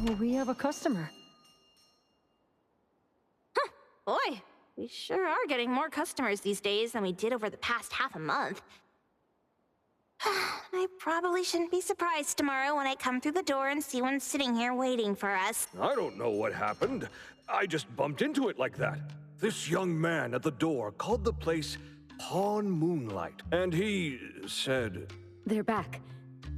We have a customer. Boy, we sure are getting more customers these days than we did over the past half a month. I probably shouldn't be surprised tomorrow when I come through the door and see one sitting here waiting for us. I don't know what happened. I just bumped into it like that. This young man at the door called the place Pawn Moonlight, and he said... They're back.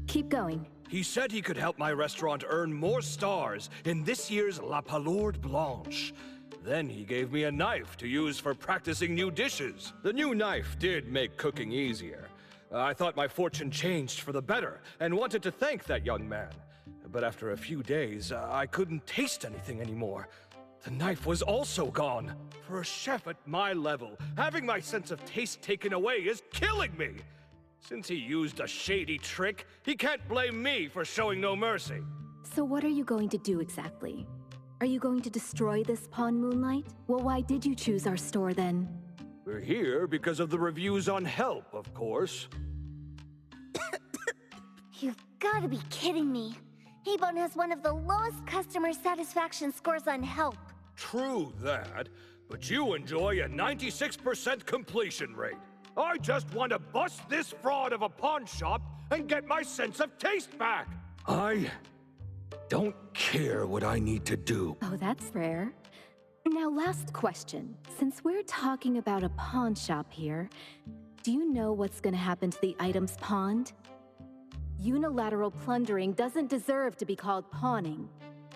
Keep going. He said he could help my restaurant earn more stars in this year's La Palourde Blanche. Then he gave me a knife to use for practicing new dishes. The new knife did make cooking easier. I thought my fortune changed for the better and wanted to thank that young man. But after a few days, I couldn't taste anything anymore. The knife was also gone. For a chef at my level, having my sense of taste taken away is killing me. Since he used a shady trick, he can't blame me for showing no mercy. So what are you going to do exactly? Are you going to destroy this Pawn Moonlight? Well, why did you choose our store then? We're here because of the reviews on Help, of course. You've got to be kidding me. Habon has one of the lowest customer satisfaction scores on Help. True that, but you enjoy a 96% completion rate. I just want to bust this fraud of a pawn shop and get my sense of taste back. I don't care what I need to do. Oh, that's rare. Now, last question. Since we're talking about a pawn shop here, do you know what's gonna happen to the items pawned? Unilateral plundering doesn't deserve to be called pawning.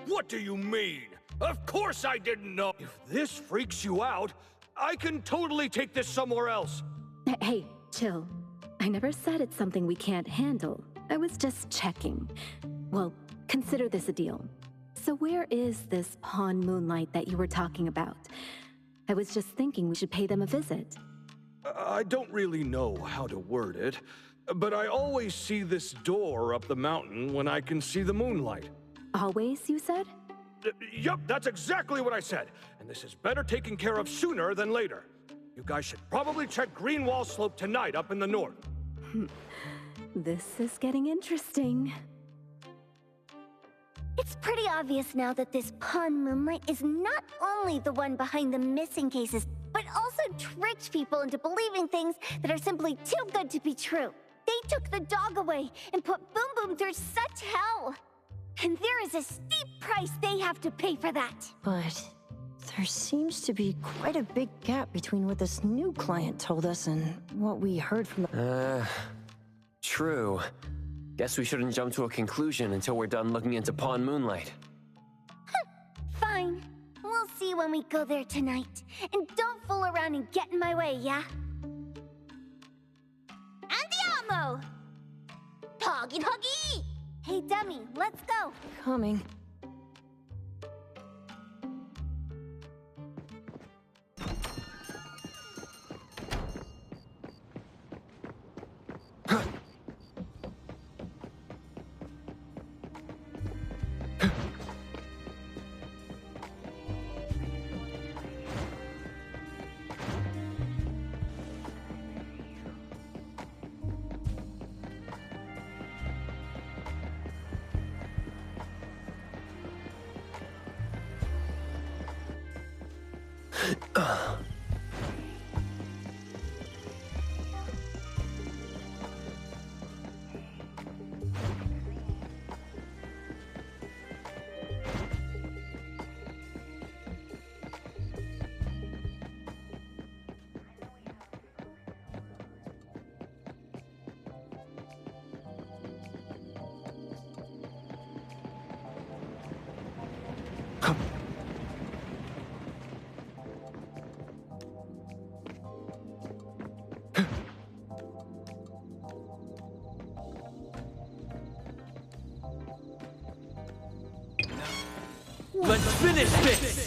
What do you mean? Of course I didn't know. If this freaks you out, I can totally take this somewhere else. Hey, chill. I never said it's something we can't handle. I was just checking. Well, consider this a deal. So where is this Pawn Moonlight that you were talking about? I was just thinking we should pay them a visit. I don't really know how to word it, but I always see this door up the mountain when I can see the moonlight. Always, you said? Yup, that's exactly what I said. And this is better taken care of sooner than later. You guys should probably check Greenwall Slope tonight up in the north. This is getting interesting. It's pretty obvious now that this Pawn Moonlight is not only the one behind the missing cases, but also tricked people into believing things that are simply too good to be true. They took the dog away and put Boom Boom through such hell. And there is a steep price they have to pay for that. But there seems to be quite a big gap between what this new client told us and what we heard from the... True. Guess we shouldn't jump to a conclusion until we're done looking into Pawn Moonlight. Fine. We'll see when we go there tonight. And don't fool around and get in my way, yeah? Andiamo! Toggy Toggy! Hey, dummy, let's go. Coming. Let's finish this!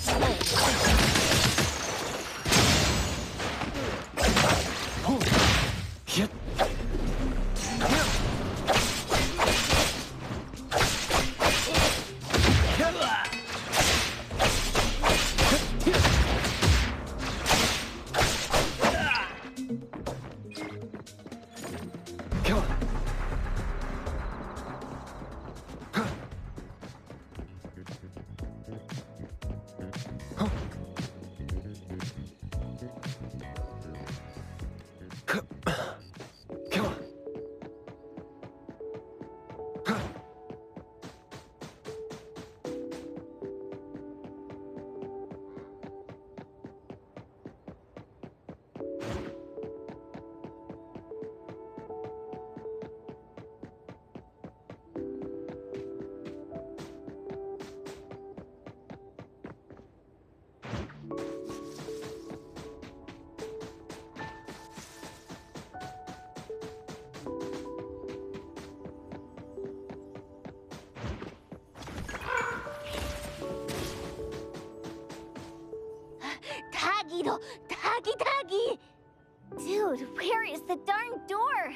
Dude, where is the darn door?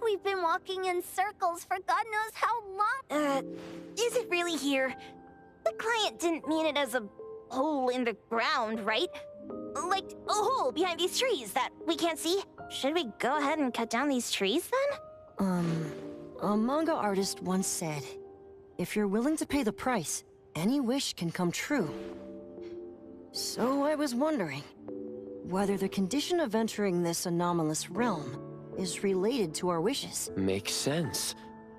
We've been walking in circles for God knows how long. Is it really here? The client didn't mean it as a hole in the ground, right? Like a hole behind these trees that we can't see? Should we go ahead and cut down these trees then? A manga artist once said, if you're willing to pay the price, any wish can come true. So I was wondering whether the condition of entering this anomalous realm is related to our wishes. Makes sense.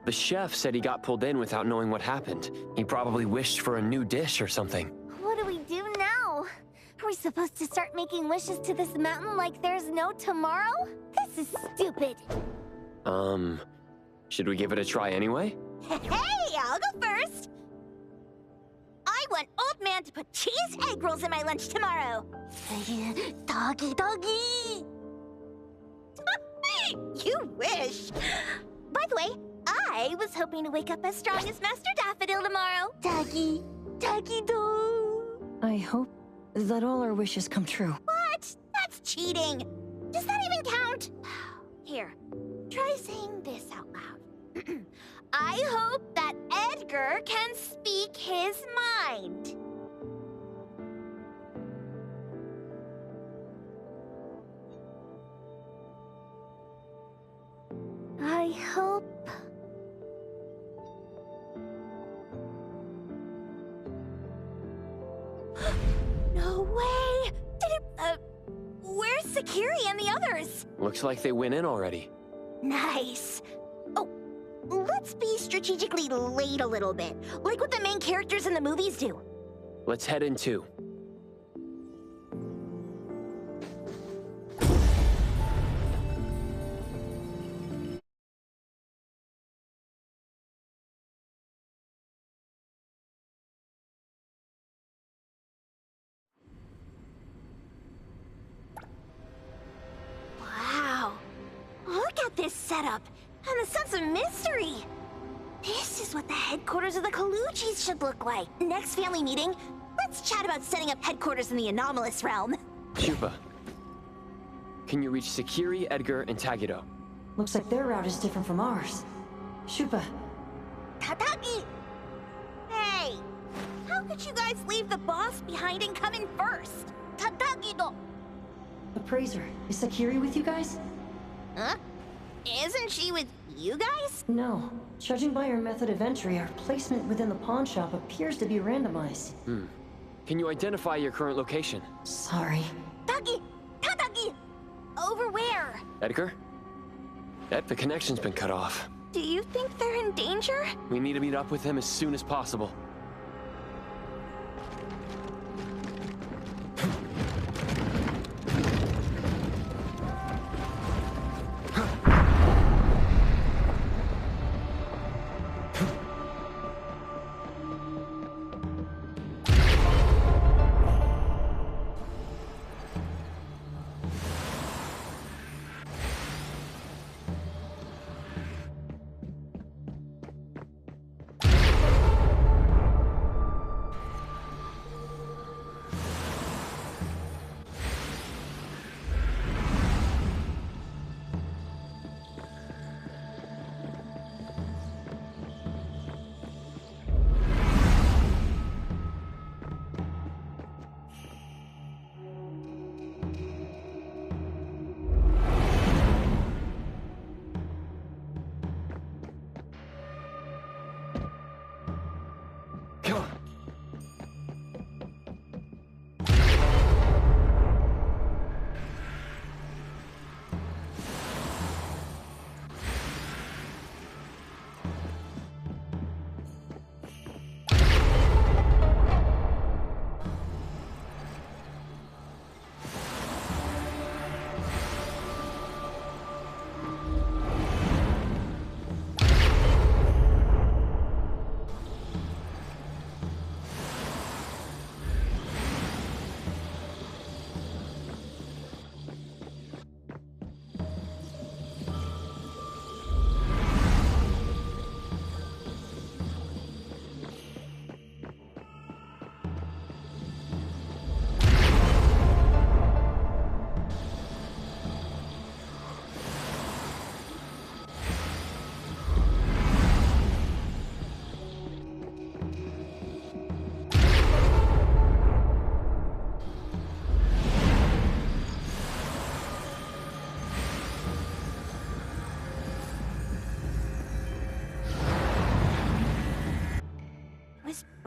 The chef said he got pulled in without knowing what happened. He probably wished for a new dish or something. What do we do now? Are we supposed to start making wishes to this mountain like there's no tomorrow? This is stupid. Should we give it a try anyway? Hey, I'll go first! I want Old Man to put cheese egg rolls in my lunch tomorrow! Doggy, doggy! You wish! By the way, I was hoping to wake up as strong as Master Daffodil tomorrow. Doggy, doggy do. I hope that all our wishes come true. What? That's cheating! Does that even count? Here, try saying this out loud. I hope that Edgar can speak his mind. I hope... No way! Did it, where's Sakiri and the others? Looks like they went in already. Nice. Oh, let's be strategically late a little bit, like what the main characters in the movies do. Let's head in too. Wow. Look at this setup, and the sense of mystery. This is what the headquarters of the Kaluchis should look like. Next family meeting, let's chat about setting up headquarters in the anomalous realm. Shupa, can you reach Sakiri, Edgar, and Tagiro? Looks like their route is different from ours. Shupa, Tataki! Hey! How could you guys leave the boss behind and come in first? Tataki-do! Appraiser, is Sakiri with you guys? Huh? Isn't she with you guys? No. Judging by our method of entry, our placement within the pawn shop appears to be randomized. Can you identify your current location? Sorry. Taki! Tataki! Over where? Edgar? The connection's been cut off. Do you think they're in danger? We need to meet up with him as soon as possible.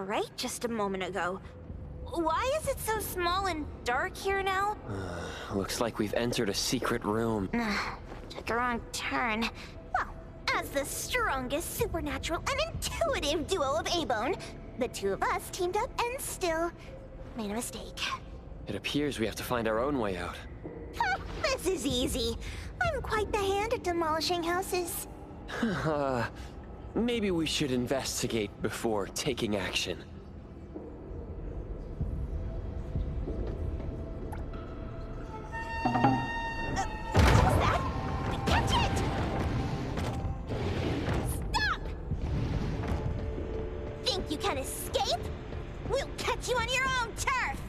right just a moment ago. Why is it so small and dark here now? Looks like we've entered a secret room. Took a wrong turn. Well, as the strongest supernatural and intuitive duo of A-Bone, the two of us teamed up and still made a mistake. It appears we have to find our own way out. This is easy. I'm quite the hand at demolishing houses. Maybe we should investigate before taking action. What was that? Catch it! Stop! Think you can escape? We'll catch you on your own turf!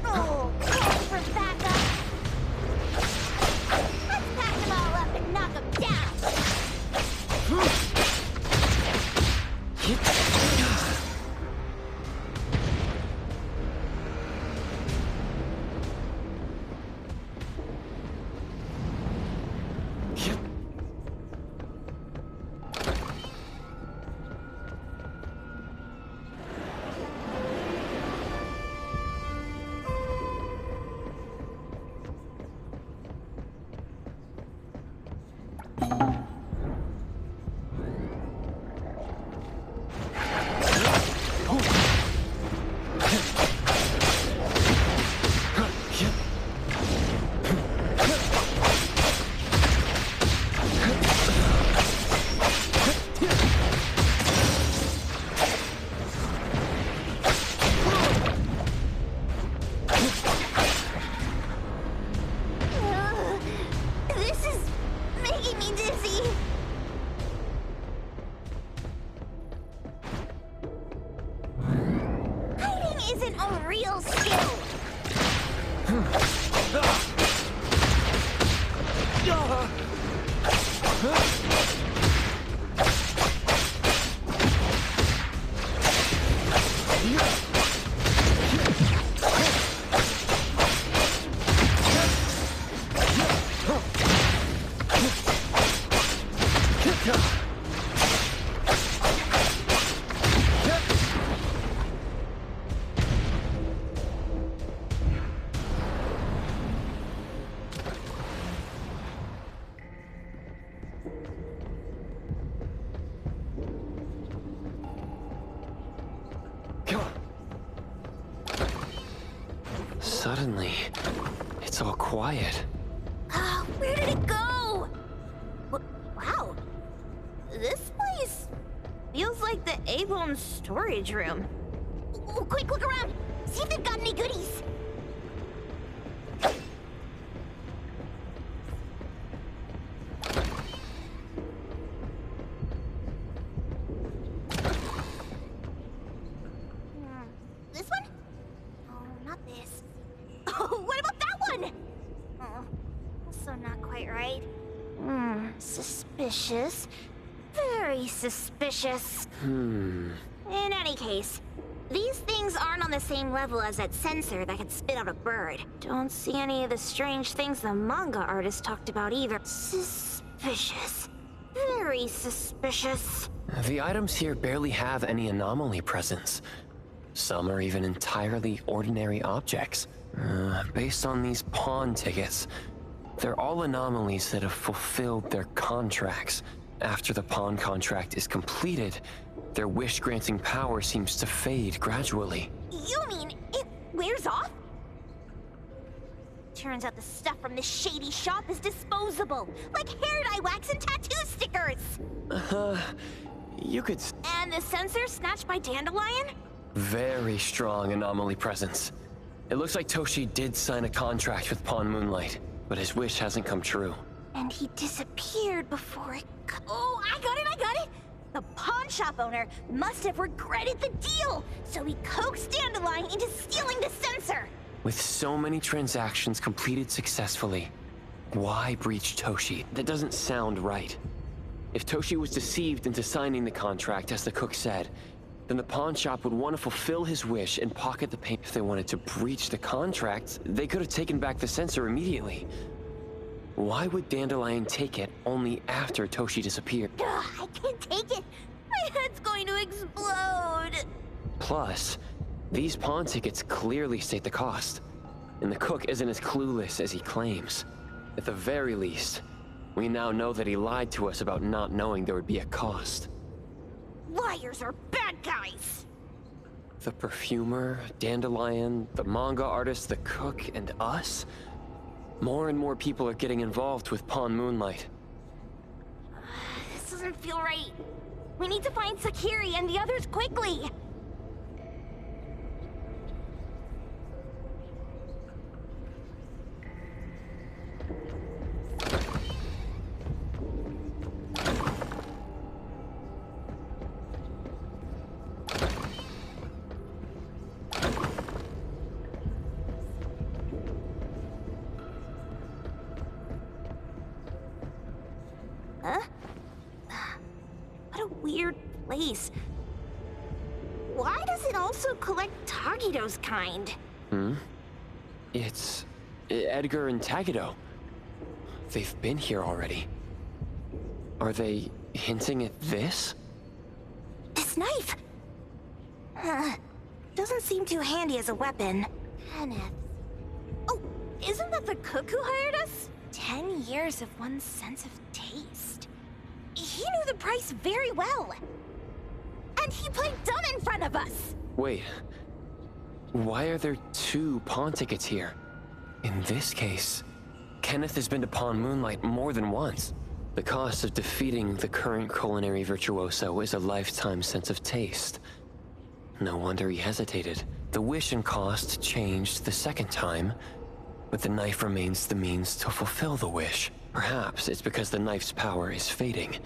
Oh, call for backup! Let's pack them all up and knock them down! This is making me dizzy. Hiding isn't a real skill. Suddenly, it's all quiet. Oh, where did it go? Wow. This place feels like the A-Bone storage room. Oh, quick, look around. See if they've got any goodies. This one? Oh, not this. Oh, what about that one? Oh, also not quite right. Suspicious. Very suspicious. In any case, these things aren't on the same level as that sensor that could spit out a bird. Don't see any of the strange things the manga artist talked about either. Suspicious. Very suspicious. The items here barely have any anomaly presence. Some are even entirely ordinary objects. Based on these pawn tickets, they're all anomalies that have fulfilled their contracts. After the pawn contract is completed, their wish-granting power seems to fade gradually. You mean it wears off? Turns out the stuff from this shady shop is disposable, like hair dye wax and tattoo stickers. You could... And the sensor snatched by Dandelion? Very strong anomaly presence. It looks like Toshi did sign a contract with Pawn Moonlight, but his wish hasn't come true. And he disappeared before it... Oh, I got it! The pawn shop owner must have regretted the deal, so he coaxed Dandelion into stealing the sensor. With so many transactions completed successfully, why breach Toshi? That doesn't sound right. If Toshi was deceived into signing the contract, as the cook said, then the pawn shop would want to fulfill his wish and pocket the payment. If they wanted to breach the contract, they could have taken back the sensor immediately. Why would Dandelion take it only after Toshi disappeared? Ugh, I can't take it. My head's going to explode. Plus, these pawn tickets clearly state the cost, and the cook isn't as clueless as he claims. At the very least, we now know that he lied to us about not knowing there would be a cost. Liars are bad guys. The perfumer, Dandelion, the manga artist, the cook, and us? More and more people are getting involved with Pawn Moonlight. This doesn't feel right. We need to find Sakiri and the others quickly. Huh? What a weird place. Why does it also collect Tagido's kind? It's Edgar and Tagido. They've been here already. Are they hinting at this? This knife! Doesn't seem too handy as a weapon. Kenneth. Oh, isn't that the cook who hired us? 10 years of one's sense of taste. He knew the price very well. And he played dumb in front of us! Wait. Why are there 2 pawn tickets here? In this case, Kenneth has been to Pawn Moonlight more than once. The cost of defeating the current culinary virtuoso is a lifetime sense of taste. No wonder he hesitated. The wish and cost changed the second time, but the knife remains the means to fulfill the wish. Perhaps it's because the knife's power is fading,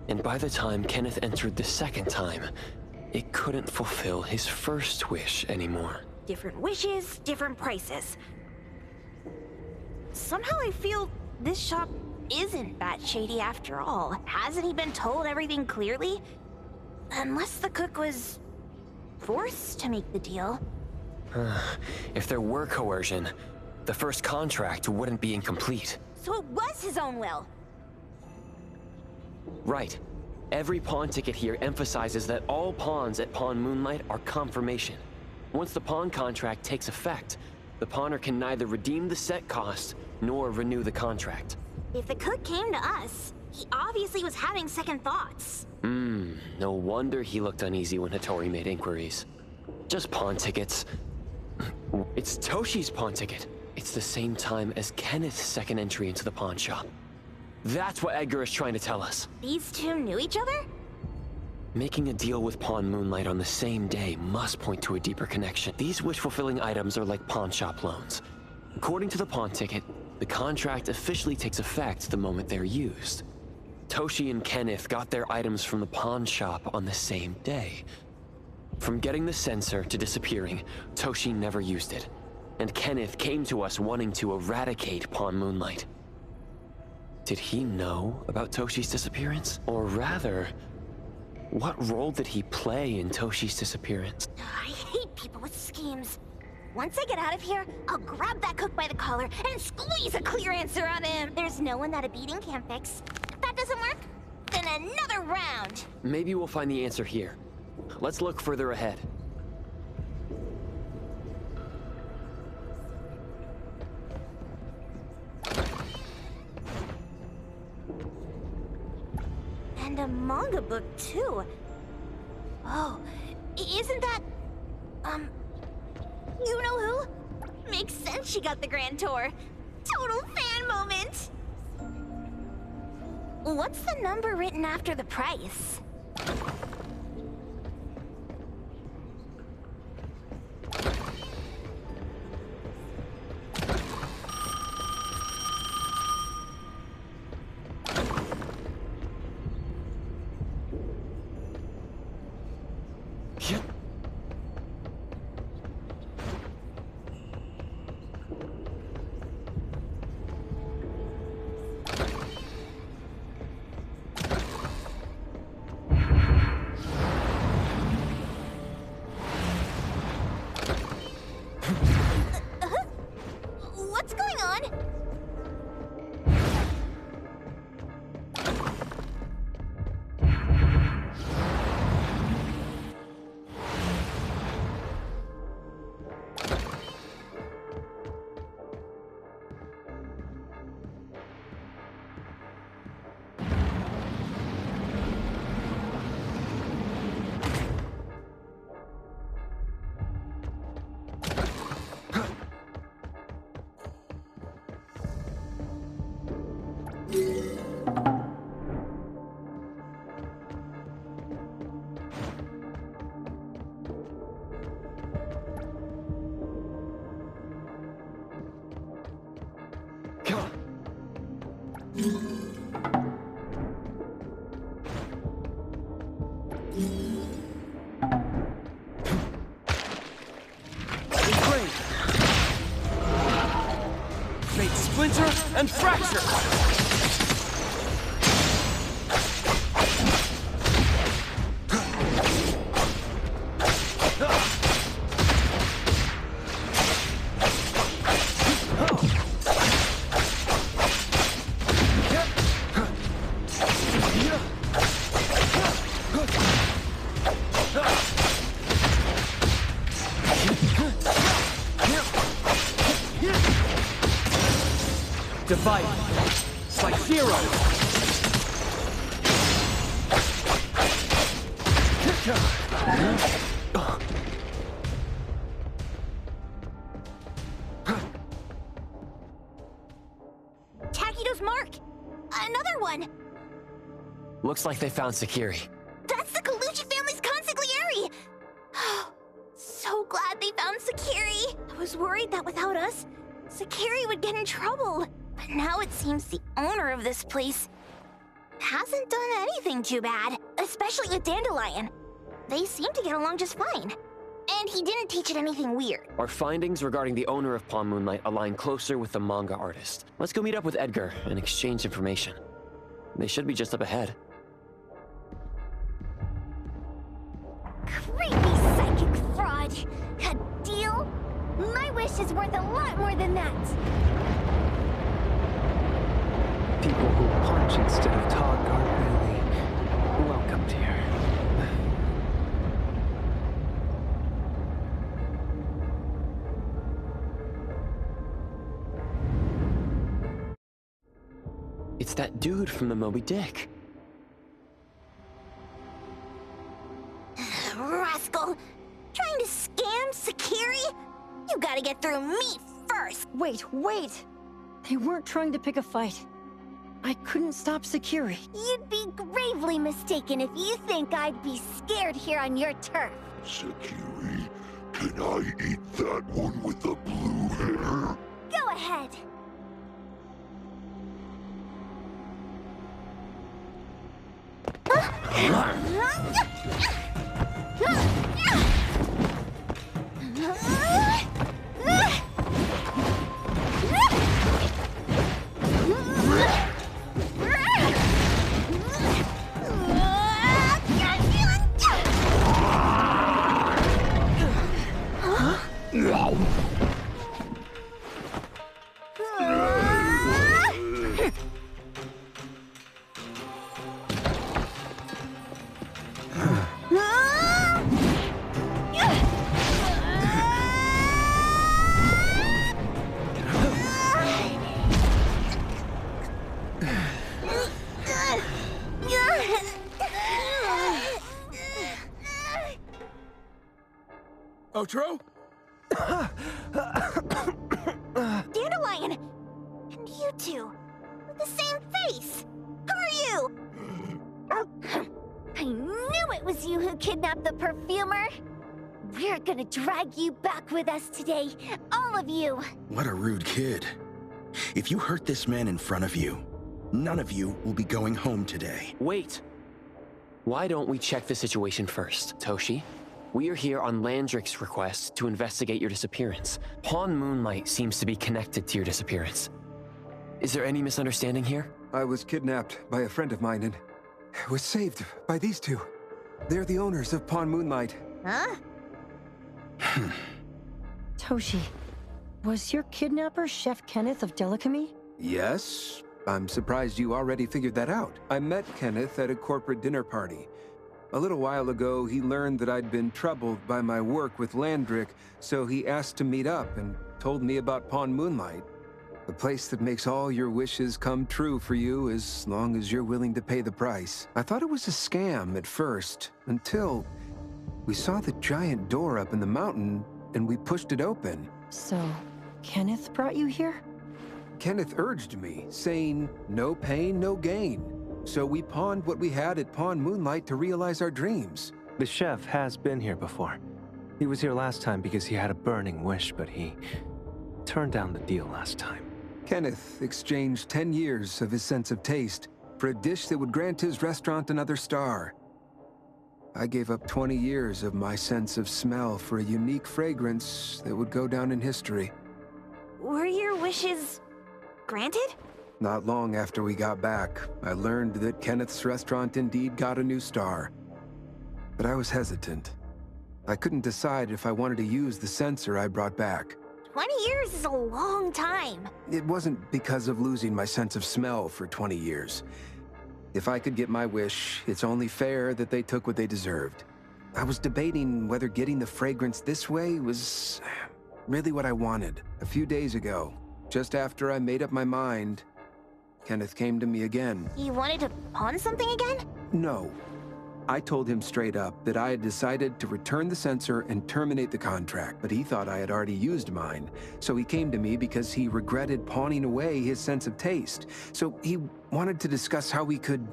and by the time Kenneth entered the second time, it couldn't fulfill his first wish anymore. Different wishes, different prices. Somehow I feel this shop isn't that shady after all. Hasn't he been told everything clearly? Unless the cook was forced to make the deal. If there were coercion, the first contract wouldn't be incomplete. So it was his own will. Right. Every pawn ticket here emphasizes that all pawns at Pawn Moonlight are confirmation. Once the pawn contract takes effect, the pawner can neither redeem the set cost nor renew the contract. If the cook came to us, he obviously was having second thoughts. No wonder he looked uneasy when Hattori made inquiries. Just pawn tickets. It's Toshi's pawn ticket. It's the same time as Kenneth's second entry into the pawn shop. That's what Edgar is trying to tell us. These two knew each other? Making a deal with Pawn Moonlight on the same day must point to a deeper connection. These wish-fulfilling items are like pawn shop loans. According to the pawn ticket, the contract officially takes effect the moment they're used. Toshi and Kenneth got their items from the pawn shop on the same day. From getting the sensor to disappearing, Toshi never used it. And Kenneth came to us wanting to eradicate Pawn Moonlight. Did he know about Toshi's disappearance? Or rather, what role did he play in Toshi's disappearance? I hate people with schemes. Once I get out of here, I'll grab that cook by the collar and squeeze a clear answer on him. There's no one that a beating can't fix. If that doesn't work, then another round. Maybe we'll find the answer here. Let's look further ahead. And a manga book, too. Oh, isn't that... you know who? Makes sense she got the grand tour. Total fan moment! What's the number written after the price? Fate splinter and fracture! Divide like heroes. Takido's mark! Another one! Looks like they found Sakiri. That's the Colucci family's consigliere! So glad they found Sakiri! I was worried that without us, Sakiri would get in trouble. But now it seems the owner of this place hasn't done anything too bad, especially with Dandelion. They seem to get along just fine. And he didn't teach it anything weird. Our findings regarding the owner of Pawn Moonlight align closer with the manga artist. Let's go meet up with Edgar and exchange information. They should be just up ahead. Creepy psychic fraud! A deal? My wish is worth a lot more than that! People who punch instead of talk aren't really welcomed here. It's that dude from the Moby Dick. Rascal! Trying to scam Sakiri? You gotta get through me first! Wait! They weren't trying to pick a fight. I couldn't stop Sakiri. You'd be gravely mistaken if you think I'd be scared here on your turf. Sakiri, can I eat that one with the blue hair? Go ahead. Otro? Dandelion! And you two, with the same face! Who are you? I knew it was you who kidnapped the perfumer! We're gonna drag you back with us today, all of you! What a rude kid. If you hurt this man in front of you, none of you will be going home today. Wait! Why don't we check the situation first, Toshi? We are here on Landrick's request to investigate your disappearance. Pawn Moonlight seems to be connected to your disappearance. Is there any misunderstanding here? I was kidnapped by a friend of mine and was saved by these two. They're the owners of Pawn Moonlight. Huh? Toshi, was your kidnapper Chef Kenneth of Delicamy? Yes? I'm surprised you already figured that out. I met Kenneth at a corporate dinner party. A little while ago, he learned that I'd been troubled by my work with Landrick, so he asked to meet up and told me about Pawn Moonlight. The place that makes all your wishes come true for you as long as you're willing to pay the price. I thought it was a scam at first, until we saw the giant door up in the mountain and we pushed it open. So, Kenneth brought you here? Kenneth urged me, saying, no pain, no gain. So we pawned what we had at Pawn Moonlight to realize our dreams. The chef has been here before. He was here last time because he had a burning wish, but he turned down the deal last time. Kenneth exchanged 10 years of his sense of taste for a dish that would grant his restaurant another star. I gave up 20 years of my sense of smell for a unique fragrance that would go down in history. Were your wishes granted? Not long after we got back, I learned that Kenneth's restaurant indeed got a new star. But I was hesitant. I couldn't decide if I wanted to use the sensor I brought back. 20 years is a long time. It wasn't because of losing my sense of smell for 20 years. If I could get my wish, it's only fair that they took what they deserved. I was debating whether getting the fragrance this way was really what I wanted. A few days ago, just after I made up my mind, Kenneth came to me again. You wanted to pawn something again? No. I told him straight up that I had decided to return the sensor and terminate the contract, but he thought I had already used mine. So he came to me because he regretted pawning away his sense of taste. So he wanted to discuss how we could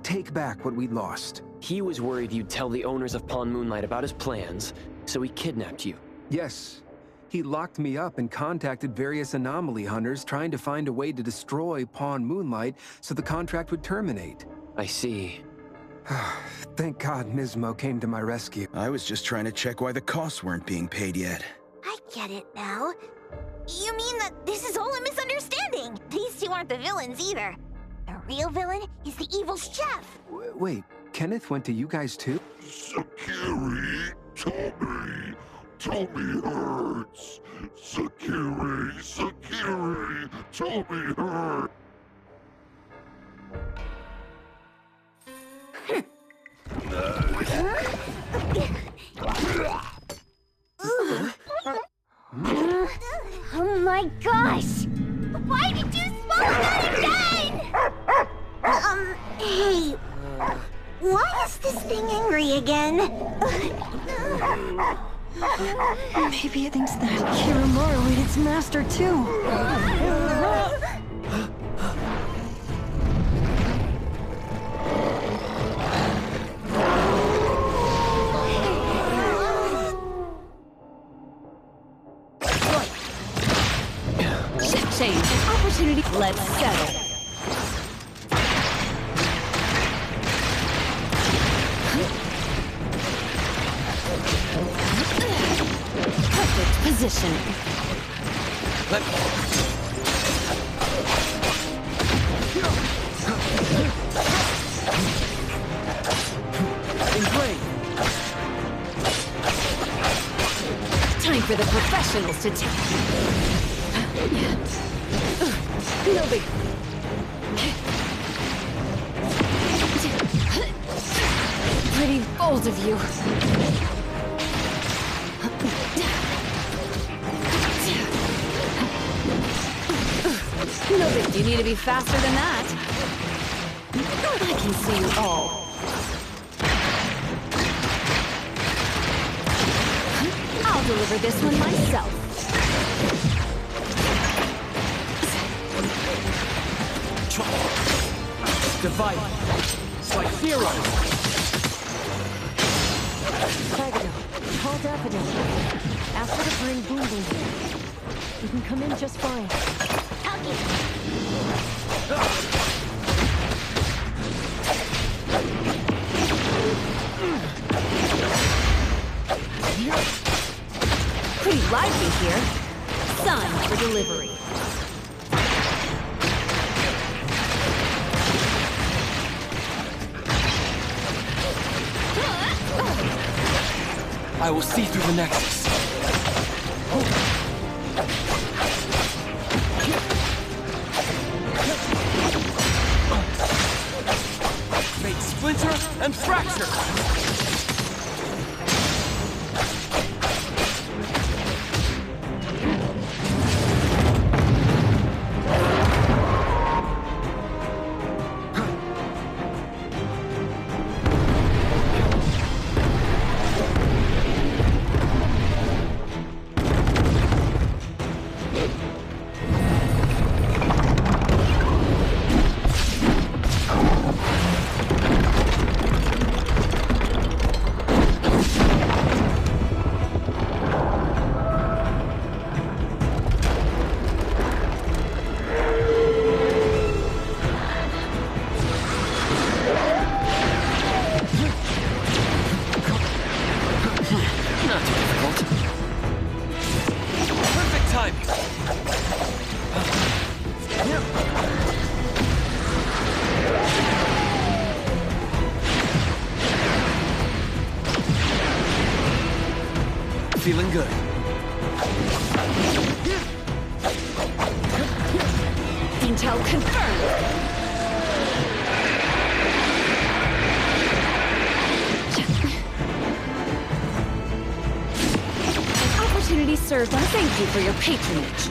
take back what we'd lost. He was worried you'd tell the owners of Pawn Moonlight about his plans, so he kidnapped you. Yes. He locked me up and contacted various anomaly hunters trying to find a way to destroy Pawn Moonlight so the contract would terminate. I see. Thank God Nismo came to my rescue. I was just trying to check why the costs weren't being paid yet. I get it now. You mean that this is all a misunderstanding? These two aren't the villains either. The real villain is the evil chef. Wait, Kenneth went to you guys too? Sakiri, Tommy. Tommy hurts. Sakiri, Tommy hurts. Oh my gosh! Why did you smoke that again? Hey, why is this thing angry again? Maybe it thinks that Kiramura ate its master too. Shift change. Opportunity. Let's settle. Perfect position. Time for the professionals to take. No big. Pretty bold of you. No big. You need to be faster than that. I can see you all. I'll deliver this one myself. Divide. It's like Zero. Sagado, call Daffodil. Ask her to bring Boom Boom here. You can come in just fine. Pretty lively here. Sign for delivery. I will see through the Nexus. Make splinter and fracture! timing. Feeling good. Intel confirmed. Opportunity served, and thank you for your patronage.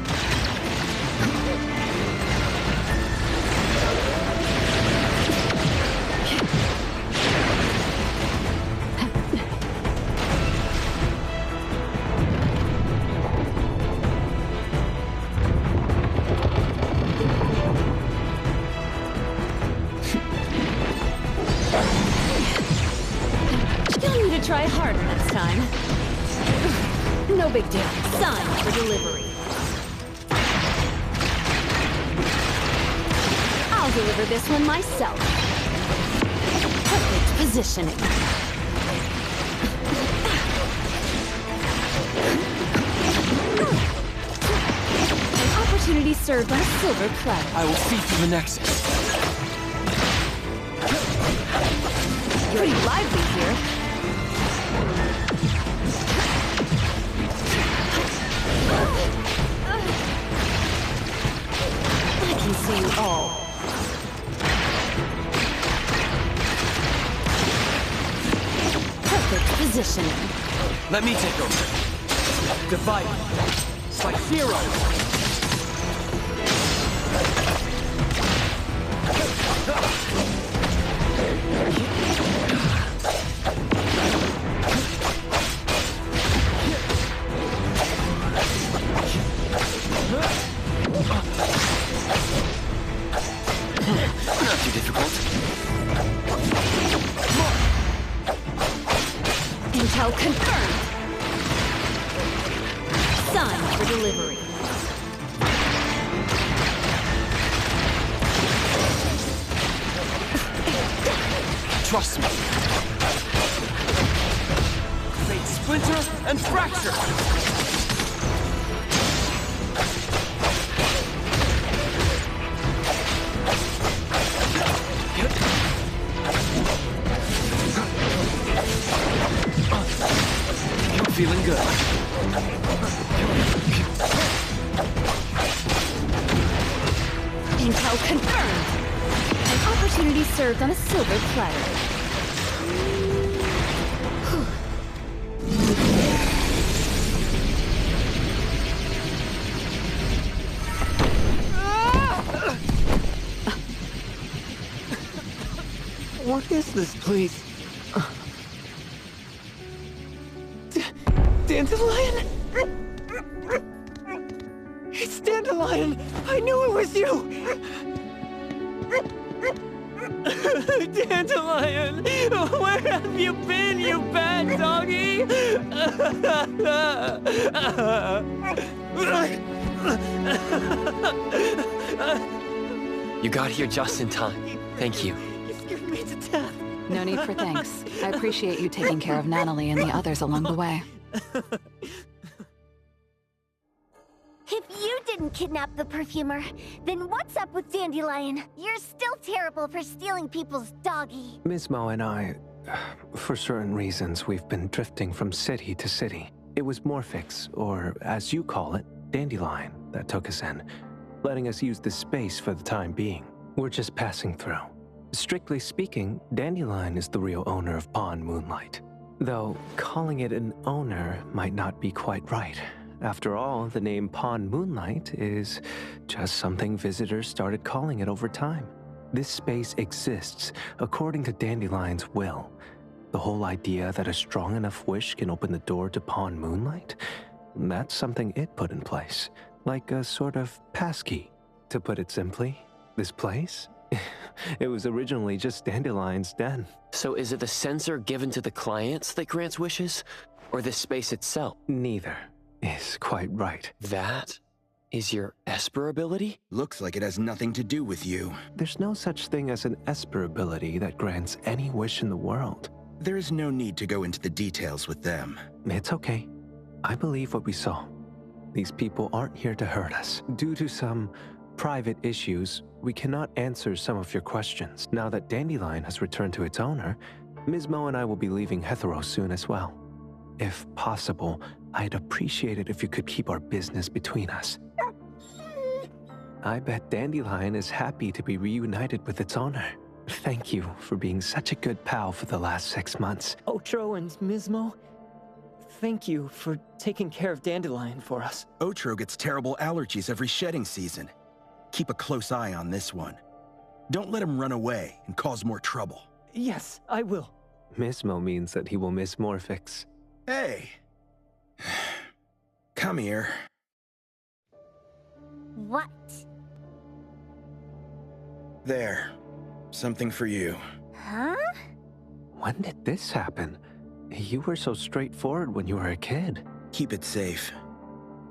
You'll need to try harder next time. No big deal. Signed for delivery. I'll deliver this one myself. Perfect positioning. An opportunity served on a silver platter. I will see through the Nexus. Pretty lively here. I can see you all. Perfect positioning. Let me take over. Divide. Spike zero. Not too difficult. Intel confirmed. Signed for delivery. Trust me. Fate splinter and fracture. Feeling good. Intel confirmed. An opportunity served on a silver platter. What is this place? Dandelion? It's Dandelion! I knew it was you! Dandelion! Where have you been, you bad doggy? You got here just in time. Thank you. You scared me to death. No need for thanks. I appreciate you taking care of Natalie and the others along the way. If you didn't kidnap the perfumer, then what's up with Dandelion? You're still terrible for stealing people's doggy. Mismo and I, for certain reasons, we've been drifting from city to city. It was Morphix, or as you call it, Dandelion, that took us in, letting us use this space for the time being. We're just passing through. Strictly speaking, Dandelion is the real owner of Pawn Moonlight. Though calling it an owner might not be quite right. After all, the name Pawn Moonlight is just something visitors started calling it over time. This space exists according to Dandelion's will. The whole idea that a strong enough wish can open the door to Pawn Moonlight? That's something it put in place. Like a sort of passkey. To put it simply, this place? It was originally just Dandelion's den. So is it the sensor given to the clients that grants wishes? Or the space itself? Neither is quite right. That is your Esper ability? Looks like it has nothing to do with you. There's no such thing as an Esper ability that grants any wish in the world. There is no need to go into the details with them. It's okay. I believe what we saw. These people aren't here to hurt us. Due to some private issues, we cannot answer some of your questions. Now that Dandelion has returned to its owner, Ms. Mo and I will be leaving Hetero soon as well. If possible, I'd appreciate it if you could keep our business between us. I bet Dandelion is happy to be reunited with its owner. Thank you for being such a good pal for the last 6 months. Otro and Mismo, thank you for taking care of Dandelion for us. Otro gets terrible allergies every shedding season. Keep a close eye on this one. Don't let him run away and cause more trouble. Yes, I will. Mismo means that he will miss Morphix. Hey. Come here. What? There. Something for you. Huh? When did this happen? You were so straightforward when you were a kid. Keep it safe.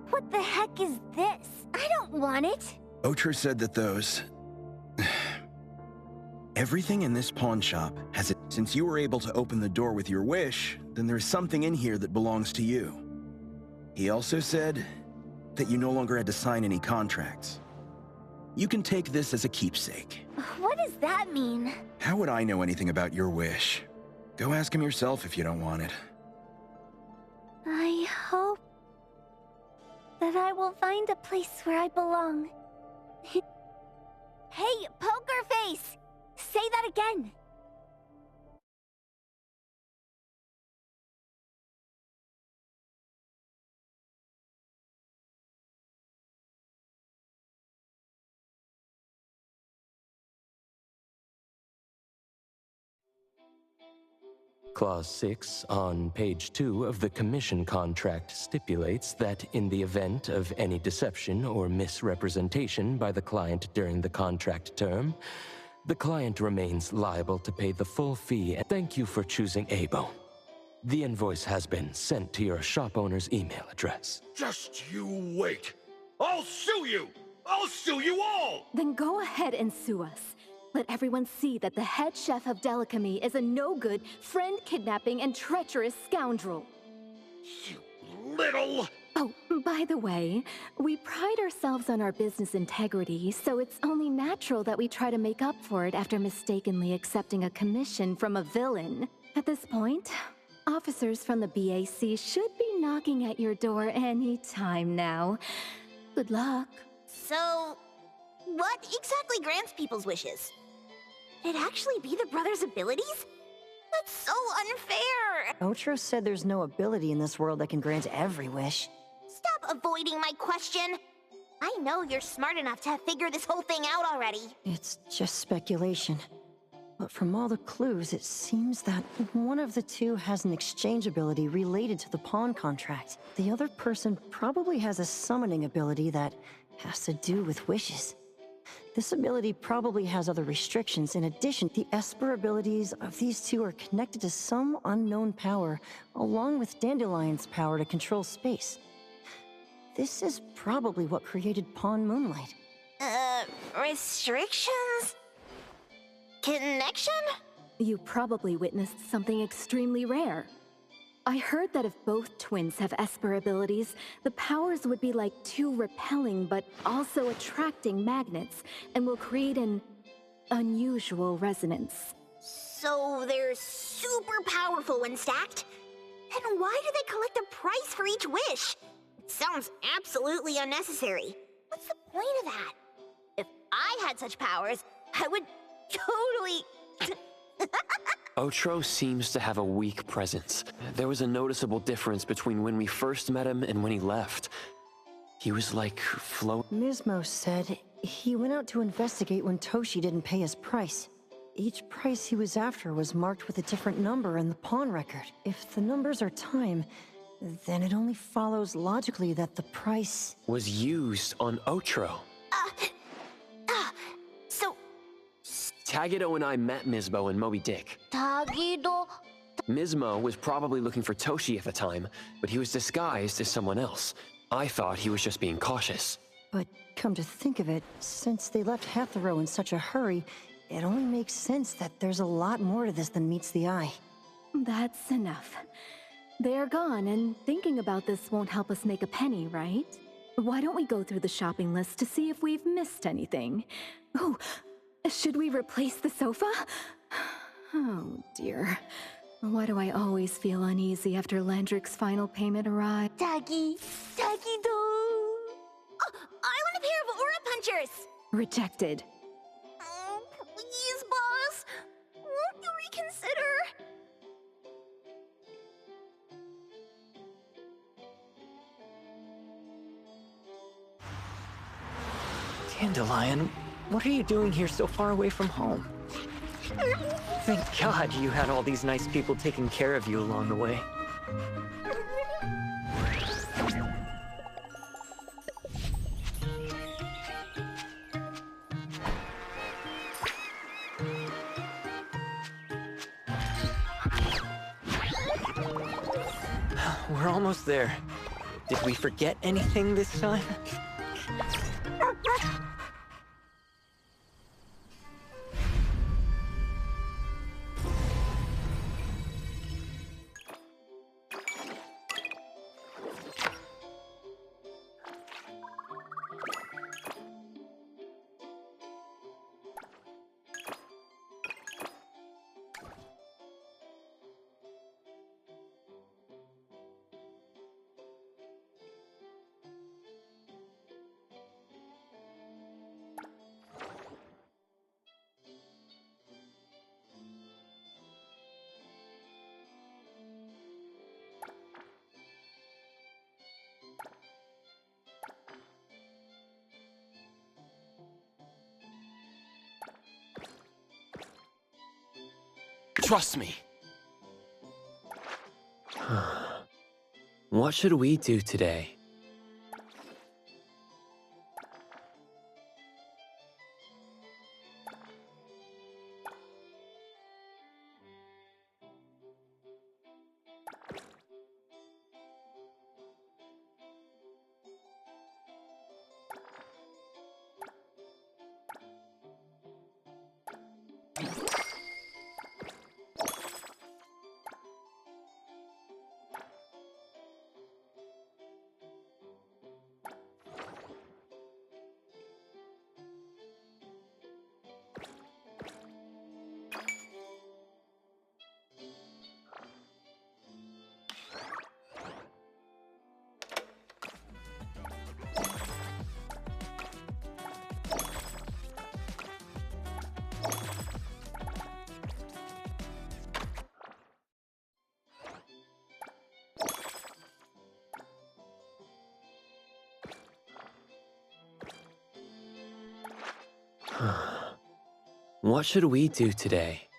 What the heck is this? I don't want it. Otro said that those... Everything in this pawn shop has it. Since you were able to open the door with your wish, then there's something in here that belongs to you. He also said that you no longer had to sign any contracts. You can take this as a keepsake. What does that mean? How would I know anything about your wish? Go ask him yourself if you don't want it. I hope that I will find a place where I belong. Hey, Poker Face! Say that again! Clause 6 on page 2 of the commission contract stipulates that in the event of any deception or misrepresentation by the client during the contract term, the client remains liable to pay the full fee. And thank you for choosing Abo. The invoice has been sent to your shop owner's email address. Just you wait. I'll sue you! I'll sue you all! Then go ahead and sue us. Let everyone see that the head chef of Delicamy is a no-good, friend-kidnapping, and treacherous scoundrel. You little... Oh, by the way, we pride ourselves on our business integrity, so it's only natural that we try to make up for it after mistakenly accepting a commission from a villain. At this point, officers from the BAC should be knocking at your door any time now. Good luck. So, what exactly grants people's wishes? Could it actually be the brothers' abilities? That's so unfair! Otro said there's no ability in this world that can grant every wish. Stop avoiding my question! I know you're smart enough to have figured this whole thing out already. It's just speculation. But from all the clues, it seems that one of the two has an exchange ability related to the pawn contract. The other person probably has a summoning ability that has to do with wishes. This ability probably has other restrictions. In addition, the Esper abilities of these two are connected to some unknown power, along with Dandelion's power to control space. This is probably what created Pawn Moonlight. Restrictions? Connection? You probably witnessed something extremely rare. I heard that if both twins have Esper abilities, the powers would be like two repelling but also attracting magnets, and will create an unusual resonance. So they're super powerful when stacked? Then why do they collect a price for each wish? It sounds absolutely unnecessary. What's the point of that? If I had such powers, I would totally... Otro seems to have a weak presence. There was a noticeable difference between when we first met him and when he left. He was like Mismo said he went out to investigate when Toshi didn't pay his price. Each price he was after was marked with a different number in the pawn record. If the numbers are time, then it only follows logically that the price was used on Otro. So... Tagido and I met Mismo and Moby Dick. Tagido? Mismo was probably looking for Toshi at the time, but he was disguised as someone else. I thought he was just being cautious. But come to think of it, since they left Hetero in such a hurry, it only makes sense that there's a lot more to this than meets the eye. That's enough. They're gone, and thinking about this won't help us make a penny, right? Why don't we go through the shopping list to see if we've missed anything? Oh, should we replace the sofa? Oh, dear. Why do I always feel uneasy after Landrick's final payment arrives? Doggy. Doggy-do. Oh, I want a pair of aura punchers. Rejected. Oh, please, boss. Won't you reconsider? Dandelion, what are you doing here so far away from home? Thank God you had all these nice people taking care of you along the way. We're almost there. Did we forget anything this time? Trust me. What should we do today? What should we do today?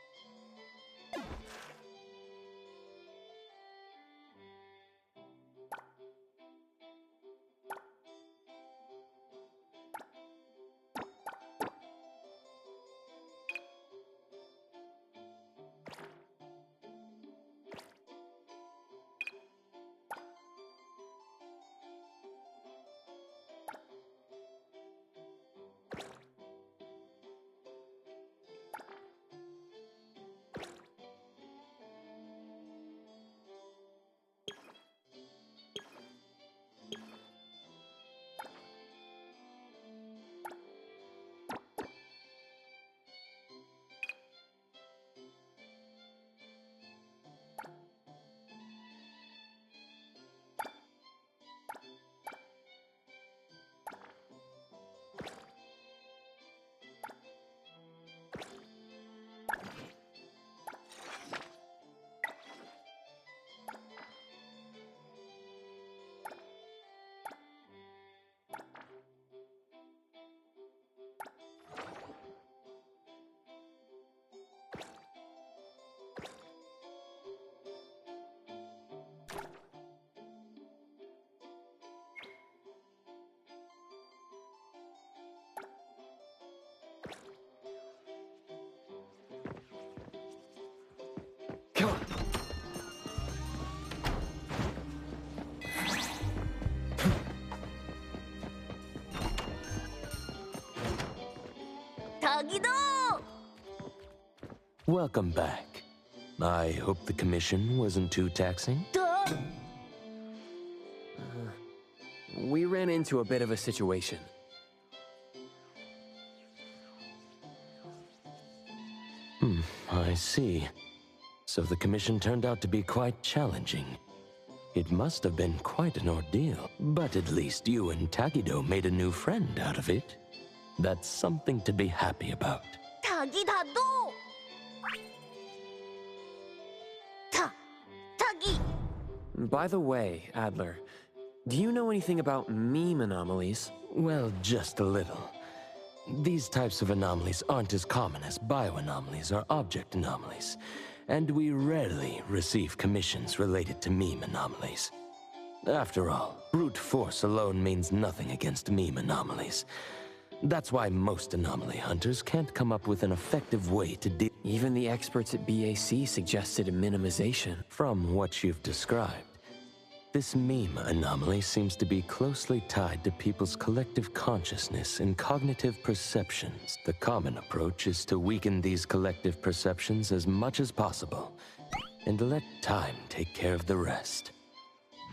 Doggy-do! Welcome back. I hope the commission wasn't too taxing. Duh! We ran ran into a bit of a situation. I see. So the commission turned out to be quite challenging. It must have been quite an ordeal. But at least you and Tagido made a new friend out of it. That's something to be happy about. 타기다도! 타기! By the way, Adler, do you know anything about meme anomalies? Well, just a little. These types of anomalies aren't as common as bioanomalies or object anomalies, and we rarely receive commissions related to meme anomalies. After all, brute force alone means nothing against meme anomalies. That's why most anomaly hunters can't come up with an effective way to deal. Even the experts at BAC suggested a minimization. From what you've described, this meme anomaly seems to be closely tied to people's collective consciousness and cognitive perceptions. The common approach is to weaken these collective perceptions as much as possible, and let time take care of the rest.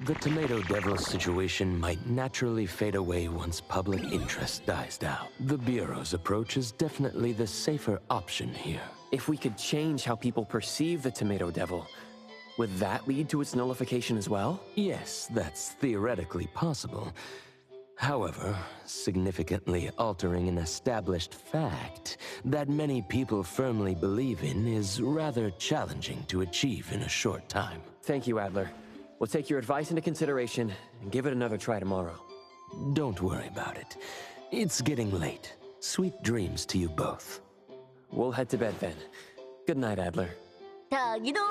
The Tomato Devil situation might naturally fade away once public interest dies down. The Bureau's approach is definitely the safer option here. If we could change how people perceive the Tomato Devil, would that lead to its nullification as well? Yes, that's theoretically possible. However, significantly altering an established fact that many people firmly believe in is rather challenging to achieve in a short time. Thank you, Adler. We'll take your advice into consideration and give it another try tomorrow. Don't worry about it. It's getting late. Sweet dreams to you both. We'll head to bed then. Good night, Adler. 타기도!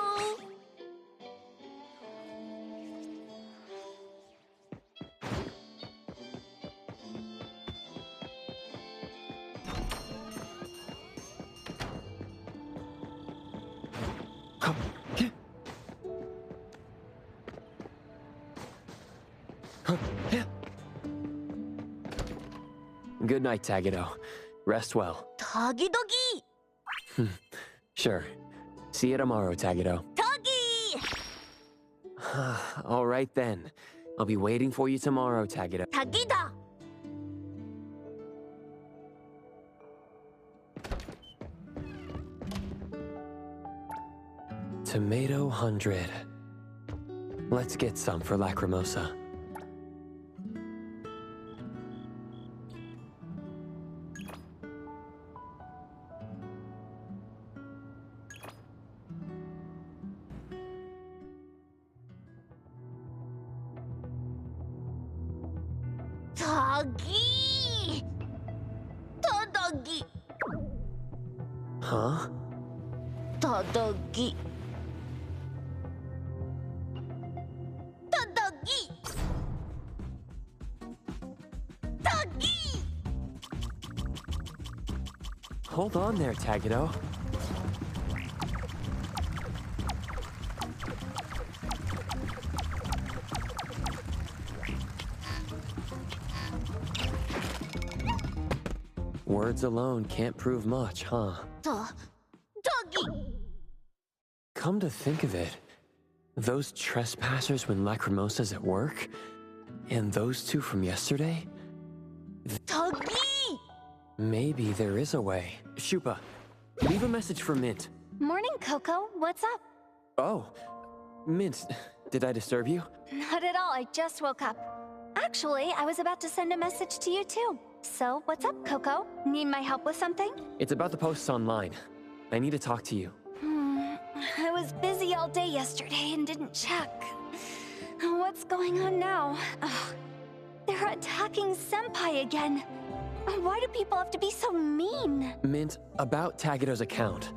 Good night, Tagido. Rest well. 타기도기! Sure. See you tomorrow, Tagido. 타기! All right then. I'll be waiting for you tomorrow, Tagido. 타기다! Tomato 100. Let's get some for Lacrimosa. 타기! 타다기! Huh? 타다기! 타다기! 타기! Hold on there, Tagido. Words alone can't prove much, huh? 타기! Come to think of it, those trespassers when Lacrimosa's at work, and those two from yesterday? 타기! Maybe there is a way. Shupa, leave a message for Mint. Morning, Coco. What's up? Oh, Mint, did I disturb you? Not at all. I just woke up. Actually, I was about to send a message to you too. So, what's up, Coco? Need my help with something? It's about the posts online. I need to talk to you. I was busy all day yesterday and didn't check. What's going on now? Ugh, they're attacking Senpai again. Why do people have to be so mean? Mint, about Tagido's account.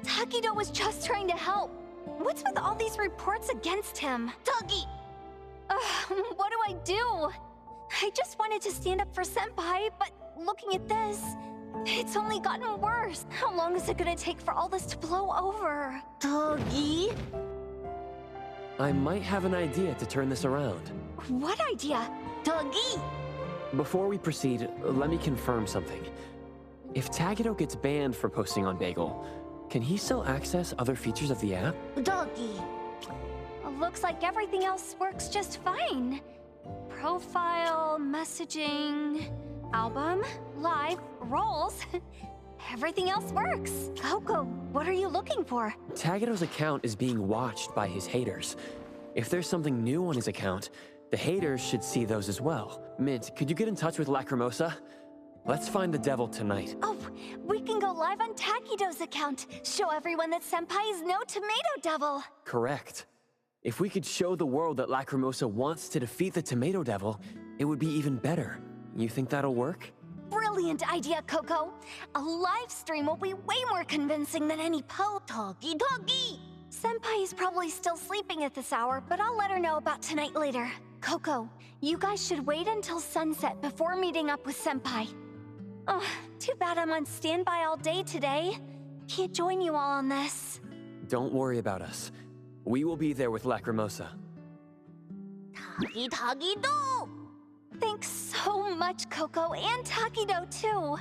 Tagido was just trying to help. What's with all these reports against him? 타기! What do I do? I just wanted to stand up for Senpai, but looking at this, it's only gotten worse. How long is it gonna take for all this to blow over? 타기? I might have an idea to turn this around. What idea? 타기! Before we proceed, let me confirm something. If Tagido gets banned for posting on Bagel, can he still access other features of the app? 타기! looks like everything else works just fine. Profile, messaging, album, live, roles. Everything else works. Coco, what are you looking for? Tagedo's account is being watched by his haters. If there's something new on his account, the haters should see those as well. Mint, could you get in touch with Lacrimosa? Let's find the devil tonight. Oh, we can go live on Takido's account. Show everyone that Senpai is no tomato devil. Correct. If we could show the world that Lacrimosa wants to defeat the Tomato Devil, it would be even better. You think that'll work? Brilliant idea, Coco. A live stream will be way more convincing than any talkie. Senpai is probably still sleeping at this hour, but I'll let her know about tonight later. Coco, you guys should wait until sunset before meeting up with Senpai. Oh, too bad I'm on standby all day today. Can't join you all on this. Don't worry about us. We will be there with Lacrimosa. Takido! Thanks so much, Coco, and Takido too.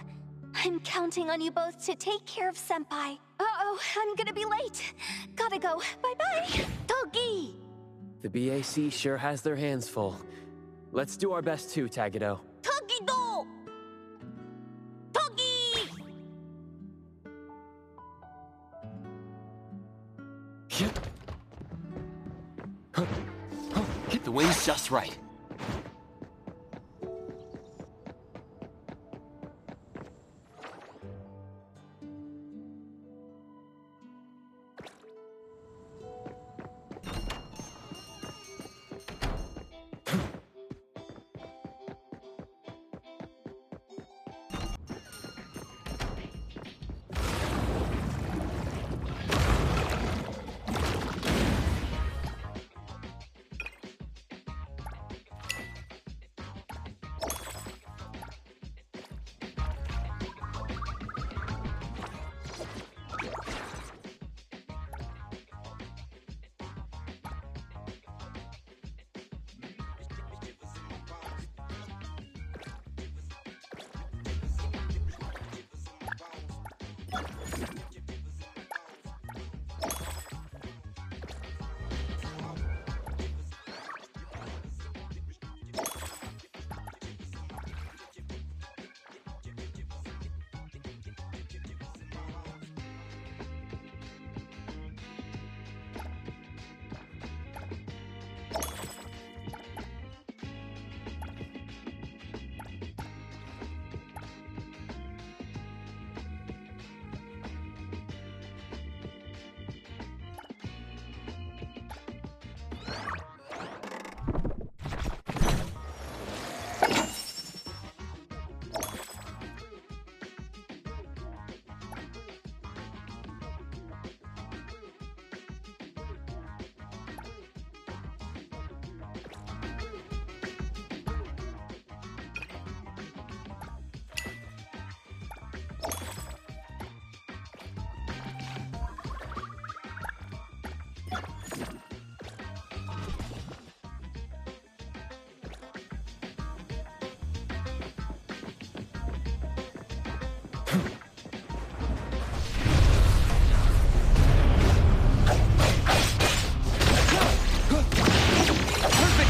I'm counting on you both to take care of Senpai. Uh-oh, I'm gonna be late. Gotta go. Bye-bye. Togi! The BAC sure has their hands full. Let's do our best too, Tagedo. Takido! Togi! Hit the wings just right.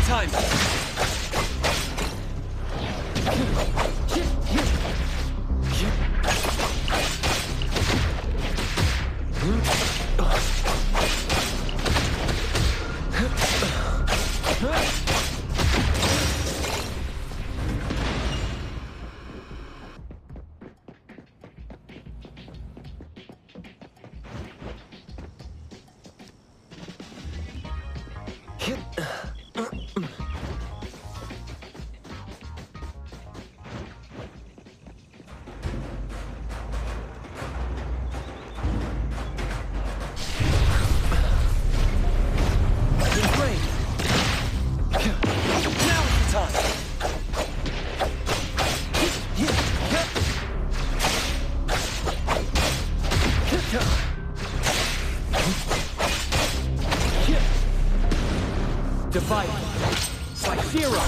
Time! Divide. Like zero.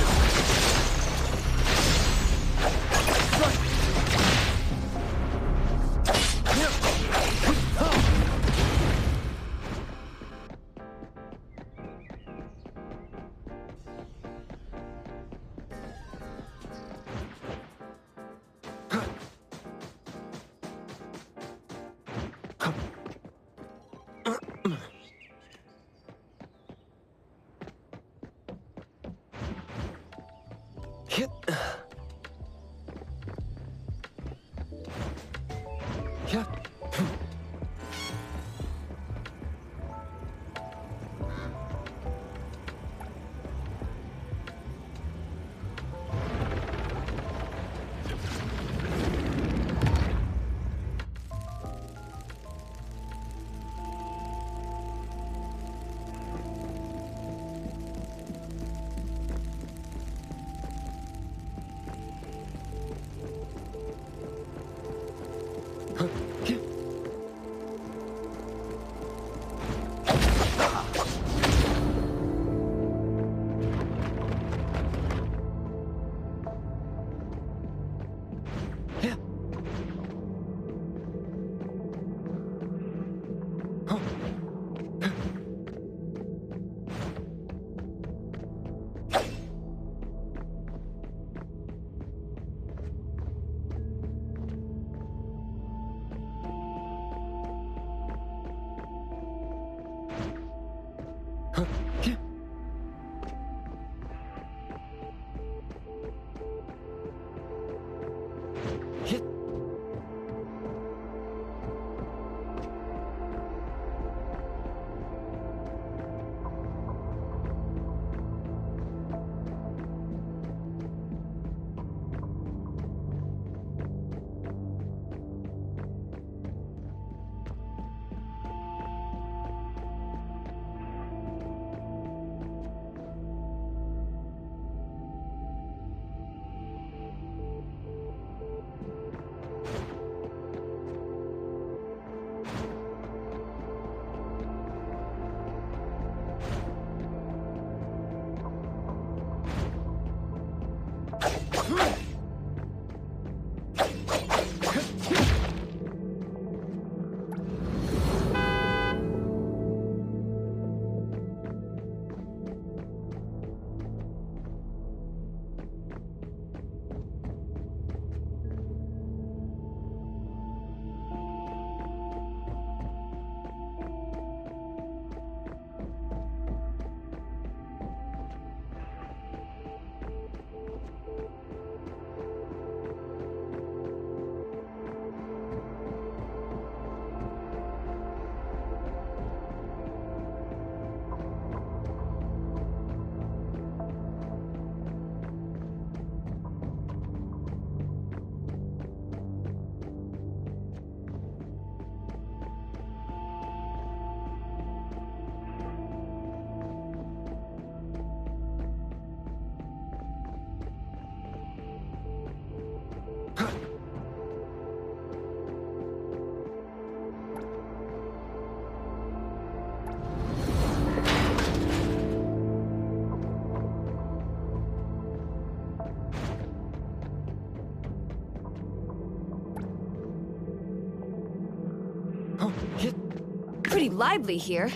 Pretty lively here.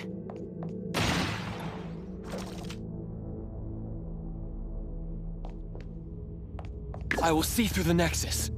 I will see through the Nexus.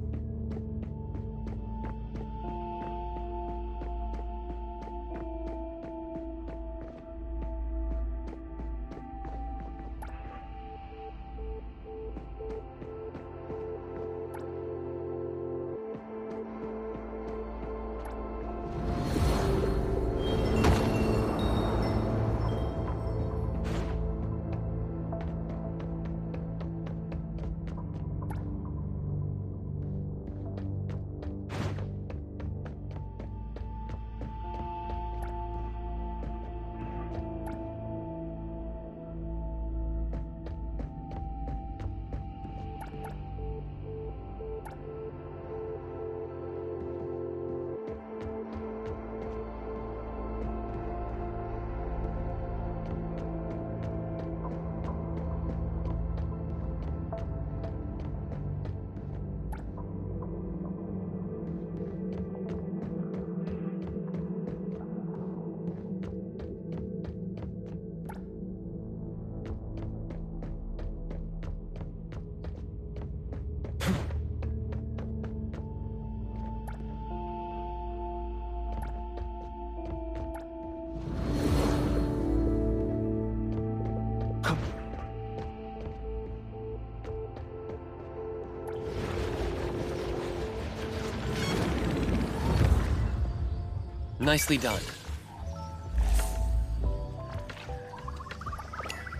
Nicely done.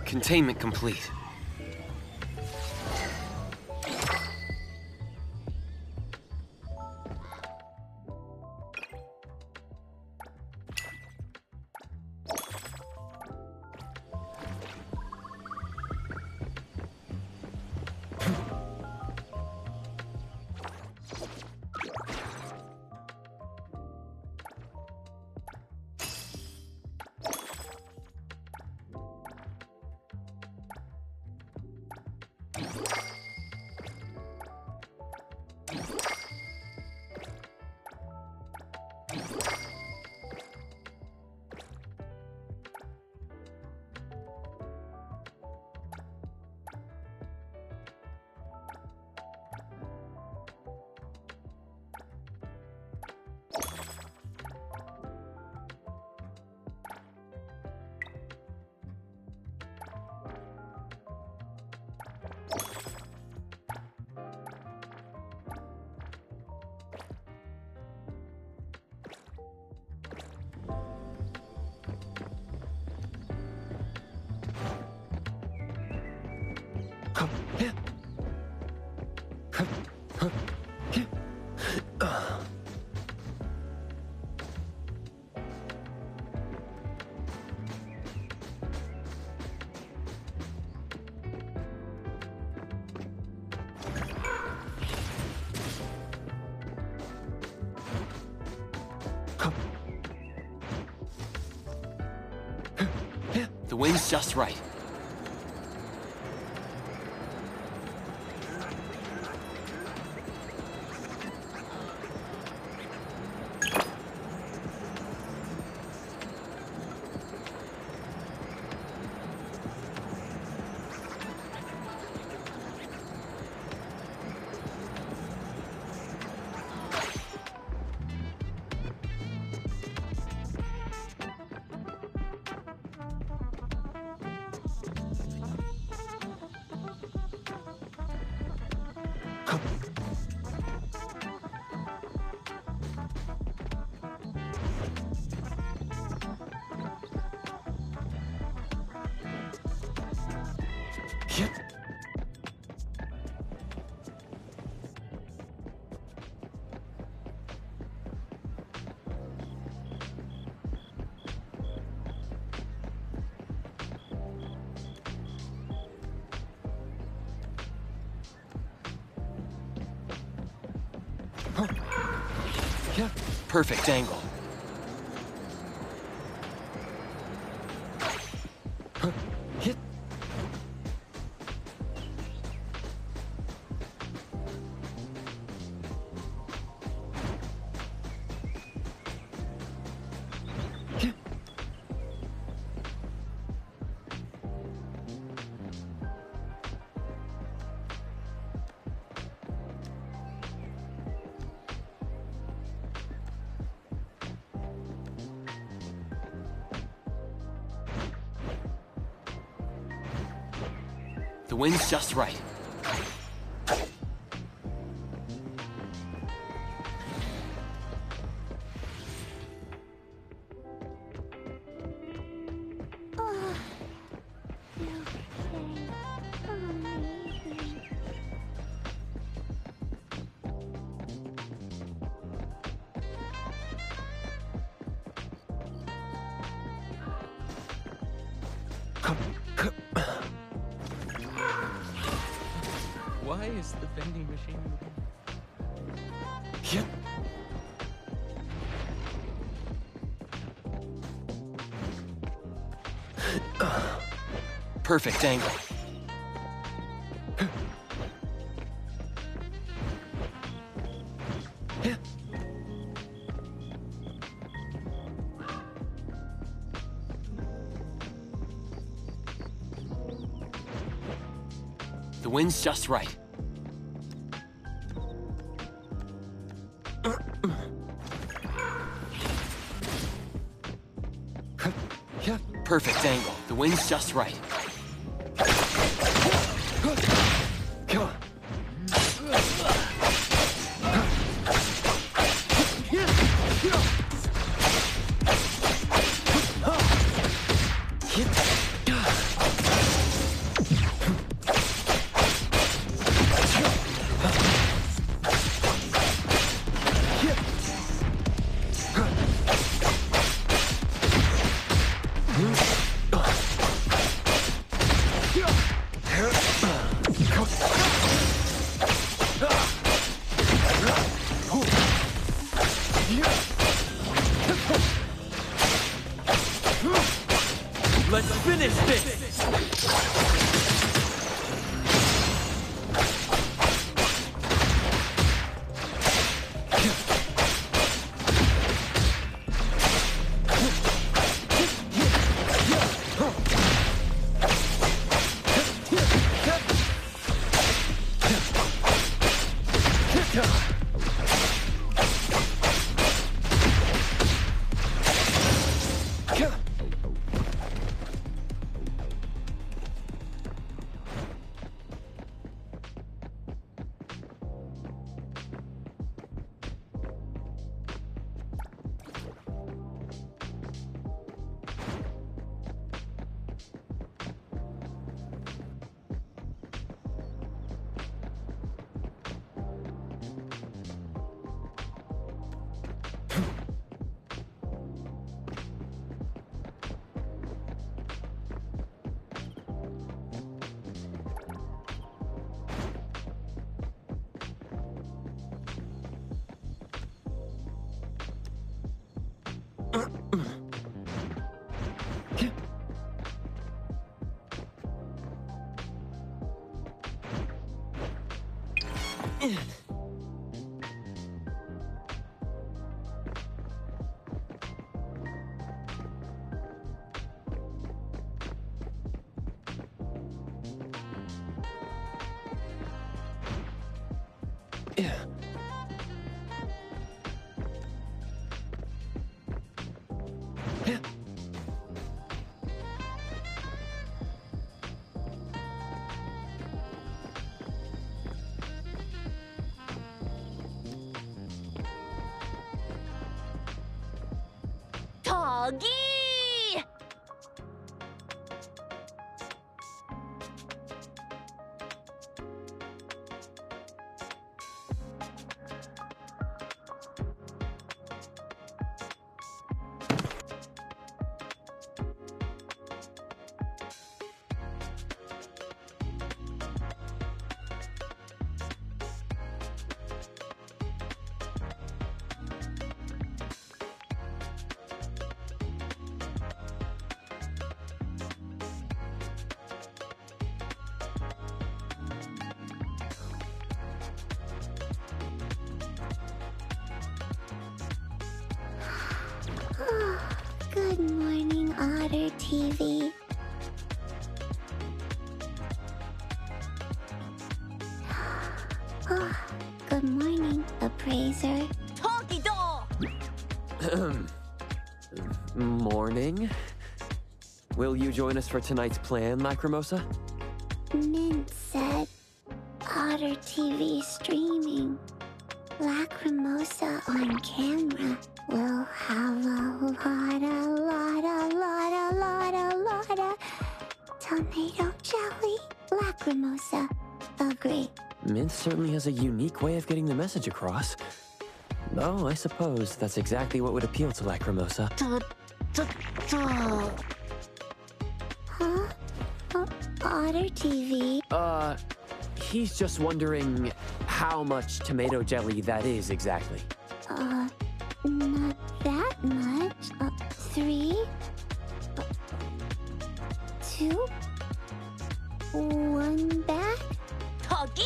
Containment complete. The wind's just right. Perfect angle. Hit. The wind's just right. Why is the vending machine moving? Yep. Perfect angle. The wind's just right. Perfect angle. The wind's just right. Toggy! Good morning, Otter TV. Oh, good morning, Appraiser. Talkie Dog! Morning. Will you join us for tonight's plan, Lacrimosa? Mint said Otter TV streaming. Lacrimosa on camera. We'll have a lot of tomato jelly. Lacrimosa. Agree. Mint certainly has a unique way of getting the message across. Though I suppose that's exactly what would appeal to Lacrimosa. Huh? Otter TV? He's just wondering how much tomato jelly that is exactly. Not that much. 3, 2, 1 bag? Toggy!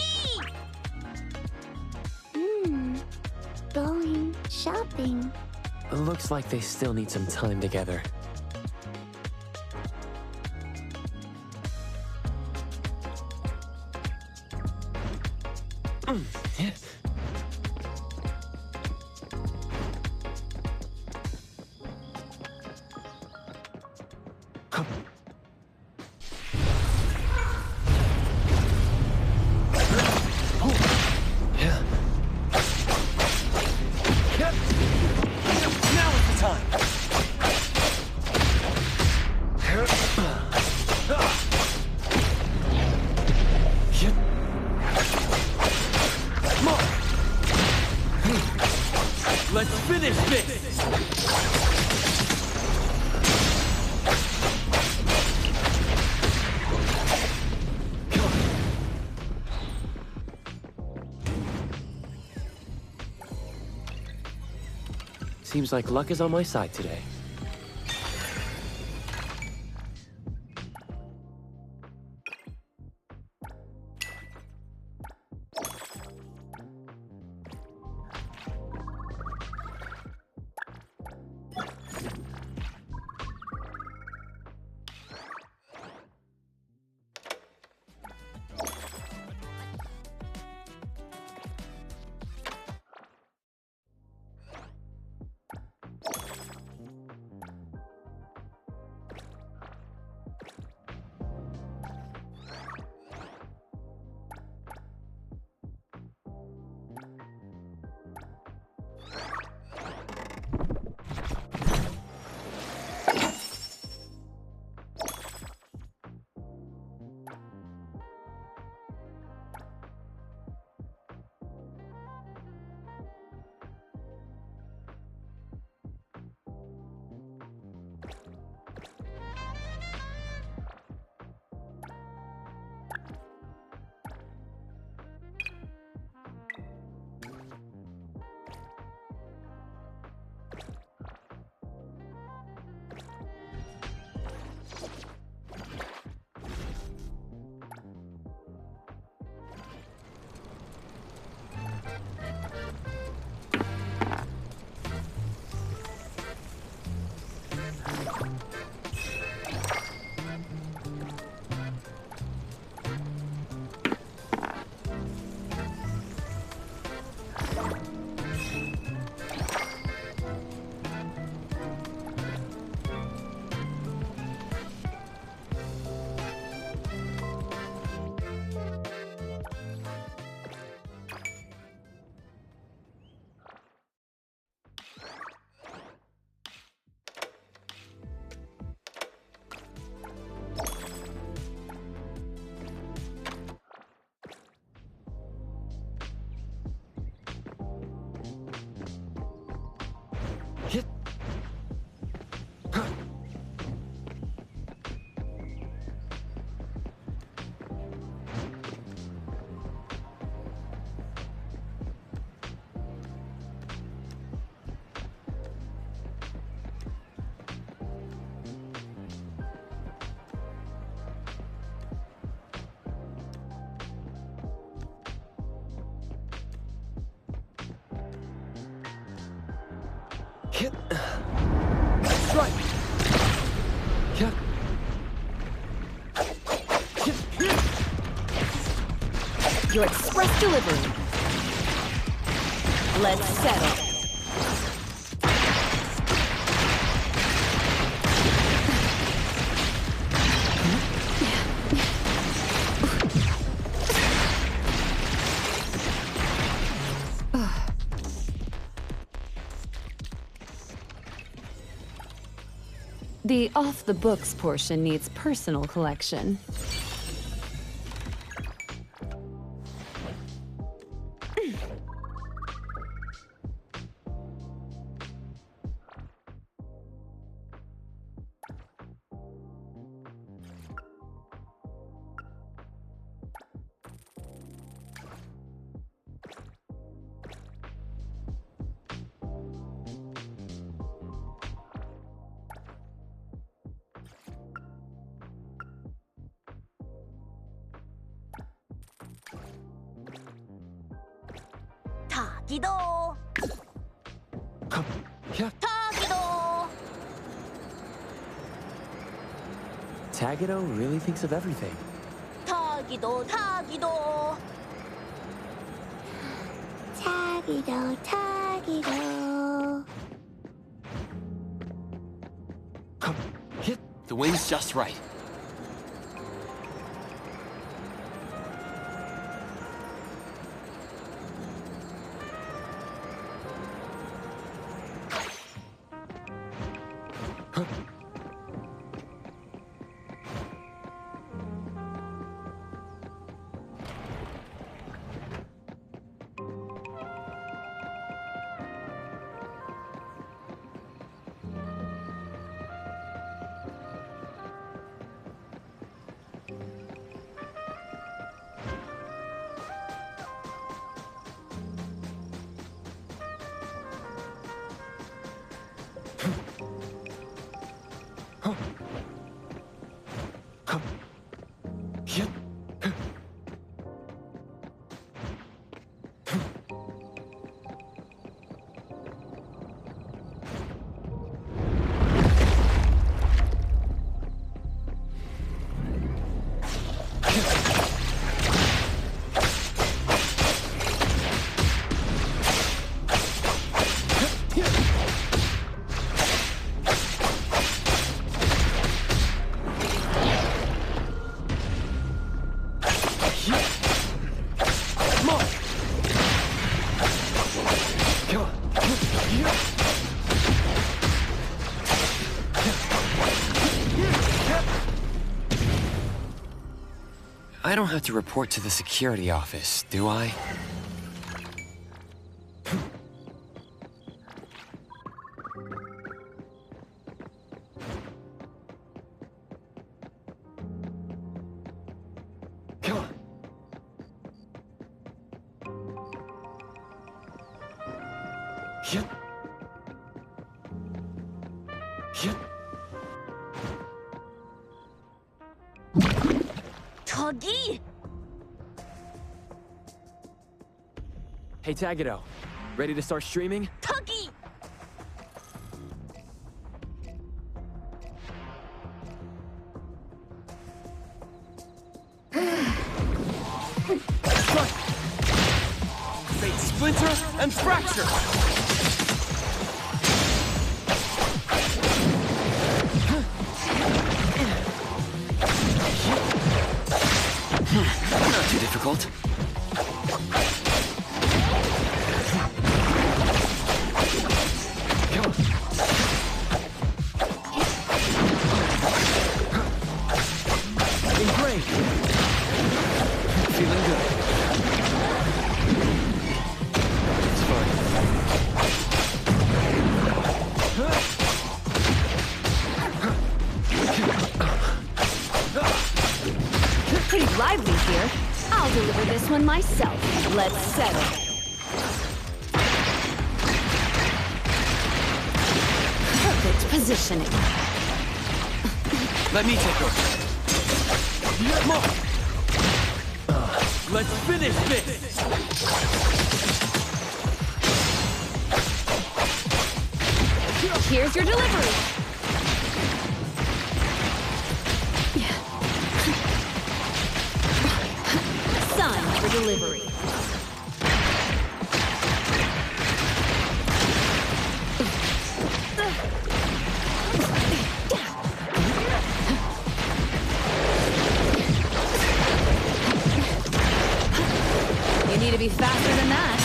Going shopping. Looks like they still need some time together. Let's finish this! Seems like luck is on my side today. Strike! Your express delivery. Let's settle. The off-the-books portion needs personal collection. 타기도. 타기도. Tagido really thinks of everything. 타기도. 타기도. 타기도, 타기도. The wind's just right. I don't have to report to the security office, do I? 저기! Hey, Tagato. Ready to start streaming? Tuggy! Fate Splinter and Fracture! Not too difficult. Come on. Great. Feeling good. It's fine. Pretty lively here. I'll deliver this one myself. Let's settle. Perfect positioning. Let me take over. Come on. Let's finish this! Here's your delivery. Sign for delivery. You need to be faster than that.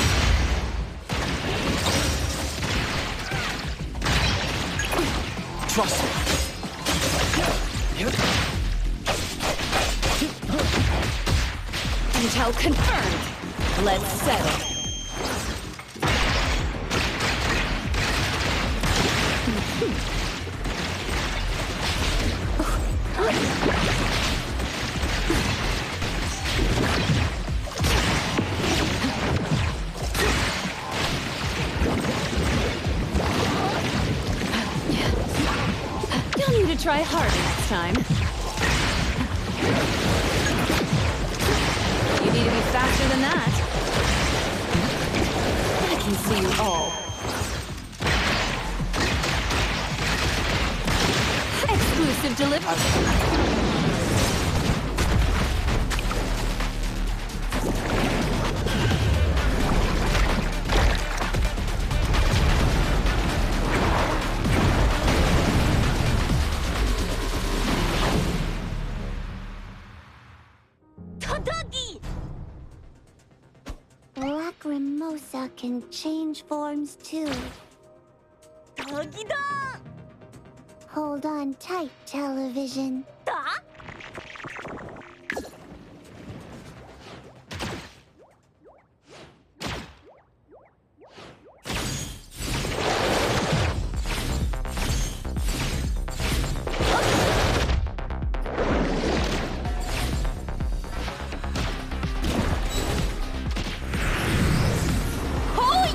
Trust me. Intel confirmed. Let's settle. You'll need to try harder next time. You need to be faster than that. I can see you all. Exclusive delivery. Lacrimosa can change forms too. Hold on tight, television. Hoi!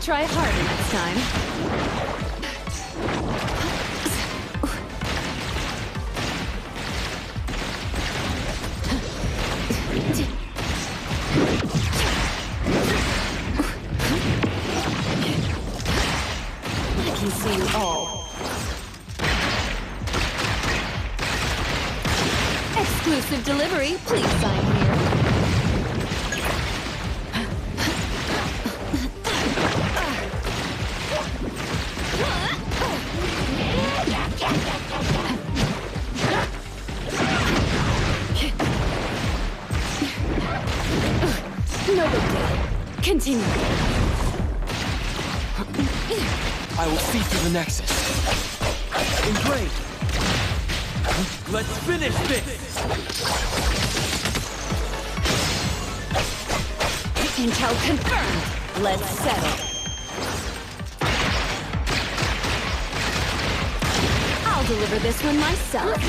try harder next time. I can see you all. Exclusive delivery, please sign here. No big deal. Continue. I will see through the Nexus. Great. Let's finish this! Intel confirmed. Let's settle. I'll deliver this one myself.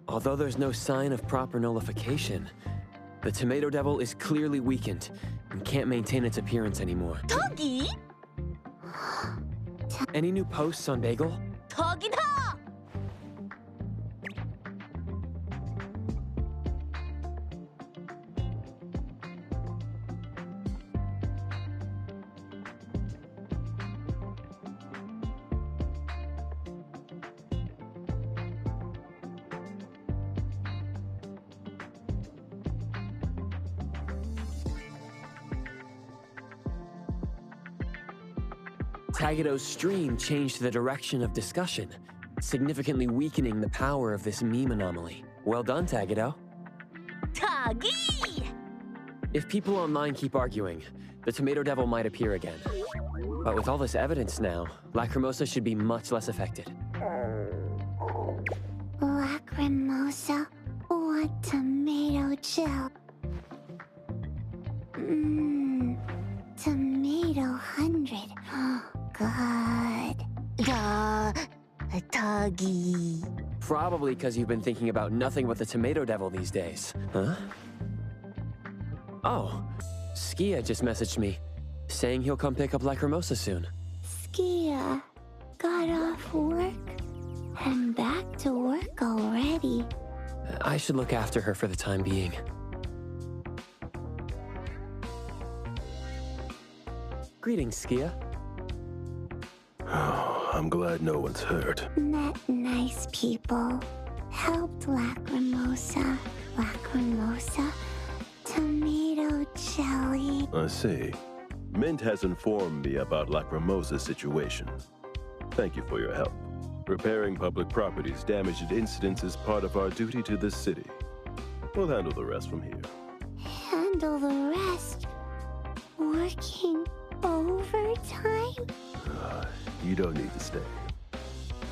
Although there's no sign of proper nullification, the Tomato Devil is clearly weakened and can't maintain its appearance anymore. Togi? Any new posts on Bagel? Togi-da! Tagedo's stream changed the direction of discussion, significantly weakening the power of this meme anomaly. Well done, Tagedo. Togi! If people online keep arguing, the Tomato Devil might appear again. But with all this evidence now, Lacrimosa should be much less affected. Lacrimosa or tomato gel? Tomato 100. God. Togi. Probably because you've been thinking about nothing but the Tomato Devil these days. Huh? Oh, Skia just messaged me, saying he'll come pick up Lacrimosa soon. Skia got off work and back to work already. I should look after her for the time being. Greetings, Skia. I'm glad no one's hurt. Met nice people. Helped Lacrimosa. Lacrimosa. Tomato jelly. I see. Mint has informed me about Lacrimosa's situation. Thank you for your help. Repairing public properties damaged at incidents is part of our duty to this city. We'll handle the rest from here. Handle the rest? Working overtime? You don't need to stay.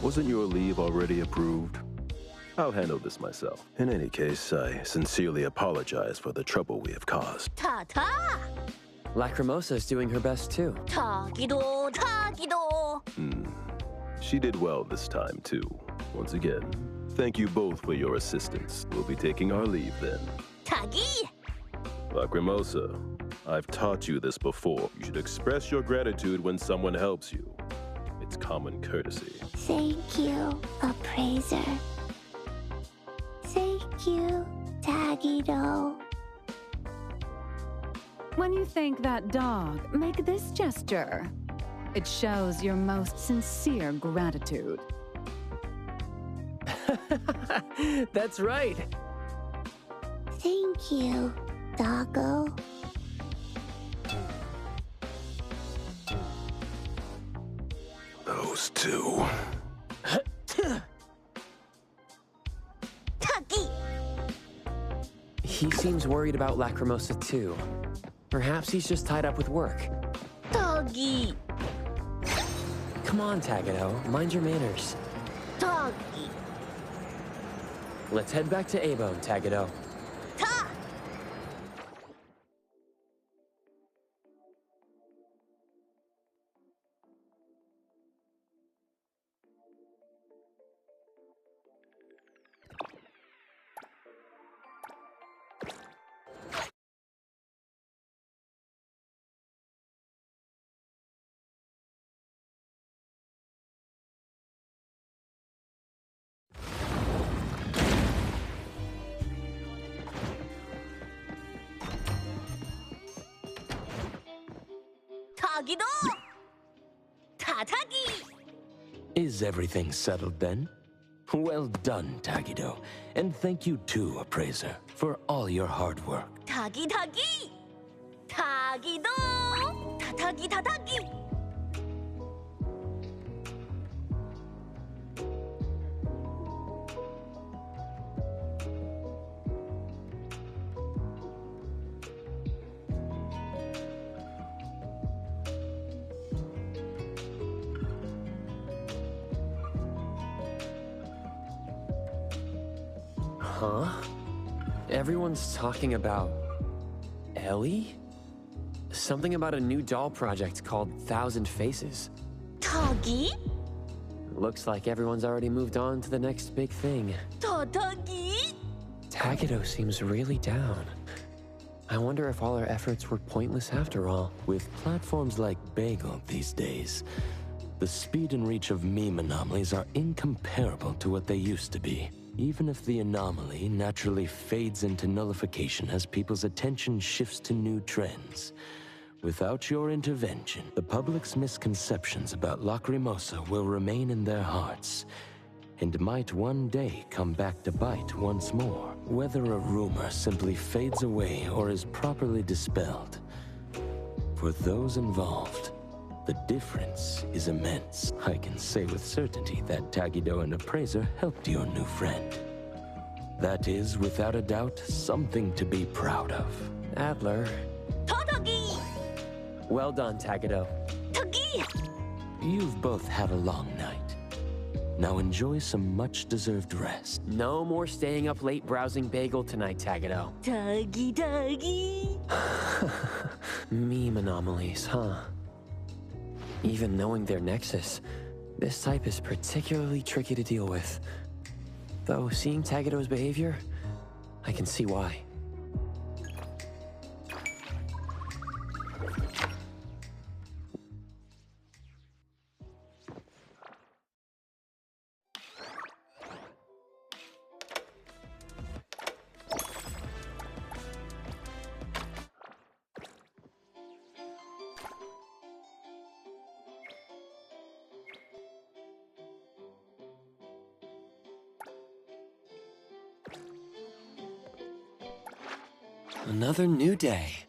Wasn't your leave already approved? I'll handle this myself. In any case, I sincerely apologize for the trouble we have caused. Ta-ta! Lacrimosa's doing her best too. Tagido, Tagido! She did well this time, too. Once again, thank you both for your assistance. We'll be taking our leave then. Tagi! Lacrimosa, I've taught you this before. You should express your gratitude when someone helps you. It's common courtesy. Thank you, appraiser. Thank you, Tagido. When you thank that dog, make this gesture. It shows your most sincere gratitude. That's right. Thank you, Doggo. Those two. Tagi! He seems worried about Lacrimosa too. Perhaps he's just tied up with work. Tagi! Come on, Tagato, mind your manners. Tagi! Let's head back to A-Bone, Tagato. Ta! Tagido! Tatagi! Is everything settled then? Well done, Tagido. And thank you too, Appraiser, for all your hard work. Tagi Tagi! Tagido! Tatagi Tatagi! Huh? Everyone's talking about... Ellie? Something about a new doll project called 1,000 Faces. Tagi? Looks like everyone's already moved on to the next big thing. Tatagi? Tagato seems really down. I wonder if all our efforts were pointless after all. With platforms like Bagel these days, the speed and reach of meme anomalies are incomparable to what they used to be. Even if the anomaly naturally fades into nullification as people's attention shifts to new trends. Without your intervention, the public's misconceptions about Lacrimosa will remain in their hearts, and might one day come back to bite once more. Whether a rumor simply fades away or is properly dispelled, for those involved, the difference is immense. I can say with certainty that Tagido and Appraiser helped your new friend. That is, without a doubt, something to be proud of. Adler. Tatagi! Well done, Tagato. Tagi! You've both had a long night. Now enjoy some much-deserved rest. No more staying up late browsing Bagel tonight, Tagato. Tagi Tagi! Meme anomalies, huh? Even knowing their nexus, this type is particularly tricky to deal with. Though seeing Tagato's behavior, I can see why. Another new day.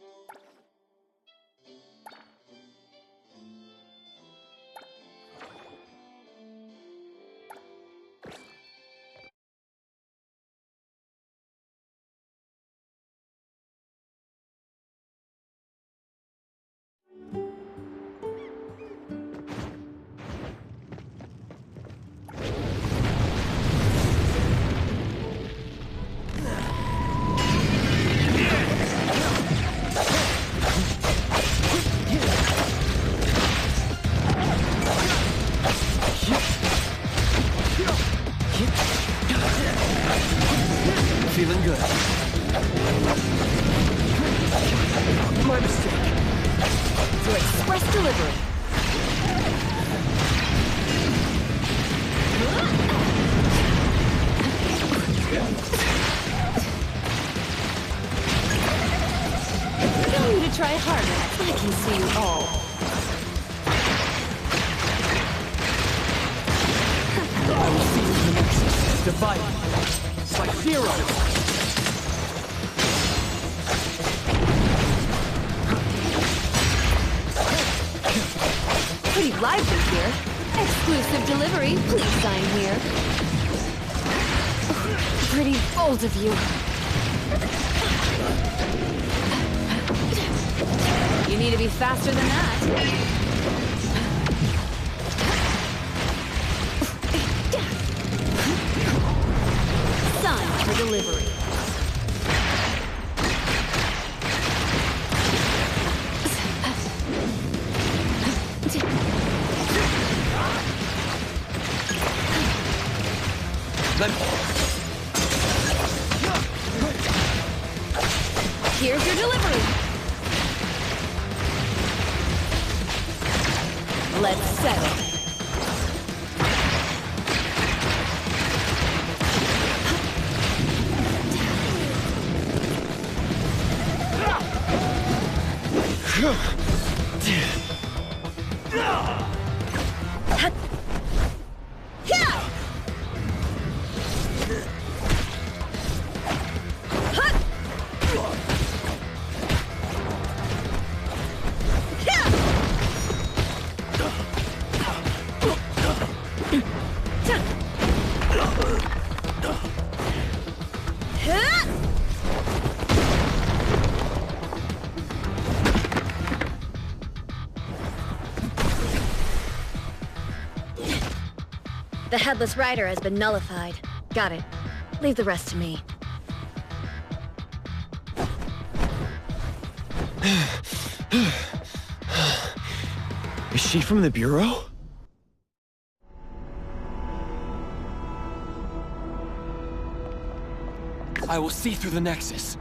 Express delivery. Don't need to try harder. I can see you all. I will see you in the Nexus. Divide. It's like zero. Pretty lively here. Exclusive delivery. Please sign here. Pretty bold of you. You need to be faster than that. Sign for delivery. Here's your delivery. Let's settle. The Headless Rider has been nullified. Got it. Leave the rest to me. Is she from the Bureau? I will see through the Nexus.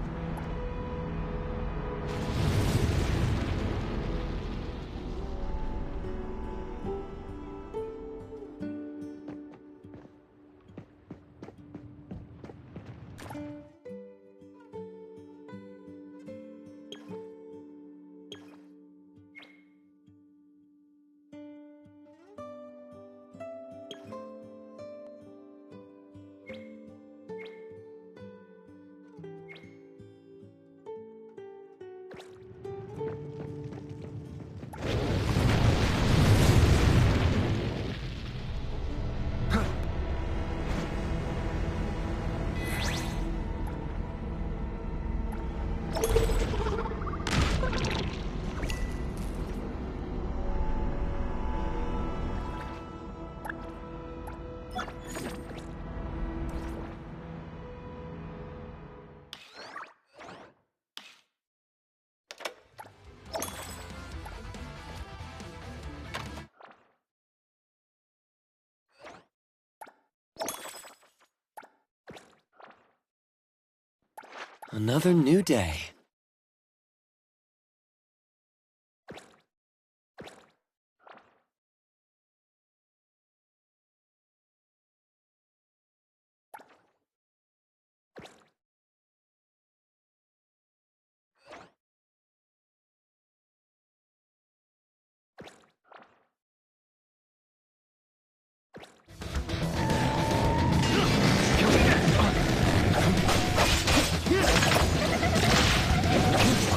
Another new day.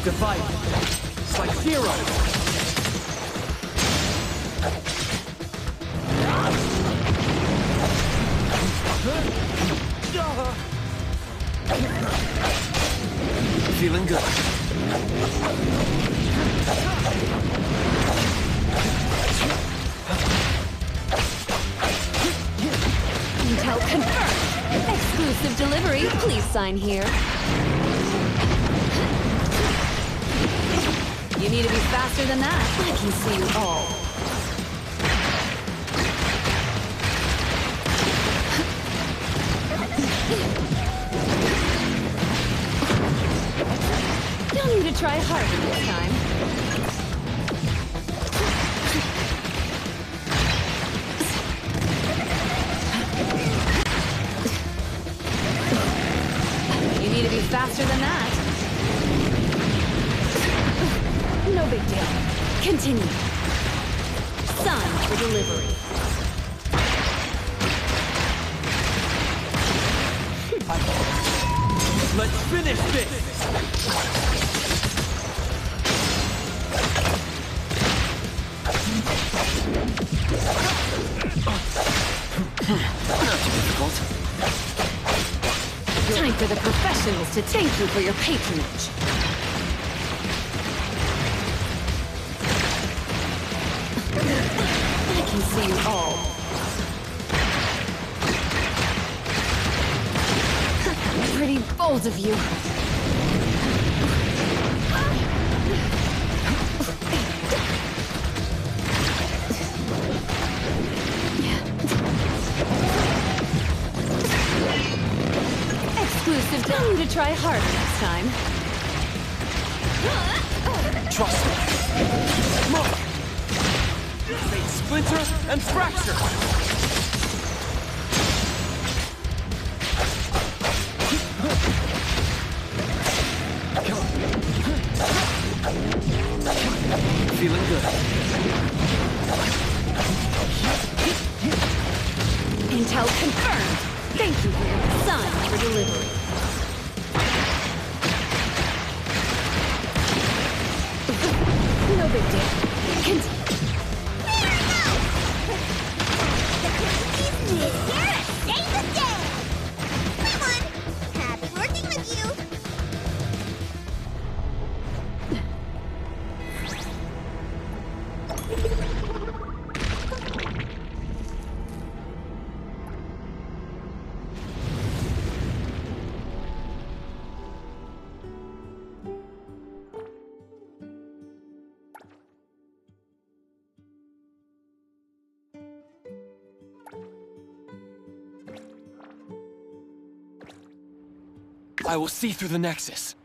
Divide. It's like zero. Feeling good. Intel confirmed. Exclusive delivery. Please sign here. You need to be faster than that. I can see you all. You'll need to try harder this time. faster than that. No big deal. Continue. Sun for delivery. Let's finish this! Not too difficult. Time for the professionals to thank you for your patronage. I can see you all. Pretty bold of you. Exclusive. Tell you to try harder next time. Trust me. Look! They splinter and fracture! Feeling good. Intel confirmed. Thank you for your sign for delivery. No big deal. Save the day! Come on! Happy working with you! I will see through the Nexus.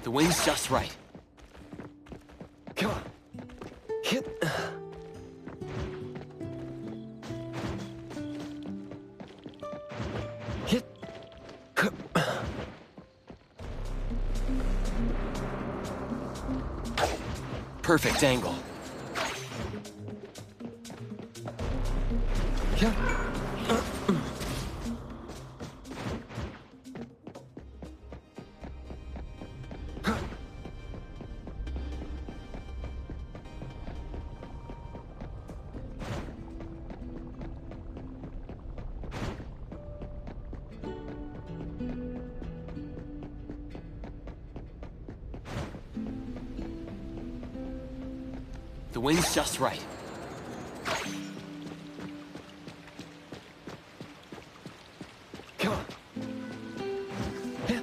The wind's just right. Come on. Hit. Hit. Perfect angle. Yeah. The wind's just right. Come on. Yeah.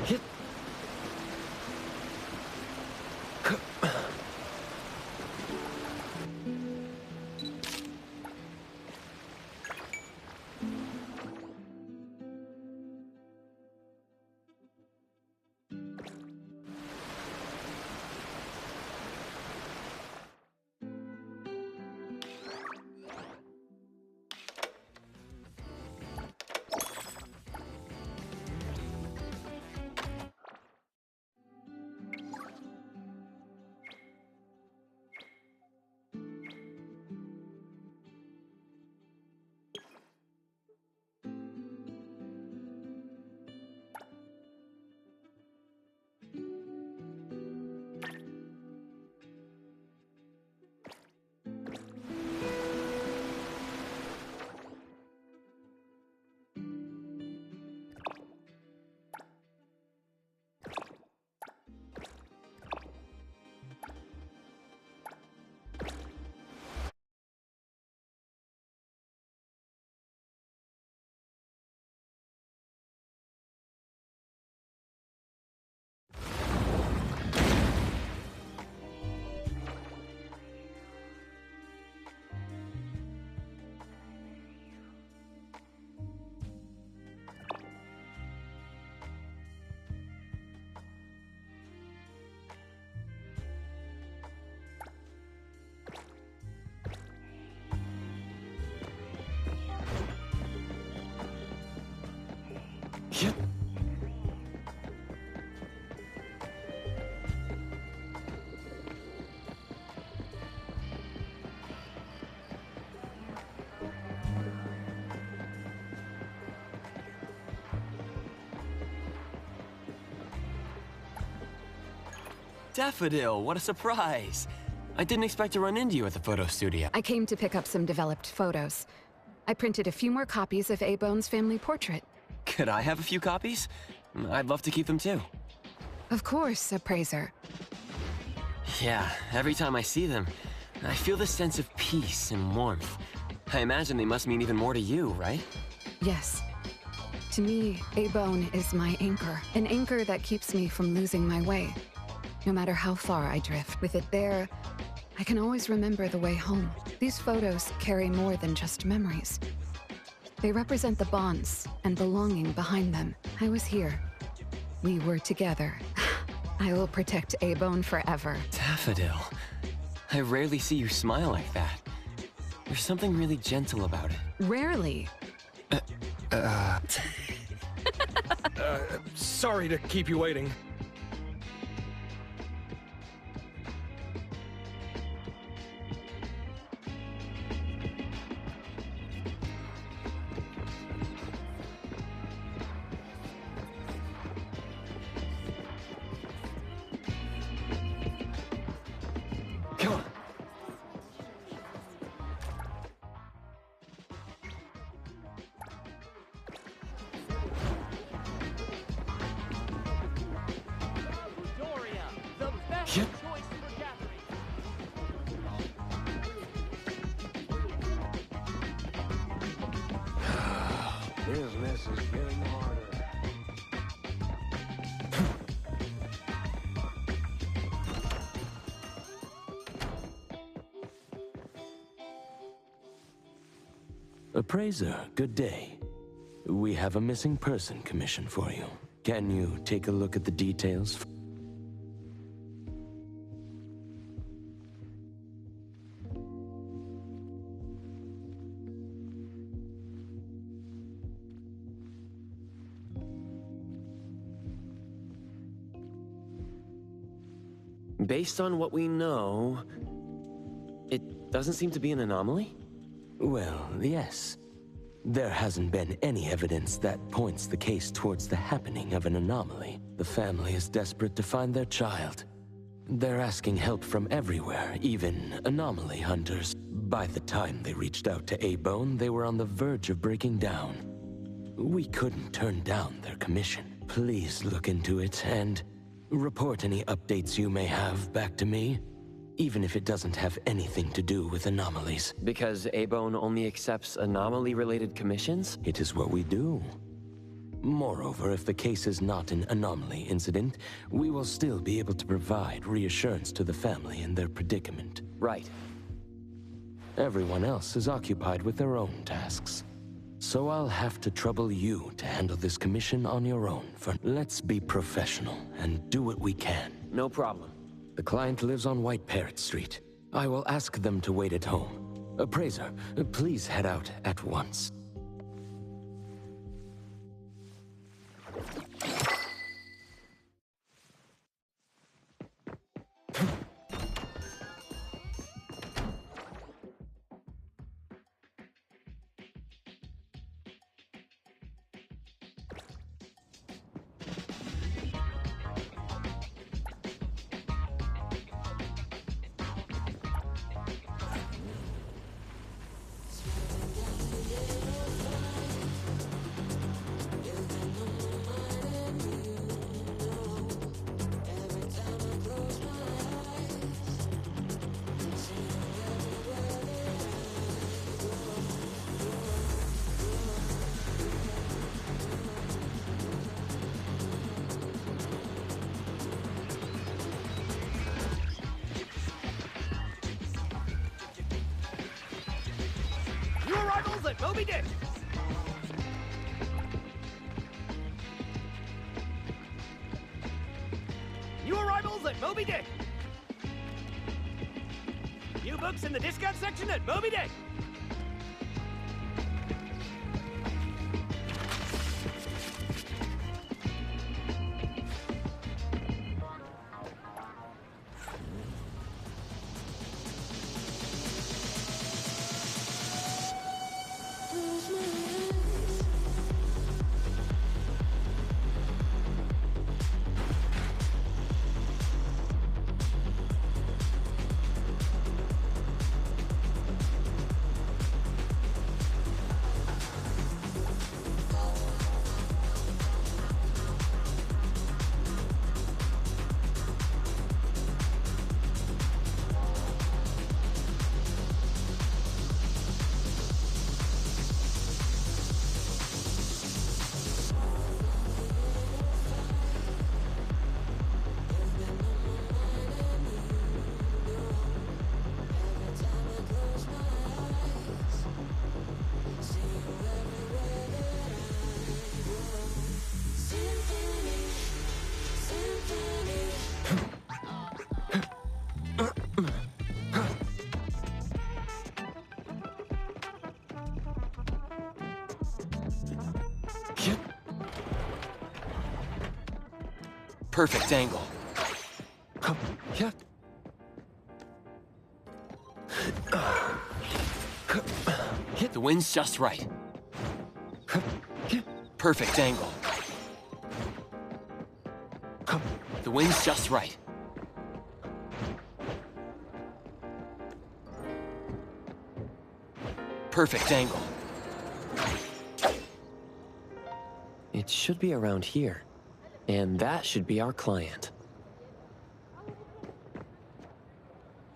Hit. Yep. Daffodil, what a surprise! I didn't expect to run into you at the photo studio. I came to pick up some developed photos. I printed a few more copies of A-Bone's family portrait. Could I have a few copies? I'd love to keep them too. Of course, appraiser. Yeah, every time I see them, I feel this sense of peace and warmth. I imagine they must mean even more to you, right? Yes. To me, A-Bone is my anchor. An anchor that keeps me from losing my way. No matter how far I drift, with it there, I can always remember the way home. These photos carry more than just memories. They represent the bonds and belonging behind them. I was here. We were together. I will protect A-Bone forever. Daffodil, I rarely see you smile like that. There's something really gentle about it. Rarely. Sorry to keep you waiting. Business is getting harder. Appraiser, good day. We have a missing person commission for you. Can you take a look at the details? Based on what we know, it doesn't seem to be an anomaly? Well, yes. There hasn't been any evidence that points the case towards the happening of an anomaly. The family is desperate to find their child. They're asking help from everywhere, even anomaly hunters. By the time they reached out to A-Bone, they were on the verge of breaking down. We couldn't turn down their commission. Please look into it and report any updates you may have back to me, even if it doesn't have anything to do with anomalies. Because A-Bone only accepts anomaly-related commissions? It is what we do. Moreover, if the case is not an anomaly incident, we will still be able to provide reassurance to the family in their predicament. Right. Everyone else is occupied with their own tasks. So I'll have to trouble you to handle this commission on your own. Let's be professional and do what we can. No problem. The client lives on White Parrot Street. I will ask them to wait at home. Appraiser, please head out at once. New arrivals at Moby Dick! New arrivals at Moby Dick! New books in the discount section at Moby Dick! Perfect angle. The wind's just right. Perfect angle. The wind's just right. Perfect angle. It should be around here. And that should be our client.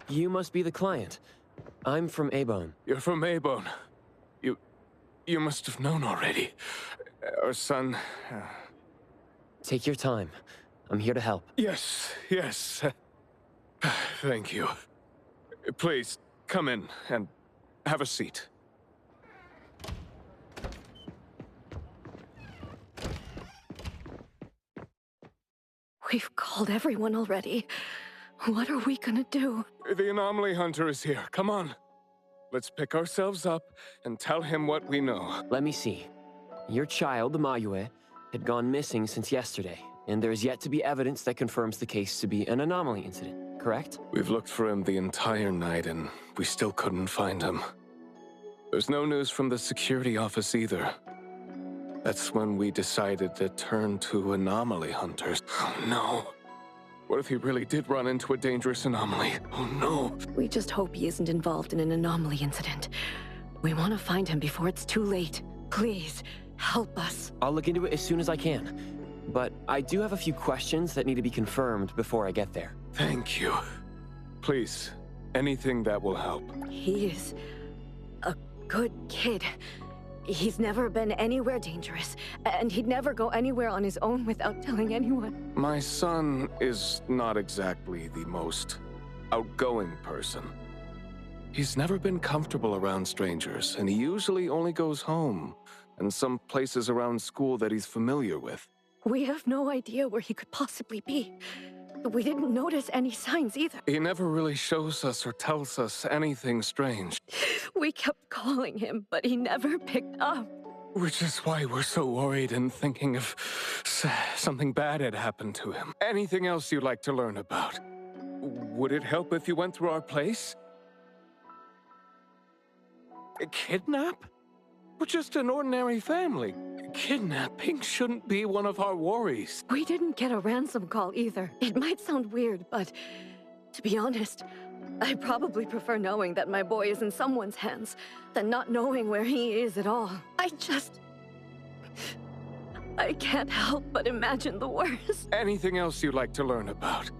You must be the client. I'm from Abone. You're from Abone. You must have known already. Our son... Take your time. I'm here to help. Yes. Thank you. Please, come in and have a seat. We've called everyone already. What are we gonna do? The anomaly hunter is here. Come on. Let's pick ourselves up and tell him what we know. Let me see. Your child, the Mayue, had gone missing since yesterday, and there's yet to be evidence that confirms the case to be an anomaly incident, correct? We've looked for him the entire night, and we still couldn't find him. There's no news from the security office either. That's when we decided to turn to anomaly hunters. Oh no. What if he really did run into a dangerous anomaly? Oh no. We just hope he isn't involved in an anomaly incident. We want to find him before it's too late. Please, help us. I'll look into it as soon as I can. But I do have a few questions that need to be confirmed before I get there. Thank you. Please, anything that will help. He is a good kid. He's never been anywhere dangerous, and he'd never go anywhere on his own without telling anyone. My son is not exactly the most outgoing person. He's never been comfortable around strangers, and he usually only goes home and some places around school that he's familiar with. We have no idea where he could possibly be. We didn't notice any signs either. He never really shows us or tells us anything strange. We kept calling him, but he never picked up. Which is why we're so worried and thinking of something bad had happened to him. Anything else you'd like to learn about? Would it help if you went through our place? A kidnap? We're just an ordinary family. Kidnapping shouldn't be one of our worries. We didn't get a ransom call either. It might sound weird, but to be honest, I probably prefer knowing that my boy is in someone's hands than not knowing where he is at all. I can't help but imagine the worst. Anything else you'd like to learn about?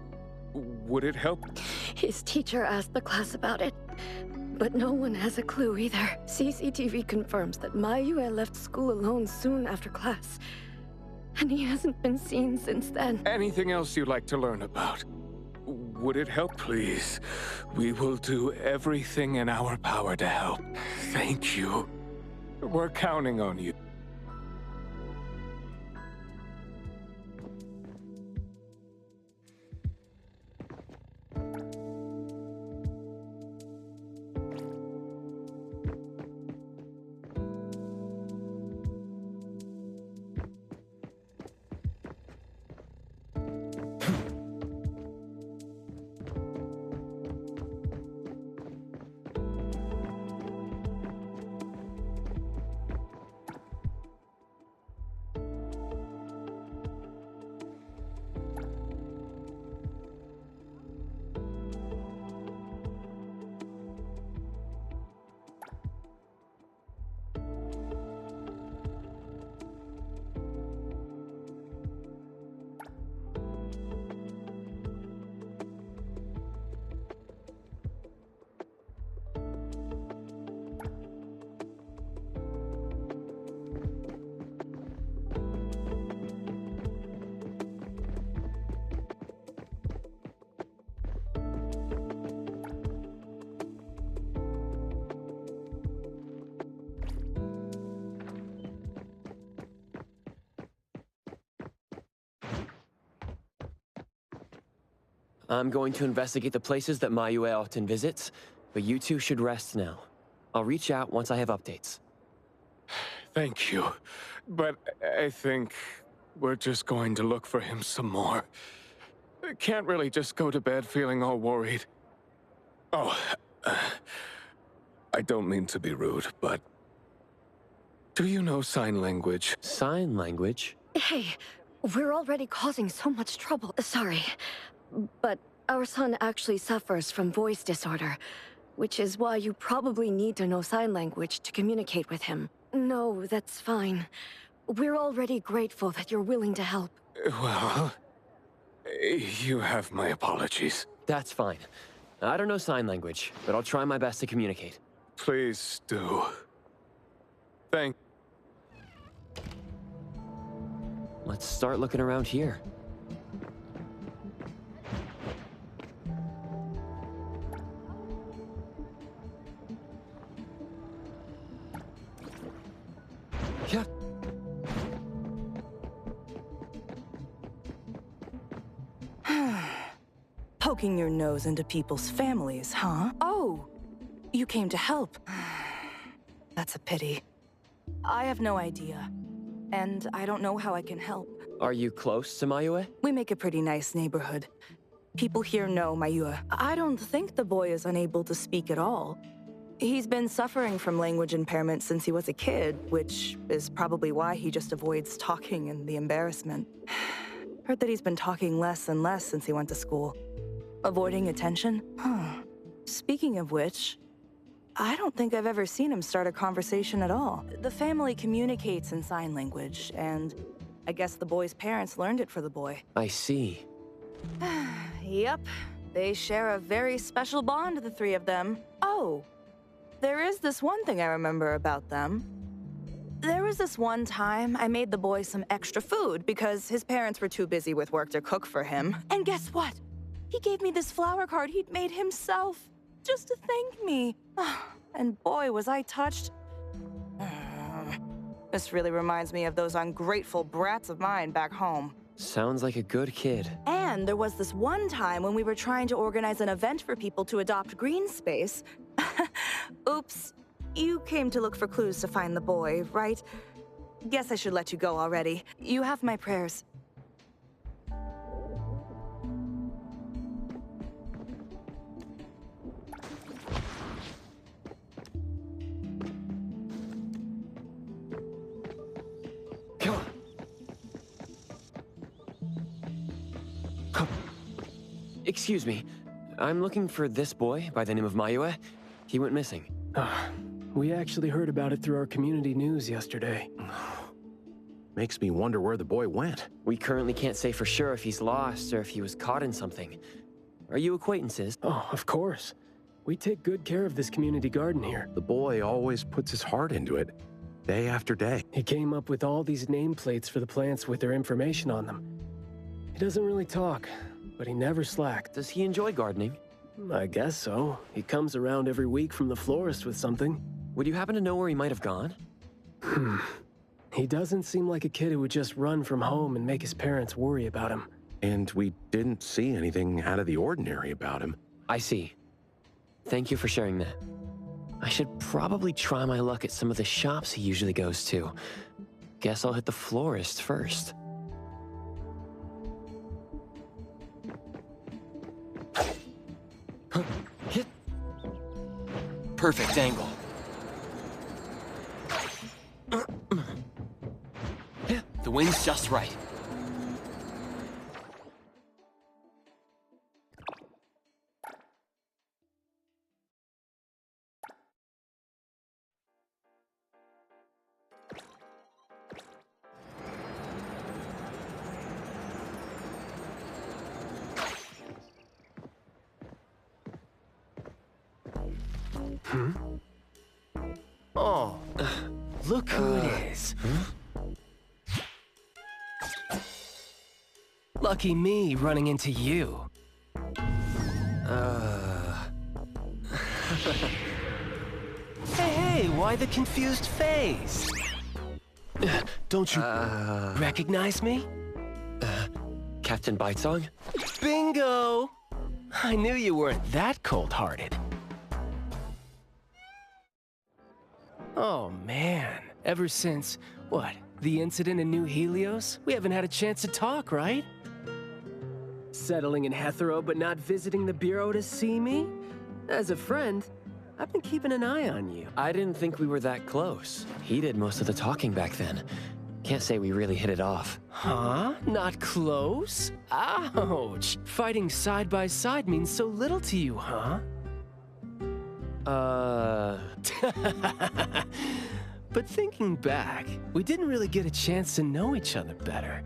Would it help? His teacher asked the class about it, but no one has a clue either. CCTV confirms that Mayue left school alone soon after class, and he hasn't been seen since then. Anything else you'd like to learn about? Would it help? Please, we will do everything in our power to help. Thank you. We're counting on you. I'm going to investigate the places that Mayue often visits, but you two should rest now. I'll reach out once I have updates. Thank you, but I think we're just going to look for him some more. I can't really just go to bed feeling all worried. Oh, I don't mean to be rude, but do you know sign language? Sign language? Hey, we're already causing so much trouble. Sorry, but our son actually suffers from voice disorder, which is why you probably need to know sign language to communicate with him. No, that's fine. We're already grateful that you're willing to help. Well, you have my apologies. That's fine. I don't know sign language, but I'll try my best to communicate. Please do. Thank... Let's start looking around here. Yeah. Poking your nose into people's families, huh? Oh, you came to help. That's a pity. I have no idea, and I don't know how I can help. Are you close to Mayue? We make a pretty nice neighborhood. People here know Mayue. I don't think the boy is unable to speak at all. He's been suffering from language impairment since he was a kid, which is probably why he just avoids talking and the embarrassment. Heard that he's been talking less and less since he went to school. Avoiding attention? Huh. Speaking of which, I don't think I've ever seen him start a conversation at all. The family communicates in sign language, and I guess the boy's parents learned it for the boy. I see. Yep. They share a very special bond, the three of them. Oh, there is this one thing I remember about them. There was this one time I made the boy some extra food because his parents were too busy with work to cook for him. And guess what? He gave me this flower card he'd made himself, just to thank me. And boy, was I touched. This really reminds me of those ungrateful brats of mine back home. Sounds like a good kid. And there was this one time when we were trying to organize an event for people to adopt green space. Oops. You came to look for clues to find the boy, right? Guess I should let you go already. You have my prayers. Excuse me. I'm looking for this boy by the name of Mayue. He went missing. We actually heard about it through our community news yesterday. Makes me wonder where the boy went. We currently can't say for sure if he's lost or if he was caught in something. Are you acquaintances? Oh, of course. We take good care of this community garden here. The boy always puts his heart into it, day after day. He came up with all these nameplates for the plants with their information on them. He doesn't really talk, but he never slacked. Does he enjoy gardening? I guess so. He comes around every week from the florist with something. Would you happen to know where he might have gone? He doesn't seem like a kid who would just run from home and make his parents worry about him. And we didn't see anything out of the ordinary about him. I see. Thank you for sharing that. I should probably try my luck at some of the shops he usually goes to. Guess I'll hit the florist first. Hit. Perfect angle. The wind's just right. Oh, look who it is. Lucky me running into you. Hey, why the confused face? Don't you recognize me? Captain Bitesong? Bingo! I knew you weren't that cold-hearted. Oh, man. Ever since, what, the incident in New Helios? We haven't had a chance to talk, right? Settling in Hetero but not visiting the Bureau to see me? As a friend, I've been keeping an eye on you. I didn't think we were that close. He did most of the talking back then. Can't say we really hit it off. Huh? Not close? Ouch! Fighting side by side means so little to you, huh? But thinking back, we didn't really get a chance to know each other better.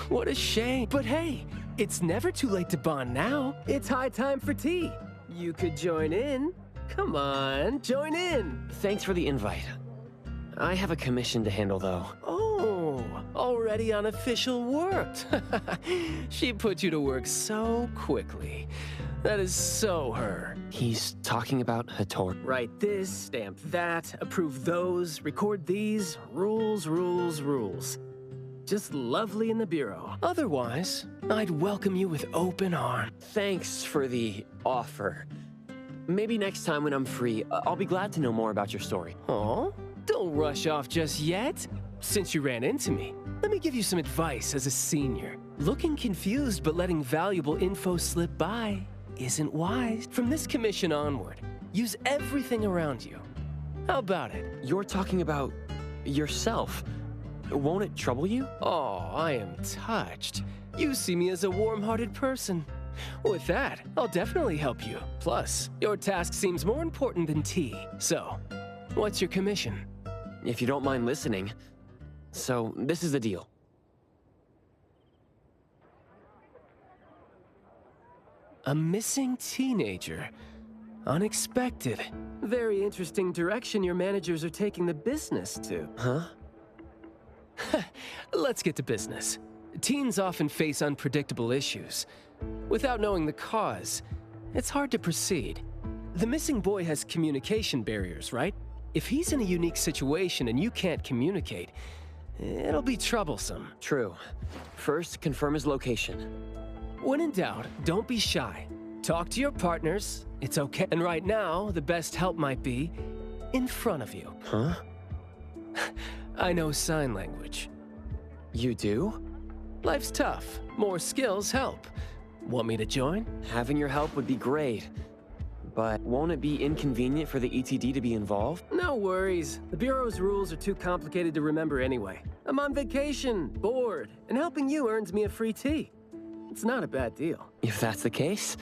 What a shame. But hey, it's never too late to bond now. It's high time for tea. You could join in. Come on, join in. Thanks for the invite. I have a commission to handle, though. Oh, already on official work. She put you to work so quickly. That is so her. He's talking about Hator. Write this, stamp that, approve those, record these, rules, rules, rules. Just lovely in the Bureau. Otherwise, I'd welcome you with open arms. Thanks for the offer. Maybe next time when I'm free, I'll be glad to know more about your story. Oh, don't rush off just yet. Since you ran into me, let me give you some advice as a senior. Looking confused but letting valuable info slip by isn't wise. From this commission onward, use everything around you. How about it? You're talking about yourself. Won't it trouble you? Oh, I am touched. You see me as a warm-hearted person. With that, I'll definitely help you. Plus, your task seems more important than tea. So, what's your commission? If you don't mind listening. So, this is the deal. A missing teenager. Unexpected. Very interesting direction your managers are taking the business to. Huh? Let's get to business. Teens often face unpredictable issues. Without knowing the cause, it's hard to proceed. The missing boy has communication barriers, right? If he's in a unique situation and you can't communicate, it'll be troublesome. True. First, confirm his location. When in doubt, don't be shy. Talk to your partners, it's okay. And right now, the best help might be in front of you. Huh? I know sign language. You do? Life's tough. More skills help. Want me to join? Having your help would be great. But won't it be inconvenient for the ETD to be involved? No worries. The Bureau's rules are too complicated to remember anyway. I'm on vacation, bored, and helping you earns me a free tea. It's not a bad deal. If that's the case,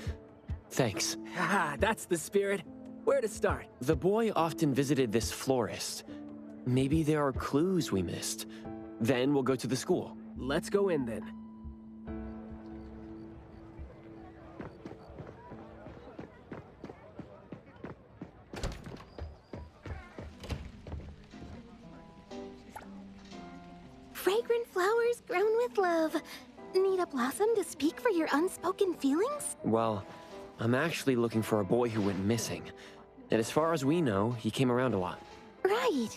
thanks. Haha, that's the spirit. Where to start? The boy often visited this florist. Maybe there are clues we missed. Then we'll go to the school. Let's go in then. Fragrant flowers grown with love. Need a blossom to speak for your unspoken feelings? Well, I'm actually looking for a boy who went missing. And as far as we know, he came around a lot. Right.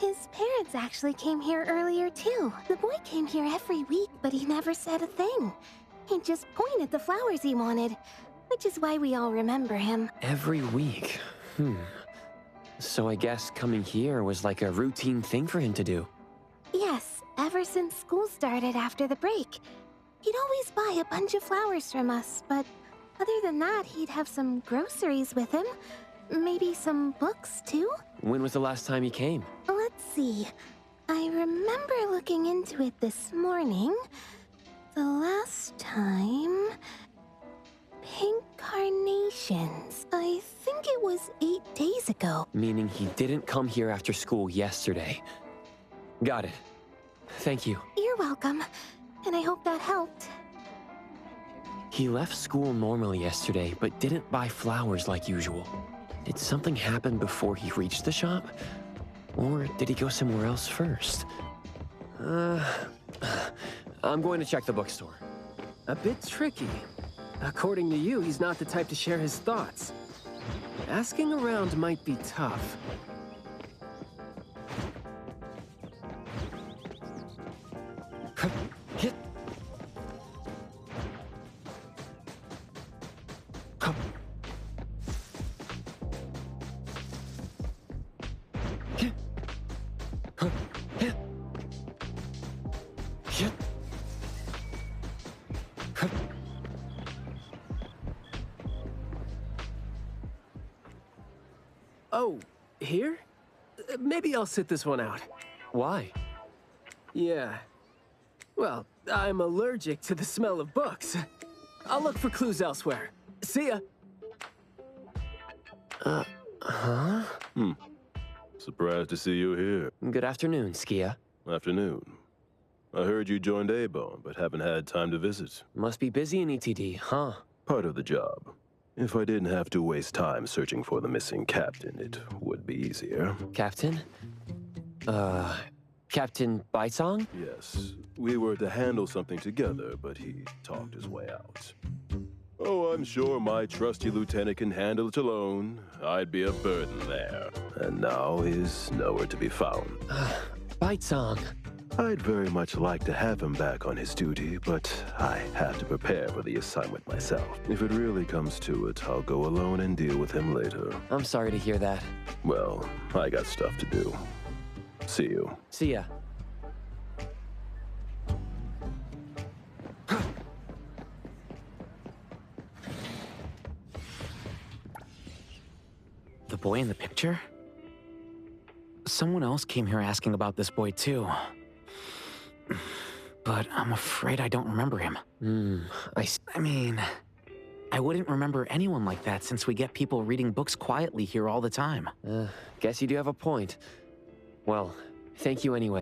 His parents actually came here earlier too. The boy came here every week, but he never said a thing. He just pointed the flowers he wanted, which is why we all remember him. Every week? So I guess coming here was like a routine thing for him to do. Yes, ever since school started after the break. He'd always buy a bunch of flowers from us, but other than that, he'd have some groceries with him. Maybe some books, too? When was the last time he came? Let's see. I remember looking into it this morning. The last time... Pink carnations. I think it was 8 days ago. Meaning he didn't come here after school yesterday. Got it. Thank you. You're welcome. And I hope that helped. He left school normally yesterday, but didn't buy flowers like usual. Did something happen before he reached the shop? Or did he go somewhere else first? I'm going to check the bookstore. A bit tricky. According to you, he's not the type to share his thoughts. Asking around might be tough. Oh, here? Maybe I'll sit this one out. Why? Yeah. Well, I'm allergic to the smell of books. I'll look for clues elsewhere. See ya. Huh? Surprised to see you here. Good afternoon, Skia. Afternoon. I heard you joined A-Bone, but haven't had time to visit. Must be busy in ETD, huh? Part of the job. If I didn't have to waste time searching for the missing captain, it would be easier. Captain? Captain Baisong? Yes. We were to handle something together, but he talked his way out. Oh, I'm sure my trusty lieutenant can handle it alone. I'd be a burden there. And now he's nowhere to be found. Baisong. I'd very much like to have him back on his duty, but I have to prepare for the assignment myself. If it really comes to it, I'll go alone and deal with him later. I'm sorry to hear that. Well, I got stuff to do. See you. See ya. The boy in the picture? Someone else came here asking about this boy too. But I'm afraid I don't remember him. I mean, I wouldn't remember anyone like that since we get people reading books quietly here all the time. Guess you do have a point. Well, thank you anyway.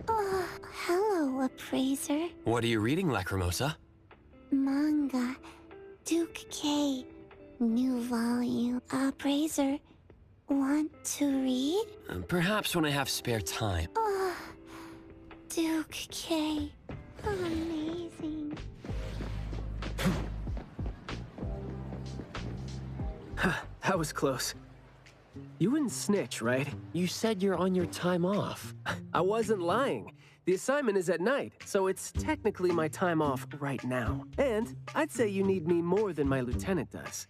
Oh, hello, appraiser. What are you reading, Lacrimosa? Manga. Duke K. New volume. Appraiser. Want to read? Perhaps when I have spare time. Oh, Duke K. Amazing. That was close. You wouldn't snitch, right? You said you're on your time off. I wasn't lying. The assignment is at night, so it's technically my time off right now. And I'd say you need me more than my lieutenant does.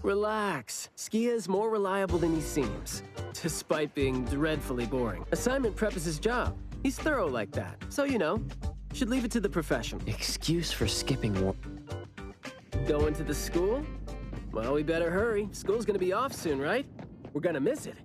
Relax. Skia is more reliable than he seems, despite being dreadfully boring. Assignment prep is his job. He's thorough like that, so you know, should leave it to the profession. Excuse for skipping work. Going to the school? Well, we better hurry. School's gonna be off soon, right? We're gonna miss it.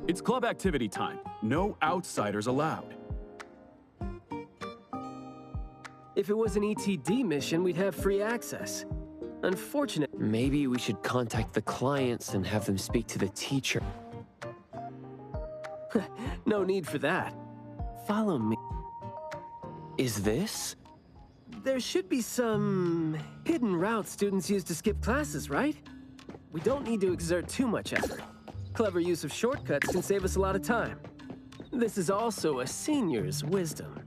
It's club activity time. No outsiders allowed. If it was an ETD mission, we'd have free access. Unfortunate. Maybe we should contact the clients and have them speak to the teacher. No need for that. Follow me. Is this? There should be some hidden routes students use to skip classes, right? We don't need to exert too much effort. Clever use of shortcuts can save us a lot of time. This is also a senior's wisdom.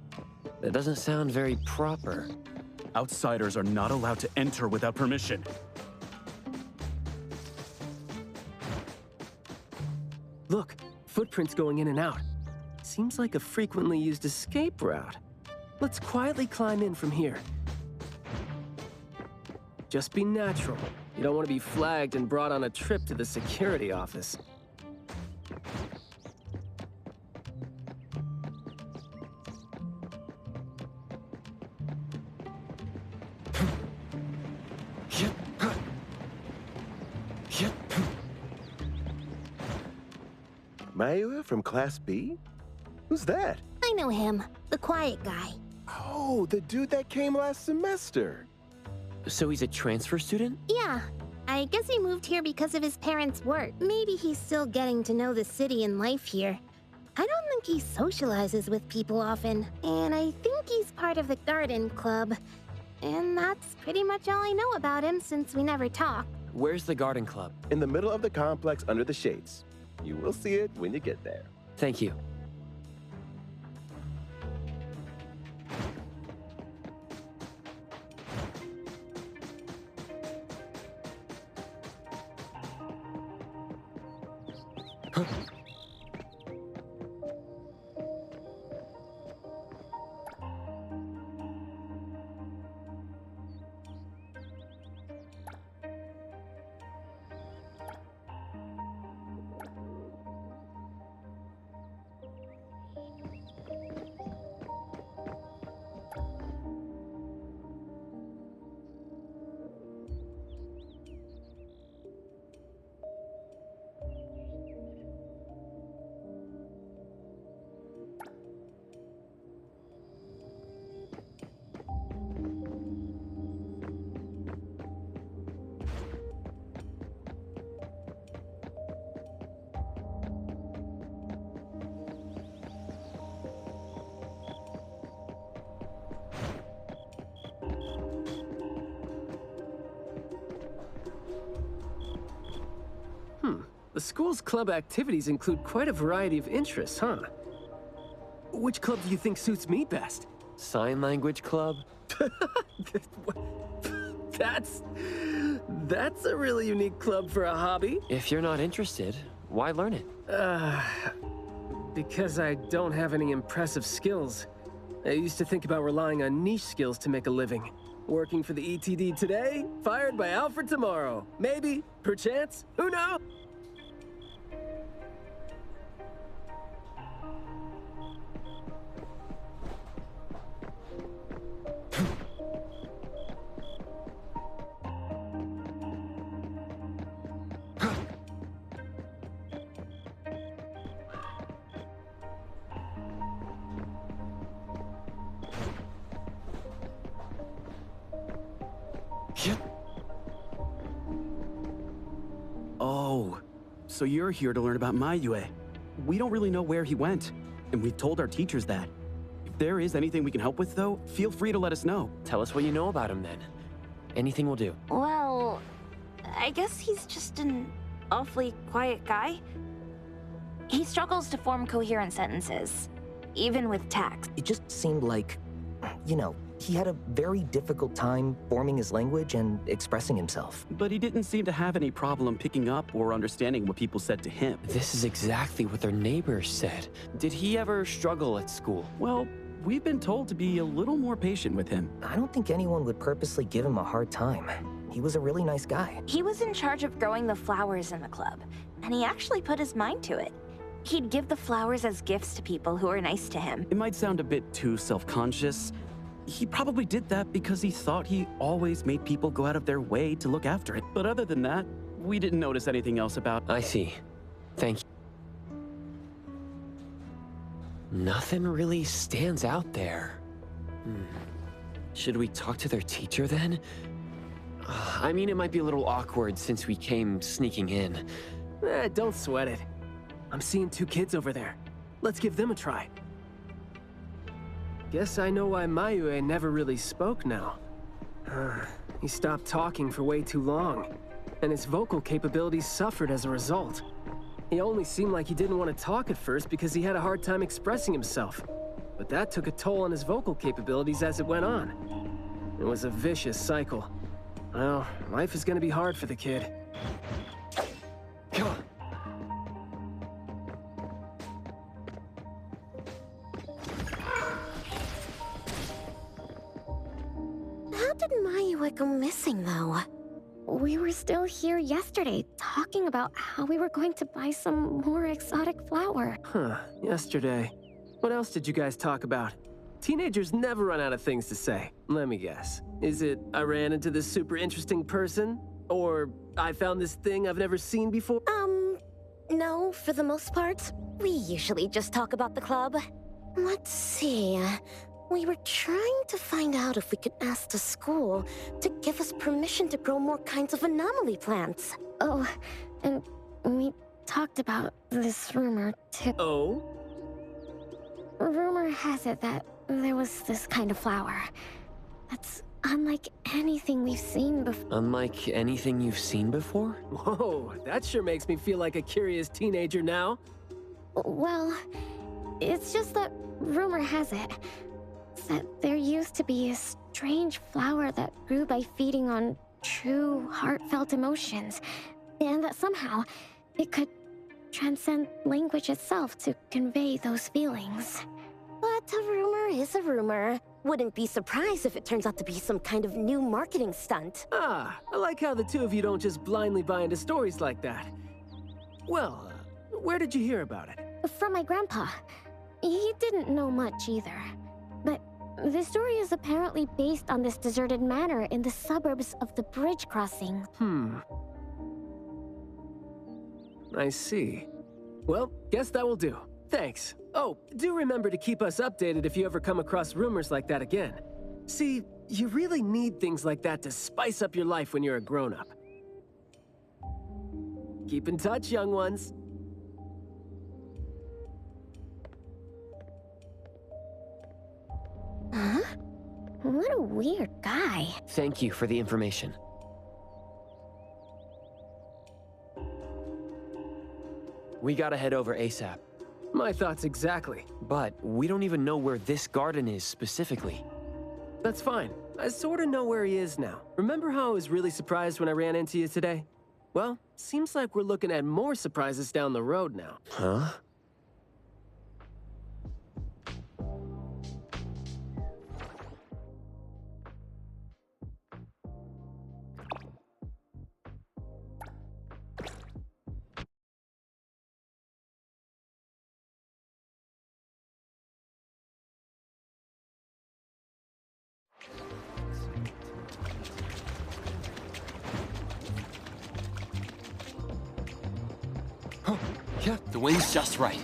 That doesn't sound very proper. Outsiders are not allowed to enter without permission. Look, footprints going in and out. Seems like a frequently used escape route. Let's quietly climb in from here. Just be natural. You don't want to be flagged and brought on a trip to the security office. Mayua from Class B? Who's that? I know him. The quiet guy. Oh, the dude that came last semester. So he's a transfer student? Yeah. I guess he moved here because of his parents' work. Maybe he's still getting to know the city and life here. I don't think he socializes with people often. And I think he's part of the garden club. And that's pretty much all I know about him since we never talk. Where's the garden club? In the middle of the complex under the shades. You will see it when you get there. Thank you. The school's club activities include quite a variety of interests, huh? Which club do you think suits me best? Sign language club? That's a really unique club for a hobby. If you're not interested, why learn it? Because I don't have any impressive skills. I used to think about relying on niche skills to make a living. Working for the ETD today, fired by Alfred tomorrow. Maybe, perchance, who knows? Oh, so you're here to learn about Mayue. We don't really know where he went, and we've told our teachers that. If there is anything we can help with, though, feel free to let us know. Tell us what you know about him, then. Anything will do. Well, I guess he's just an awfully quiet guy. He struggles to form coherent sentences, even with tags. It just seemed like, you know, he had a very difficult time forming his language and expressing himself. But he didn't seem to have any problem picking up or understanding what people said to him. This is exactly what their neighbors said. Did he ever struggle at school? Well, we've been told to be a little more patient with him. I don't think anyone would purposely give him a hard time. He was a really nice guy. He was in charge of growing the flowers in the club, and he actually put his mind to it. He'd give the flowers as gifts to people who were nice to him. It might sound a bit too self-conscious. He probably did that because he thought he always made people go out of their way to look after it. But other than that, we didn't notice anything else about... I see. Thank you. Nothing really stands out there. Should we talk to their teacher then? I mean, it might be a little awkward since we came sneaking in. Don't sweat it. I'm seeing 2 kids over there. Let's give them a try. Guess I know why Mayue never really spoke now. He stopped talking for way too long, and his vocal capabilities suffered as a result. He only seemed like he didn't want to talk at first because he had a hard time expressing himself. But that took a toll on his vocal capabilities as it went on. It was a vicious cycle. Well, life is gonna be hard for the kid. How did Mayue go missing, though? We were still here yesterday, talking about how we were going to buy some more exotic flower. Yesterday. What else did you guys talk about? Teenagers never run out of things to say. Let me guess. Is it, I ran into this super interesting person? Or, I found this thing I've never seen before? No, for the most part. We usually just talk about the club. Let's see. We were trying to find out if we could ask the school to give us permission to grow more kinds of anomaly plants. Oh, and we talked about this rumor, too. Oh? Rumor has it that there was this kind of flower that's unlike anything we've seen before. Unlike anything you've seen before? Whoa, that sure makes me feel like a curious teenager now. Well, it's just that rumor has it that there used to be a strange flower that grew by feeding on true, heartfelt emotions, and that somehow it could transcend language itself to convey those feelings. But a rumor is a rumor. Wouldn't be surprised if it turns out to be some kind of new marketing stunt. I like how the 2 of you don't just blindly buy into stories like that. Well, where did you hear about it? From my grandpa. He didn't know much either. But the story is apparently based on this deserted manor in the suburbs of the bridge crossing. I see. Well, guess that will do. Thanks. Oh, do remember to keep us updated if you ever come across rumors like that again. See, you really need things like that to spice up your life when you're a grown-up. Keep in touch, young ones. Huh? What a weird guy. Thank you for the information. We gotta head over ASAP. My thoughts exactly. But we don't even know where this garden is specifically. That's fine. I sorta know where he is now. Remember how I was really surprised when I ran into you today? Well, seems like we're looking at more surprises down the road now. Huh? Yeah, the wind's just right.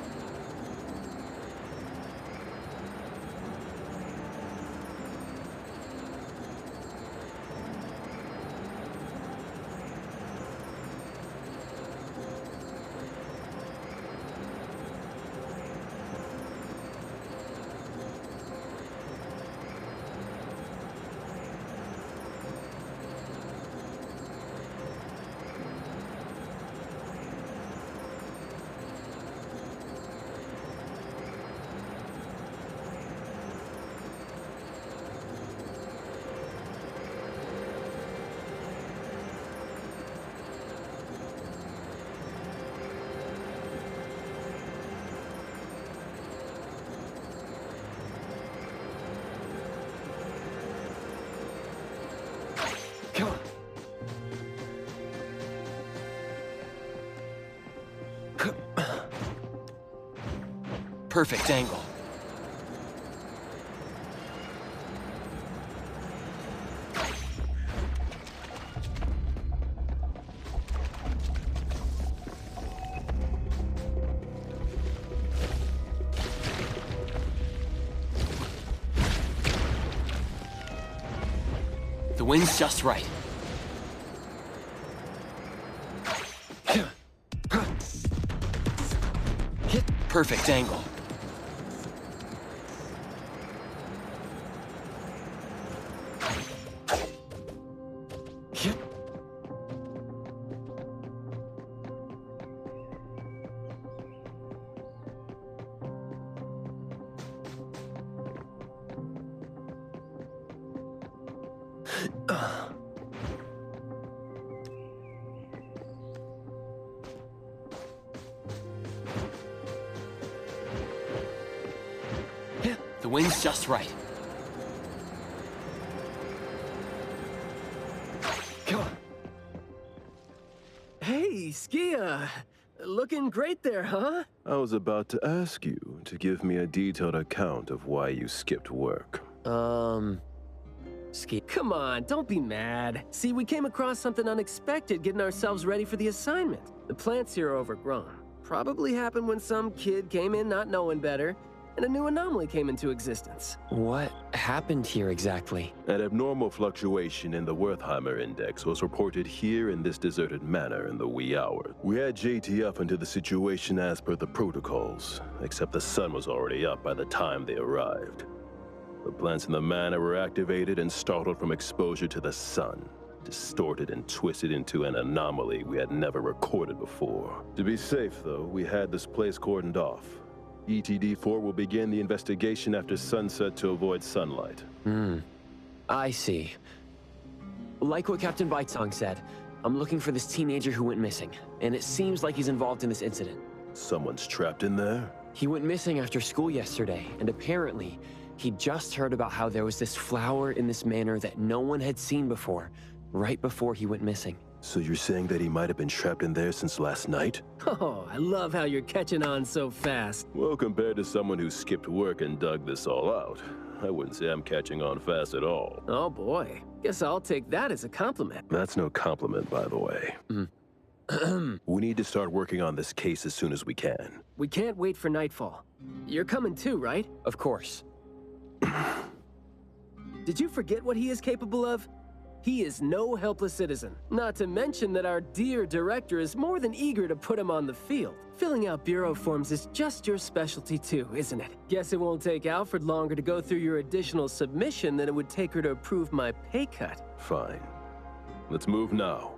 Perfect angle. The wind's just right. Perfect angle. The wind's just right. Hey, Skia. Looking great there, huh? I was about to ask you to give me a detailed account of why you skipped work. Ski. Come on, don't be mad. See, we came across something unexpected getting ourselves ready for the assignment. The plants here are overgrown. Probably happened when some kid came in not knowing better, and a new anomaly came into existence. What happened here exactly? An abnormal fluctuation in the Wertheimer Index was reported here in this deserted manor in the wee hours. We had JT up into the situation as per the protocols, except the sun was already up by the time they arrived. The plants in the manor were activated and startled from exposure to the sun, distorted and twisted into an anomaly we had never recorded before. To be safe, though, we had this place cordoned off. ETD-4 will begin the investigation after sunset to avoid sunlight. I see. Like what Captain Baitsong said, I'm looking for this teenager who went missing, and it seems like he's involved in this incident. Someone's trapped in there? He went missing after school yesterday, and apparently, he just heard about how there was this flower in this manor that no one had seen before, right before he went missing. So you're saying that he might have been trapped in there since last night? Oh, I love how you're catching on so fast. Well, compared to someone who skipped work and dug this all out, I wouldn't say I'm catching on fast at all. Oh boy, guess I'll take that as a compliment. That's no compliment, by the way. We need to start working on this case as soon as we can. We can't wait for nightfall. You're coming too, right? Of course. Did you forget what he is capable of? He is no helpless citizen. Not to mention that our dear director is more than eager to put him on the field. Filling out bureau forms is just your specialty too, isn't it? Guess it won't take Alfred longer to go through your additional submission than it would take her to approve my pay cut. Fine. Let's move now.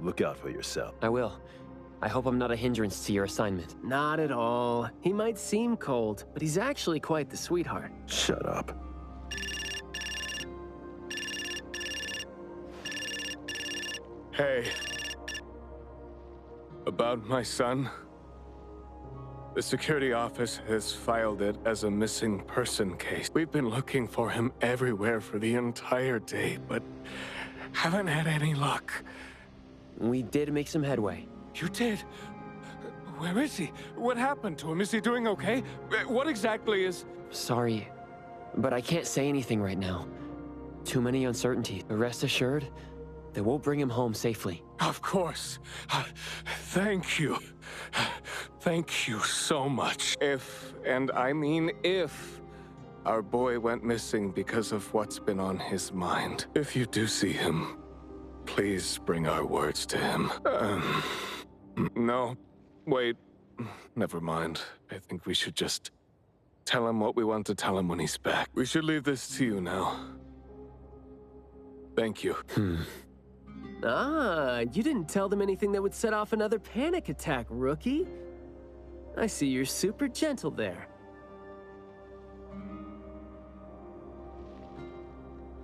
Look out for yourself. I will. I hope I'm not a hindrance to your assignment. Not at all. He might seem cold, but he's actually quite the sweetheart. Shut up. Hey. About my son? The security office has filed it as a missing person case. We've been looking for him everywhere for the entire day, but haven't had any luck. We did make some headway. You did? Where is he? What happened to him? Is he doing okay? What exactly is... Sorry, but I can't say anything right now. Too many uncertainties. But rest assured that we'll bring him home safely. Of course. Thank you. Thank you so much. If, and I mean if, our boy went missing because of what's been on his mind, if you do see him, please bring our words to him. No, wait. Never mind. I think we should just tell him what we want to tell him when he's back. We should leave this to you now. Thank you. Ah, you didn't tell them anything that would set off another panic attack, rookie. I see you're super gentle there.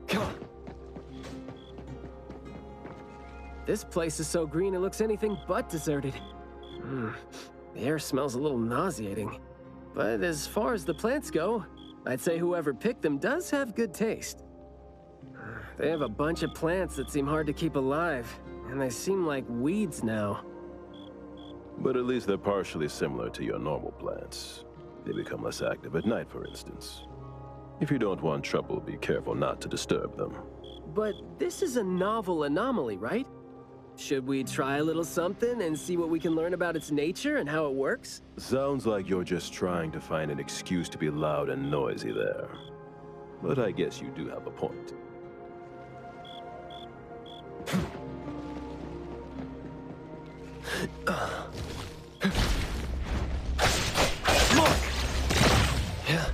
Come on. This place is so green it looks anything but deserted. The air smells a little nauseating. But as far as the plants go, I'd say whoever picked them does have good taste. They have a bunch of plants that seem hard to keep alive, and they seem like weeds now. But at least they're partially similar to your normal plants. They become less active at night, for instance. If you don't want trouble, be careful not to disturb them. But this is a novel anomaly, right? Should we try a little something and see what we can learn about its nature and how it works? Sounds like you're just trying to find an excuse to be loud and noisy there. But I guess you do have a point. Look! Yeah.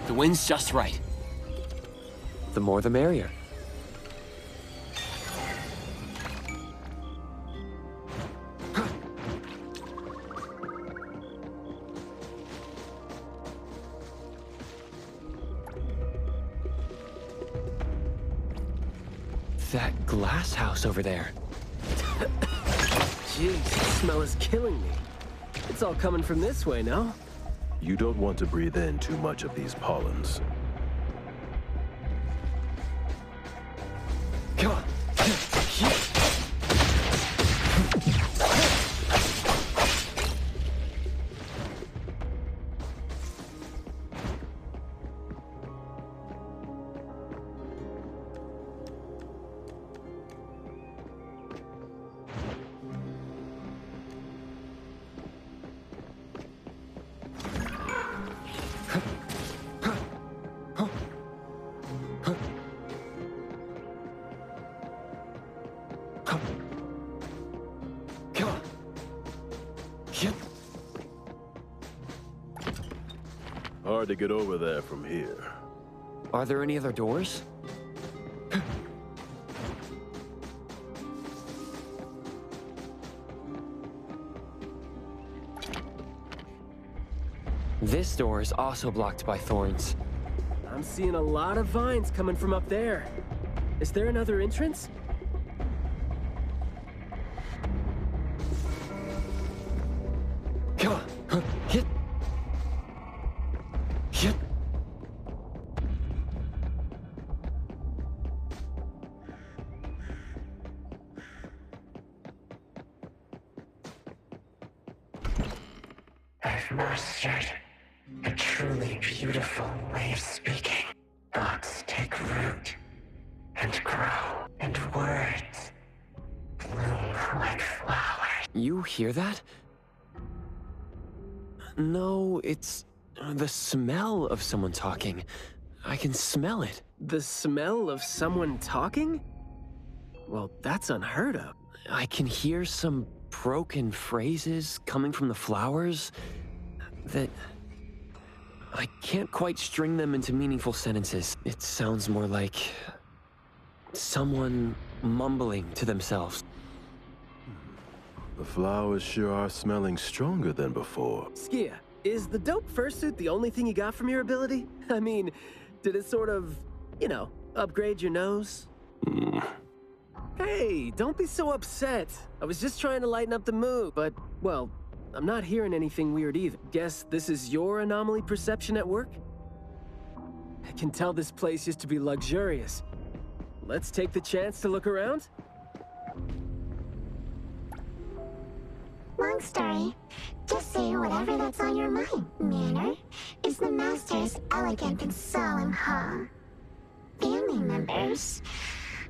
The wind's just right. The more the merrier. That glass house over there. Jeez, the smell is killing me. It's all coming from this way, no? You don't want to breathe in too much of these pollens. Come on. Hard to get over there from here. Are there any other doors? This door is also blocked by thorns. I'm seeing a lot of vines coming from up there. Is there another entrance? Hit. Hit. I've mastered a truly beautiful way of speaking. Thoughts take root and grow, and words bloom like flowers. You hear that? No, it's the smell of someone talking. I can smell it. The smell of someone talking? Well, that's unheard of. I can hear some broken phrases coming from the flowers that I can't quite string them into meaningful sentences. It sounds more like someone mumbling to themselves. The flowers sure are smelling stronger than before. Skia, is the dope fursuit the only thing you got from your ability? I mean, did it sort of, upgrade your nose? Hey, don't be so upset. I was just trying to lighten up the mood, but, well, I'm not hearing anything weird either. Guess this is your anomaly perception at work? I can tell this place used to be luxurious. Let's take the chance to look around? Long story. Just say whatever that's on your mind. Manner is the master's elegant and solemn hall. Family members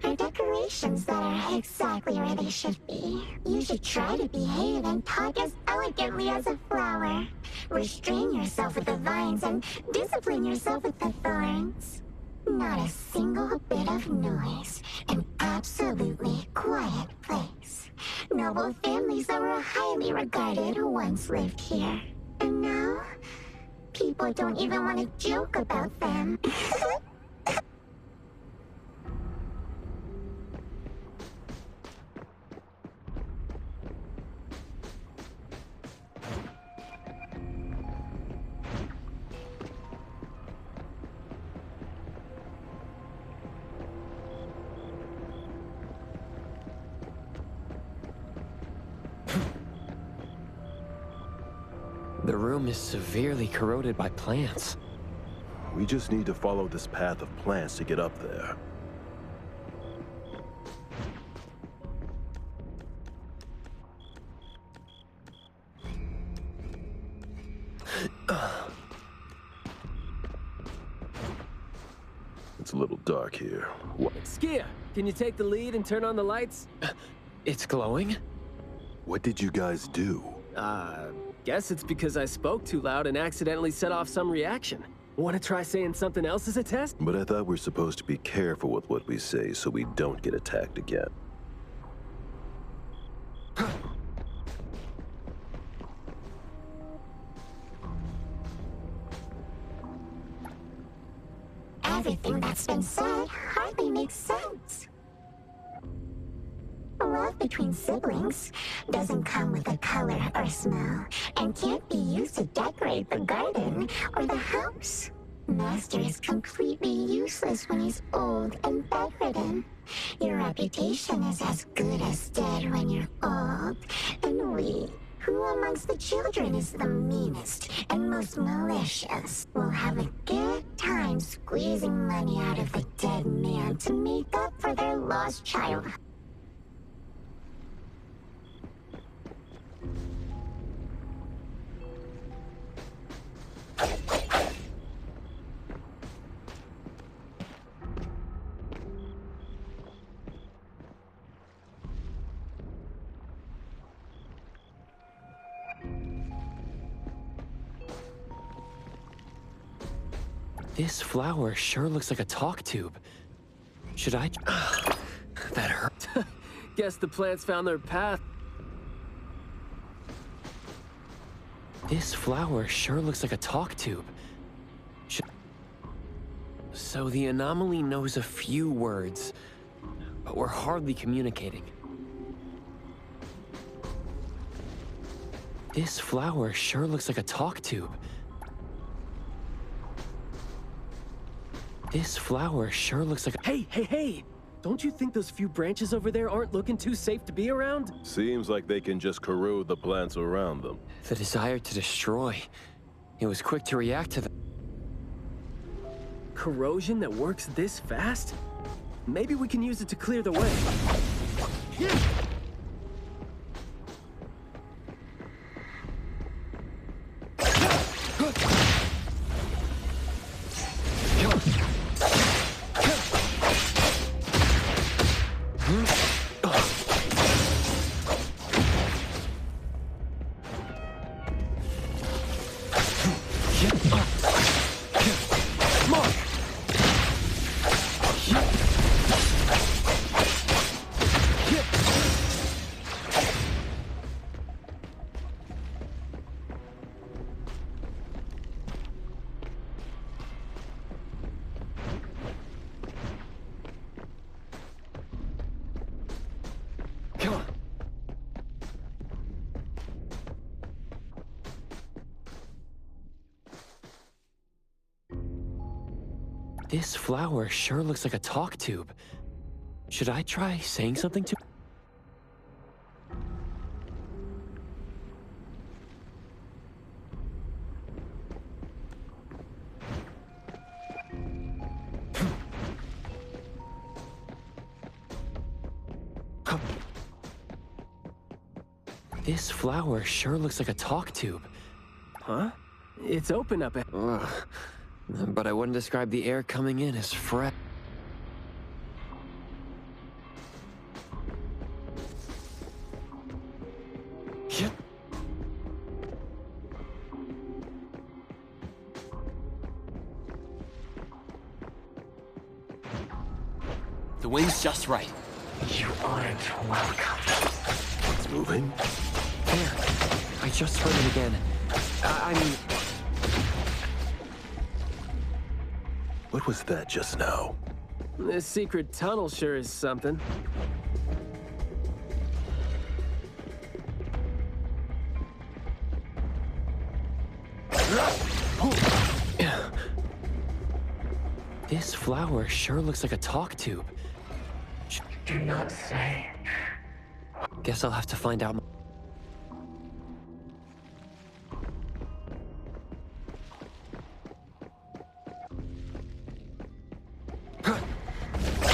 are decorations that are exactly where they should be. You should try to behave and talk as elegantly as a flower. Restrain yourself with the vines and discipline yourself with the thorns. Not a single bit of noise. An absolutely quiet place. Noble families that were highly regarded once lived here. And now, people don't even want to joke about them. The room is severely corroded by plants. We just need to follow this path of plants to get up there. It's a little dark here. What? Skia, can you take the lead and turn on the lights? It's glowing? What did you guys do? Guess it's because I spoke too loud and accidentally set off some reaction. Want to try saying something else as a test? But I thought we're supposed to be careful with what we say so we don't get attacked again. Everything that's been said hardly makes sense. Love between siblings doesn't come with a color or smell, and can't be used to decorate the garden or the house. Master is completely useless when he's old and bedridden. Your reputation is as good as dead when you're old and weak. Who amongst the children is the meanest and most malicious? Will have a good time squeezing money out of a dead man to make up for their lost childhood. This flower sure looks like a talk tube. Should I? That hurt. Guess the plants found their path. This flower sure looks like a talk tube. So the anomaly knows a few words, but we're hardly communicating. This flower sure looks like a talk tube. This flower sure looks like a— Hey! Don't you think those few branches over there aren't looking too safe to be around? Seems like they can just corrode the plants around them. The desire to destroy. It was quick to react to the— Corrosion that works this fast? Maybe we can use it to clear the way. This flower sure looks like a talk tube. Should I try saying something to— This flower sure looks like a talk tube. Huh? It's open up ahead. Ugh. But I wouldn't describe the air coming in as fresh. The wind's just right. You aren't welcome. It's moving. There. I just heard it again. I mean... What was that just now? This secret tunnel sure is something. This flower sure looks like a talk tube. Do not say. Guess I'll have to find out.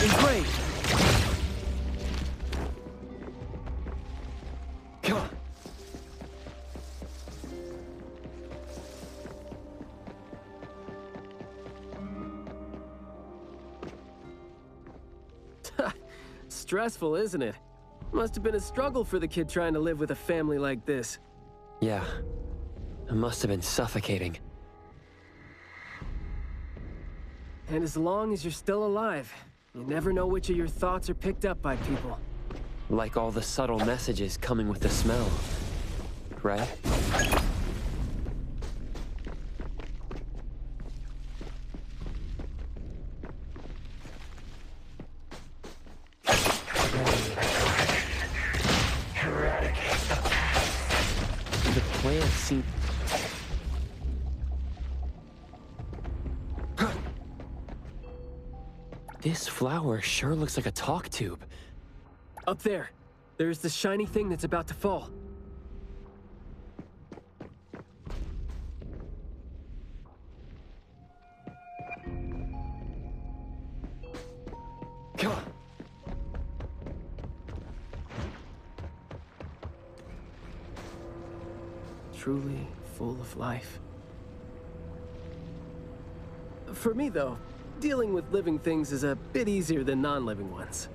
Engraved! Come on. Stressful, isn't it? Must have been a struggle for the kid trying to live with a family like this. Yeah. It must have been suffocating. And as long as you're still alive, you never know which of your thoughts are picked up by people. Like all the subtle messages coming with the smell. Right? The plants seem... This flower sure looks like a talk tube. Up there. There's the shiny thing that's about to fall. Come on. Truly full of life. For me, though, dealing with living things is a bit easier than non-living ones.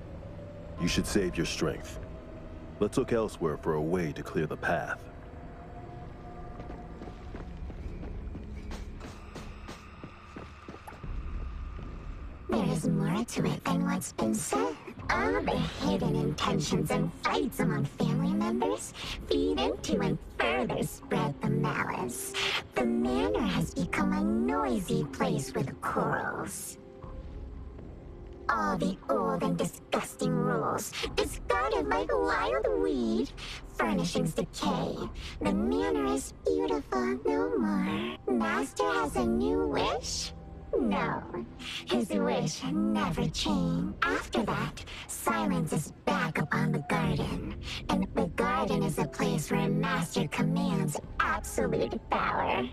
You should save your strength. Let's look elsewhere for a way to clear the path. There is more to it than what's been said. All the hidden intentions and fights among family members feed into and further spread the malice. The manor has become a noisy place with quarrels. All the old and disgusting rules, discarded like wild weed. Furnishings decay. The manor is beautiful no more. Master has a new wish? No. His wish never changed. After that, silence is back upon the garden. And the garden is a place where Master commands absolute power.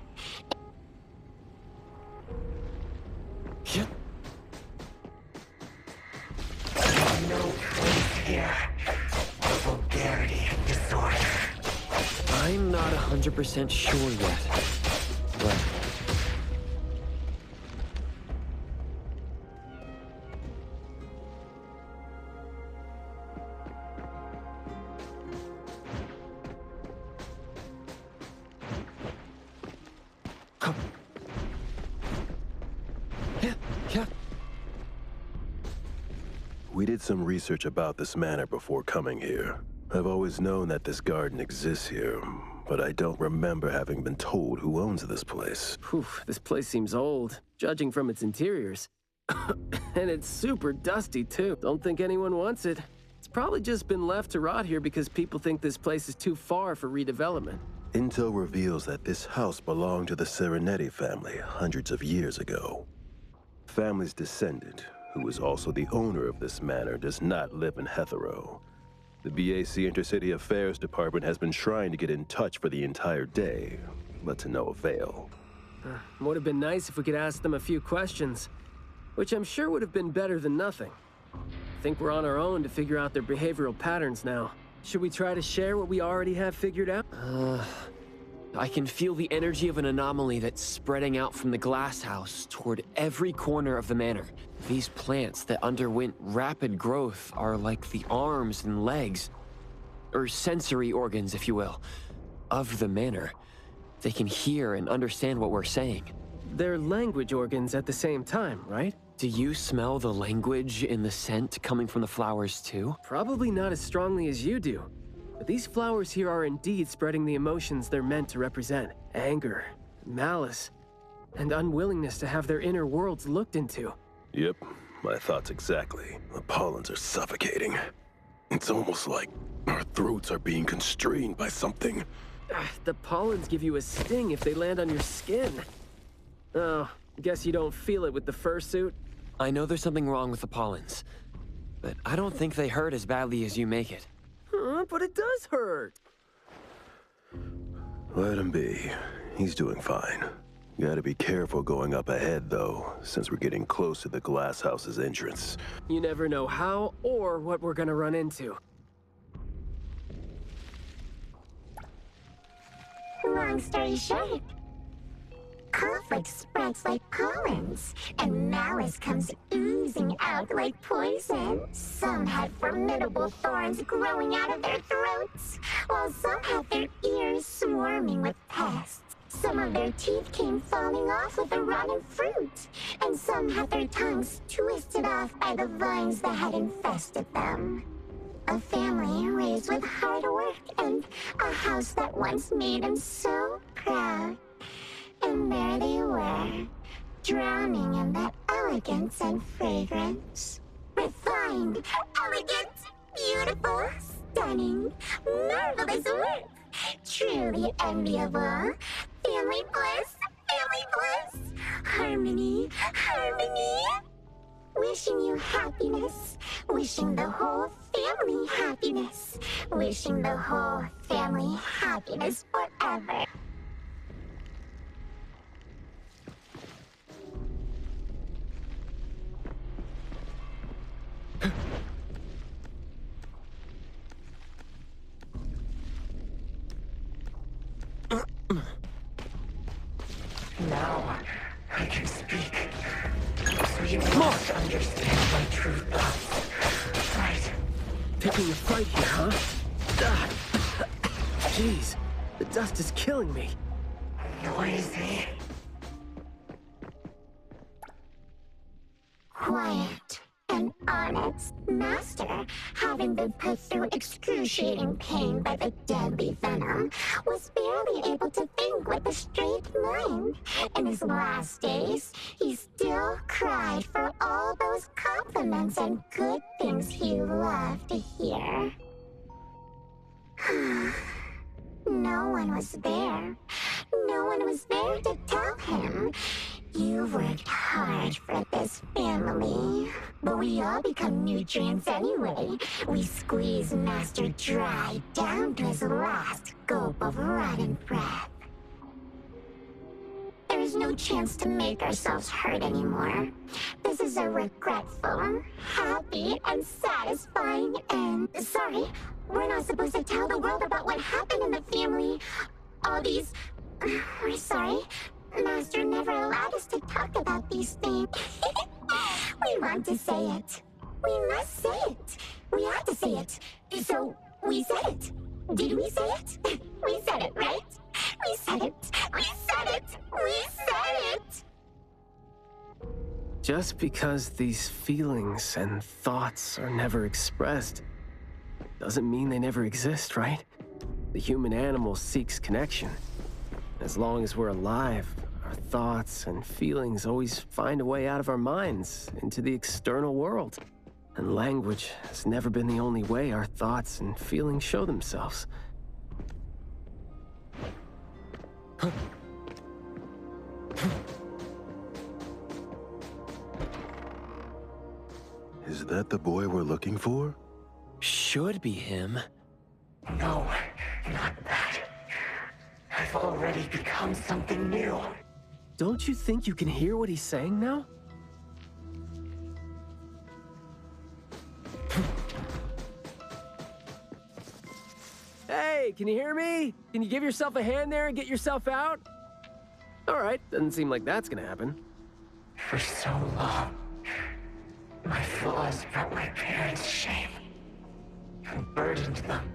No place here for vulgarity and disorder. I'm not 100% sure yet, but... We did some research about this manor before coming here. I've always known that this garden exists here, but I don't remember having been told who owns this place. Whew, this place seems old, judging from its interiors. And it's super dusty, too. Don't think anyone wants it. It's probably just been left to rot here because people think this place is too far for redevelopment. Intel reveals that this house belonged to the Serenetti family hundreds of years ago. Family's descendant, who is also the owner of this manor, does not live in Hethero. The BAC Intercity Affairs Department has been trying to get in touch for the entire day, but to no avail. Would have been nice if we could ask them a few questions, which I'm sure would have been better than nothing. I think we're on our own to figure out their behavioral patterns now. Should we try to share what we already have figured out? I can feel the energy of an anomaly that's spreading out from the glass house toward every corner of the manor. These plants that underwent rapid growth are like the arms and legs, or sensory organs, if you will, of the manor. They can hear and understand what we're saying. They're language organs at the same time, right? Do you smell the language in the scent coming from the flowers too? Probably not as strongly as you do. But these flowers here are indeed spreading the emotions they're meant to represent. Anger, malice, and unwillingness to have their inner worlds looked into. Yep, my thoughts exactly. The pollens are suffocating. It's almost like our throats are being constrained by something. The pollens give you a sting if they land on your skin. Oh, guess you don't feel it with the fursuit? I know there's something wrong with the pollens, but I don't think they hurt as badly as you make it. But it does hurt. Let him be. He's doing fine. Gotta be careful going up ahead, though, since we're getting close to the glass house's entrance. You never know how or what we're gonna run into. Long story short, conflict spreads like pollens, and malice comes oozing out like poison. Some had formidable thorns growing out of their throats, while some had their ears swarming with pests. Some of their teeth came falling off with the rotten fruit, and some had their tongues twisted off by the vines that had infested them. A family raised with hard work and a house that once made them so proud. And there they were, drowning in that elegance and fragrance. Refined, elegant, beautiful, stunning, marvelous work. Truly enviable. Family bliss, family bliss. Harmony, harmony. Wishing you happiness. Wishing the whole family happiness. Wishing the whole family happiness forever. Now I can speak. So you must understand my true thoughts. Right? Picking a fight here, huh? Jeez, the dust is killing me. Noisy. Quiet and honest. Master, having been put through excruciating pain by the deadly venom, was spared barely able to think with a straight mind. In his last days, he still cried for all those compliments and good things he loved to hear. No one was there. No one was there to tell him. You worked hard for this family, but we all become nutrients anyway. We squeeze Master dry down to his last gulp of rotten breath. There's no chance to make ourselves hurt anymore. This is a regretful, happy, and satisfying end. Sorry, we're not supposed to tell the world about what happened in the family. All these... We're sorry. Master never allowed us to talk about these things. We want to say it. We must say it. We had to say it. So, we said it. Did we say it? We said it, right? We said it. We said it. We said it. Just because these feelings and thoughts are never expressed doesn't mean they never exist, right? The human animal seeks connection. As long as we're alive, our thoughts and feelings always find a way out of our minds into the external world. And language has never been the only way our thoughts and feelings show themselves. Is that the boy we're looking for? Should be him. No, not that. I've already become something new. Don't you think you can hear what he's saying now? Hey, can you hear me? Can you give yourself a hand there and get yourself out? All right, doesn't seem like that's gonna happen. For so long, my flaws brought my parents shame and burdened them,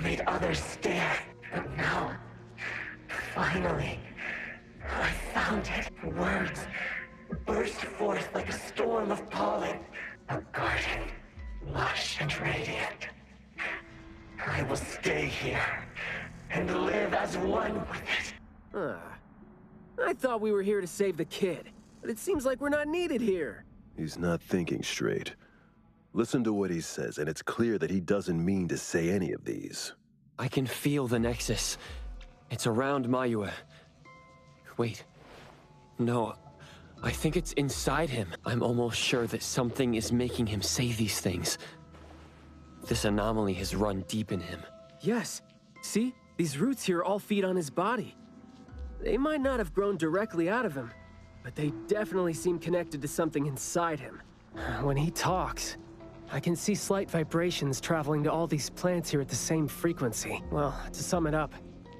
made others stare. But now, finally, I found it. Words burst forth like a storm of pollen. A garden, lush and radiant. I will stay here and live as one with it. I thought we were here to save the kid, but it seems like we're not needed here. He's not thinking straight. Listen to what he says, and it's clear that he doesn't mean to say any of these. I can feel the Nexus. It's around Mayue. Wait. No, I think it's inside him. I'm almost sure that something is making him say these things. This anomaly has run deep in him. Yes. See? These roots here all feed on his body. They might not have grown directly out of him, but they definitely seem connected to something inside him. When he talks, I can see slight vibrations traveling to all these plants here at the same frequency. Well, to sum it up,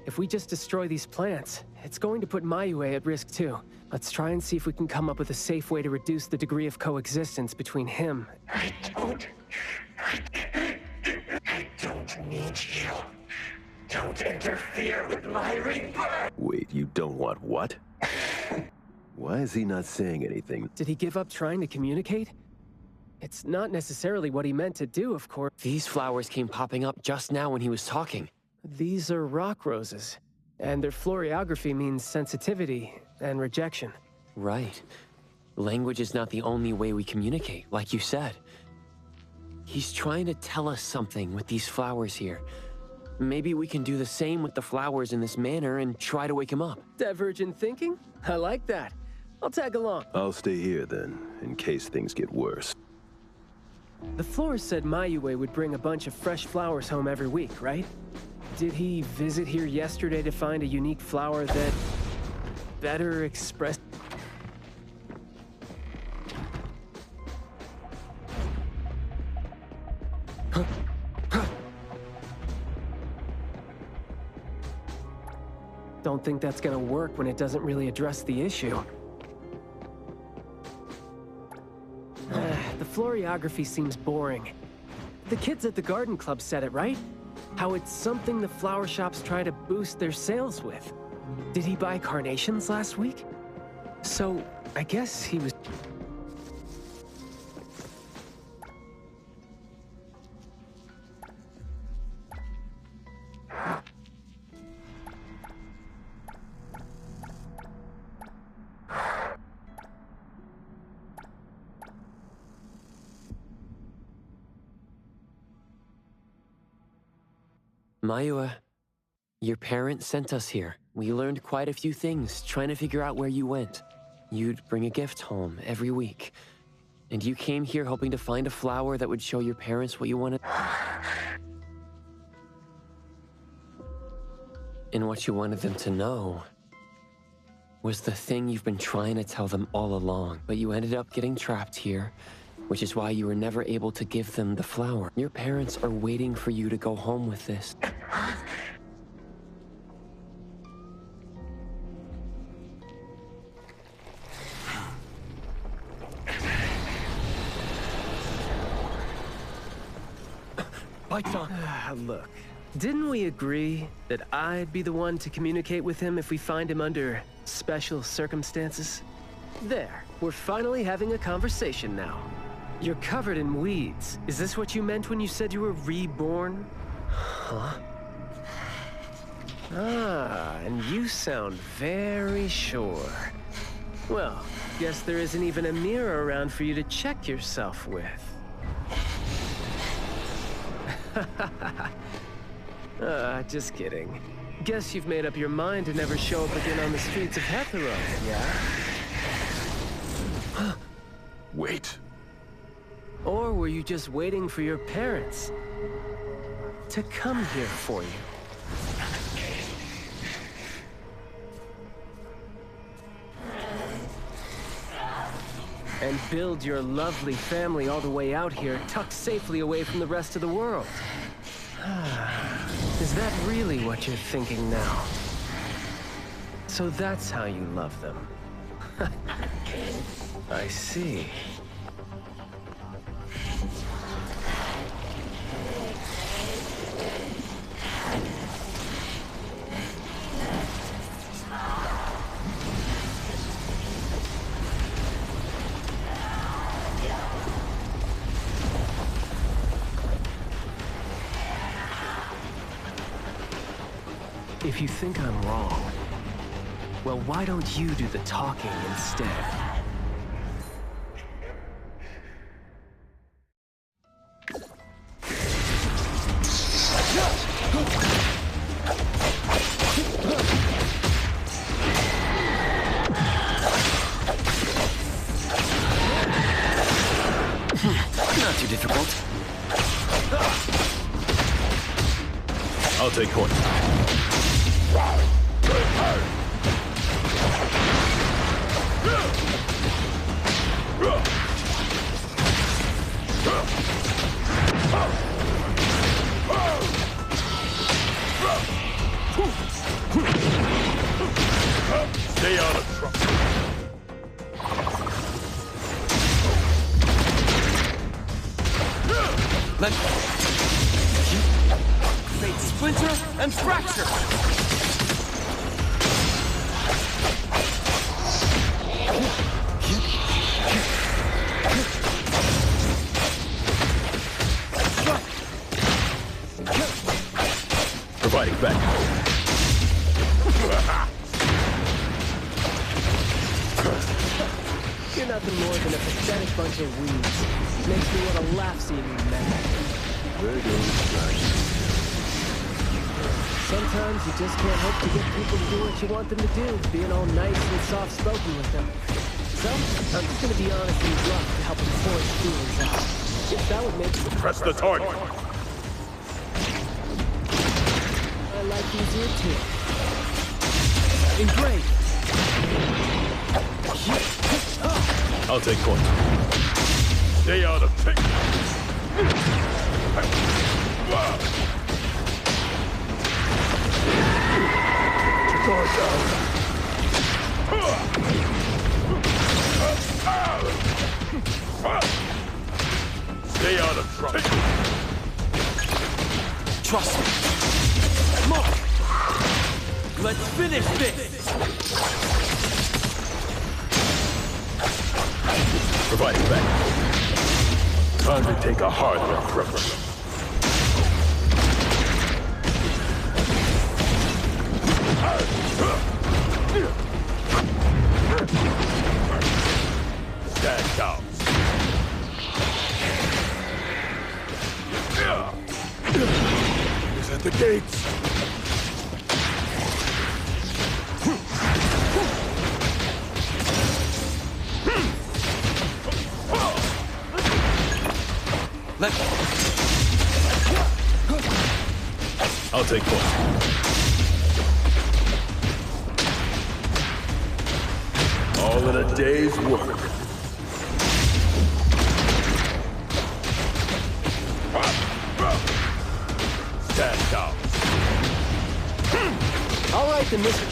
if we just destroy these plants, it's going to put Mayue at risk too. Let's try and see if we can come up with a safe way to reduce the degree of coexistence between him. I don't need you. Don't interfere with my rebirth. Wait, you don't want what? Why is he not saying anything? Did he give up trying to communicate? It's not necessarily what he meant to do, of course. These flowers came popping up just now when he was talking. These are rock roses, and their floriography means sensitivity and rejection. Right. Language is not the only way we communicate, like you said. He's trying to tell us something with these flowers here. Maybe we can do the same with the flowers in this manner and try to wake him up. Divergent thinking? I like that. I'll tag along. I'll stay here then, in case things get worse. The florist said Mayue would bring a bunch of fresh flowers home every week, right? Did he visit here yesterday to find a unique flower that better expressed... Don't think that's gonna work when it doesn't really address the issue. The floriography seems boring. The kids at the garden club said it, right? How it's something the flower shops try to boost their sales with. Did he buy carnations last week? So, I guess he was... Mayua, your parents sent us here. We learned quite a few things, trying to figure out where you went. You'd bring a gift home every week. And you came here hoping to find a flower that would show your parents what you wanted. And what you wanted them to know was the thing you've been trying to tell them all along, but you ended up getting trapped here, which is why you were never able to give them the flower. Your parents are waiting for you to go home with this. Look, didn't we agree that I'd be the one to communicate with him if we find him under special circumstances? There, we're finally having a conversation now. You're covered in weeds. Is this what you meant when you said you were reborn? Huh? Ah, and you sound very sure. Well, guess there isn't even a mirror around for you to check yourself with. Just kidding. Guess you've made up your mind to never show up again on the streets of Hethero, yeah? Wait. Or were you just waiting for your parents to come here for you? And build your lovely family all the way out here, tucked safely away from the rest of the world. Is that really what you're thinking now? So that's how you love them. I see. If you think I'm wrong, well, why don't you do the talking instead? Not too difficult. I'll take point. Stay out of trouble. Let fate splinter and fracture. Providing back. You're nothing more than a pathetic bunch of weeds. Makes me want to laugh seeing you mad. Sometimes you just can't hope to get people to do what you want them to do, being all nice and soft-spoken with them. So, I'm just gonna be honest and rough to help them force feelings out. If that would make you... Press the target. I like these here too. Engrave. I'll take point. Stay out of pick. Stay out of trouble. Trust me. Come on. Let's finish this. Providing back. Time to take a harder approach. Stand down. Is that the gates! I'll take point. All in a day's work. Stand down. All right, then, Mr.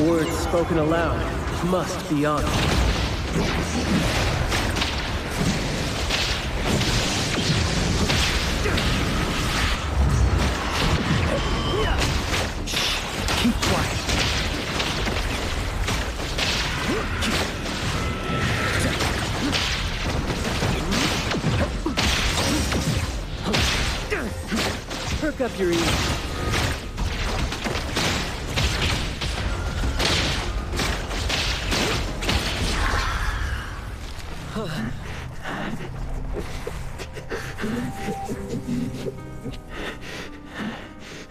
Words spoken aloud must be honored. Keep quiet. Perk up your ears.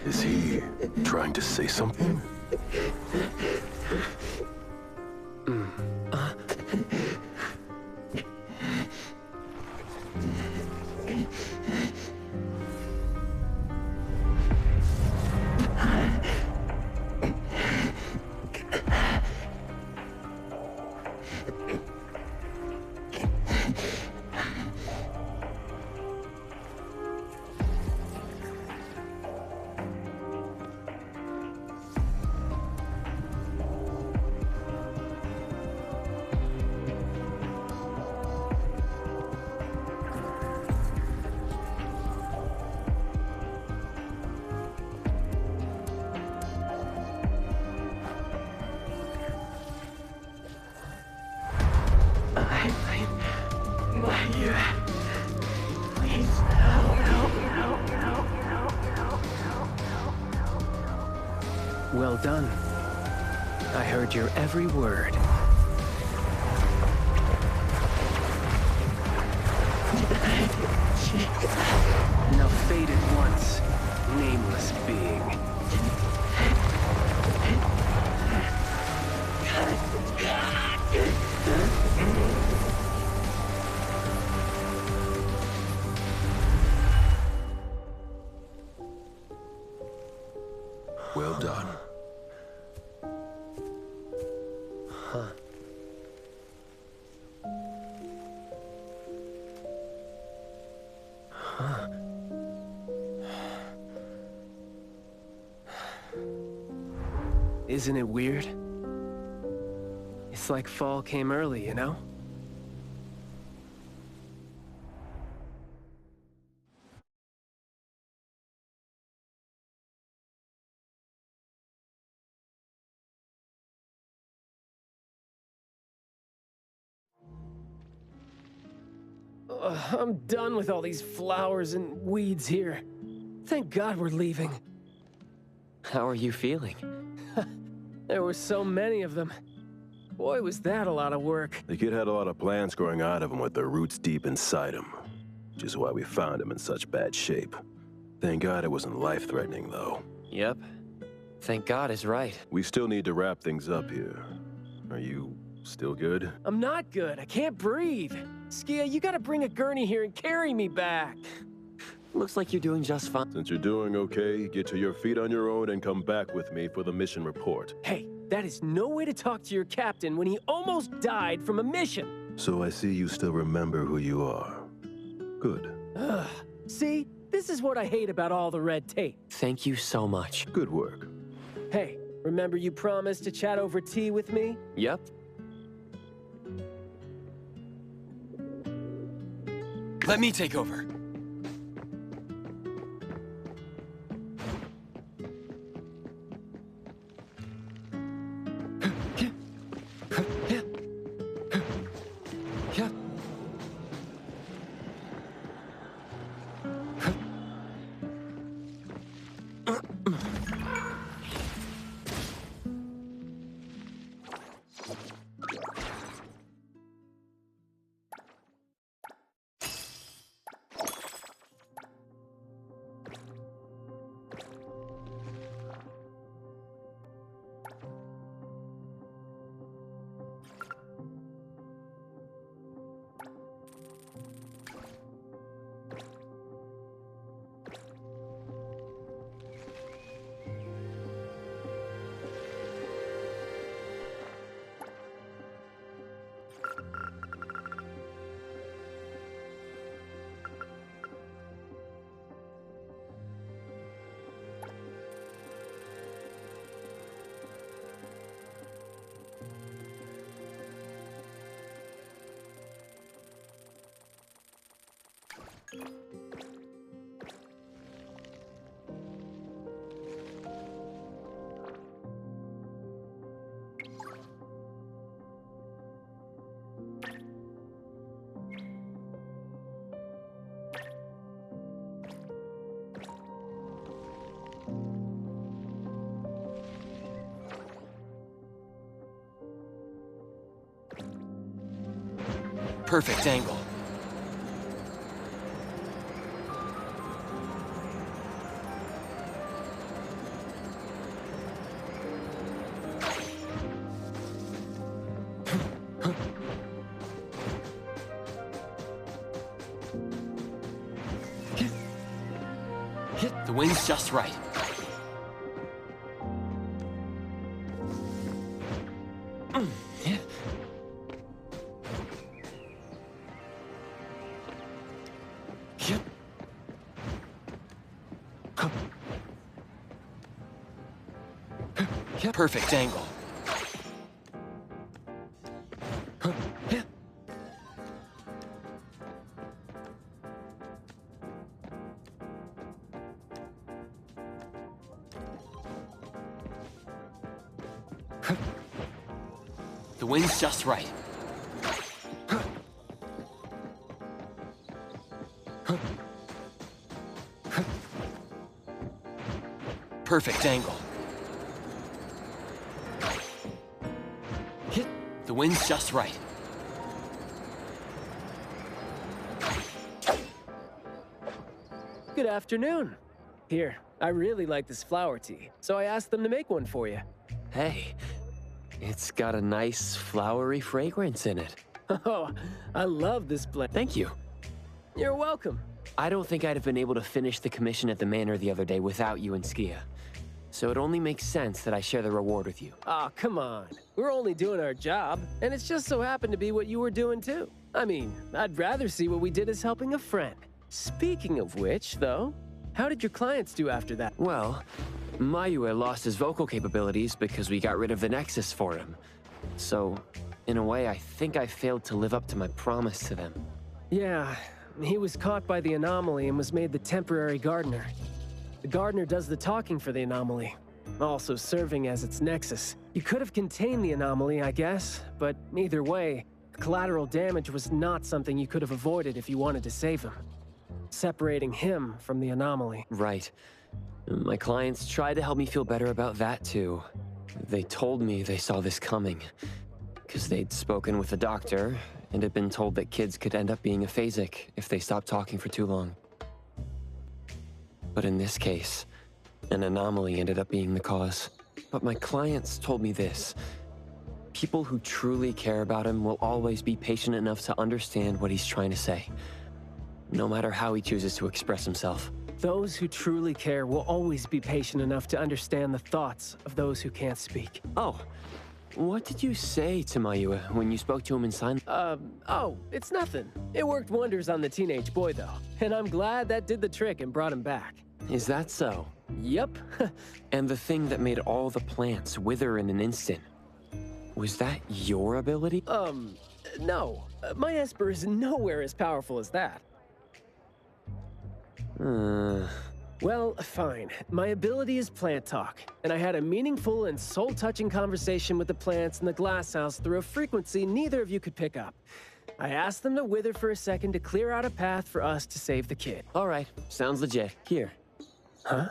Is he trying to say something? Well done. I heard your every word. Now faded once, nameless being. Well done. Huh. Huh. Isn't it weird? It's like fall came early, you know? I'm done with all these flowers and weeds here. Thank God we're leaving. How are you feeling? There were so many of them. Boy, was that a lot of work. The kid had a lot of plants growing out of him with their roots deep inside him, which is why we found him in such bad shape. Thank God it wasn't life-threatening, though. Yep. Thank God is right. We still need to wrap things up here. Are you still good? I'm not good. I can't breathe. Skia, you gotta bring a gurney here and carry me back. Looks like you're doing just fine. Since you're doing okay, get to your feet on your own and come back with me for the mission report. Hey, that is no way to talk to your captain when he almost died from a mission. So I see you still remember who you are. Good. Ugh. See? This is what I hate about all the red tape. Thank you so much. Good work. Hey, remember you promised to chat over tea with me? Yep. Let me take over. Perfect angle. The wind's just right. Perfect angle. The wind's just right. Perfect angle. The wind's just right. Good afternoon. Here, I really like this flower tea, so I asked them to make one for you. Hey, it's got a nice flowery fragrance in it. Oh, I love this blend. Thank you. You're welcome. I don't think I'd have been able to finish the commission at the manor the other day without you and Skia. So it only makes sense that I share the reward with you. Aw, come on. We're only doing our job, and it's just so happened to be what you were doing too. I mean, I'd rather see what we did as helping a friend. Speaking of which, though, how did your clients do after that? Well, Mayue lost his vocal capabilities because we got rid of the Nexus for him. So, in a way, I think I failed to live up to my promise to them. Yeah, he was caught by the anomaly and was made the temporary gardener. The gardener does the talking for the anomaly, also serving as its nexus. You could have contained the anomaly, I guess, but either way, collateral damage was not something you could have avoided if you wanted to save him. Separating him from the anomaly. Right. My clients tried to help me feel better about that too. They told me they saw this coming, because they'd spoken with the doctor and had been told that kids could end up being aphasic if they stopped talking for too long. But in this case, an anomaly ended up being the cause. But my clients told me this. People who truly care about him will always be patient enough to understand what he's trying to say, no matter how he chooses to express himself. Those who truly care will always be patient enough to understand the thoughts of those who can't speak. Oh, what did you say to Mayue when you spoke to him in sign? Oh, it's nothing. It worked wonders on the teenage boy, though. And I'm glad that did the trick and brought him back. Is that so? Yep. And the thing that made all the plants wither in an instant, was that your ability? No. My Esper is nowhere as powerful as that. Well, fine. My ability is plant talk, and I had a meaningful and soul-touching conversation with the plants in the glass house through a frequency neither of you could pick up. I asked them to wither for a second to clear out a path for us to save the kid. All right, sounds legit. Here. Huh?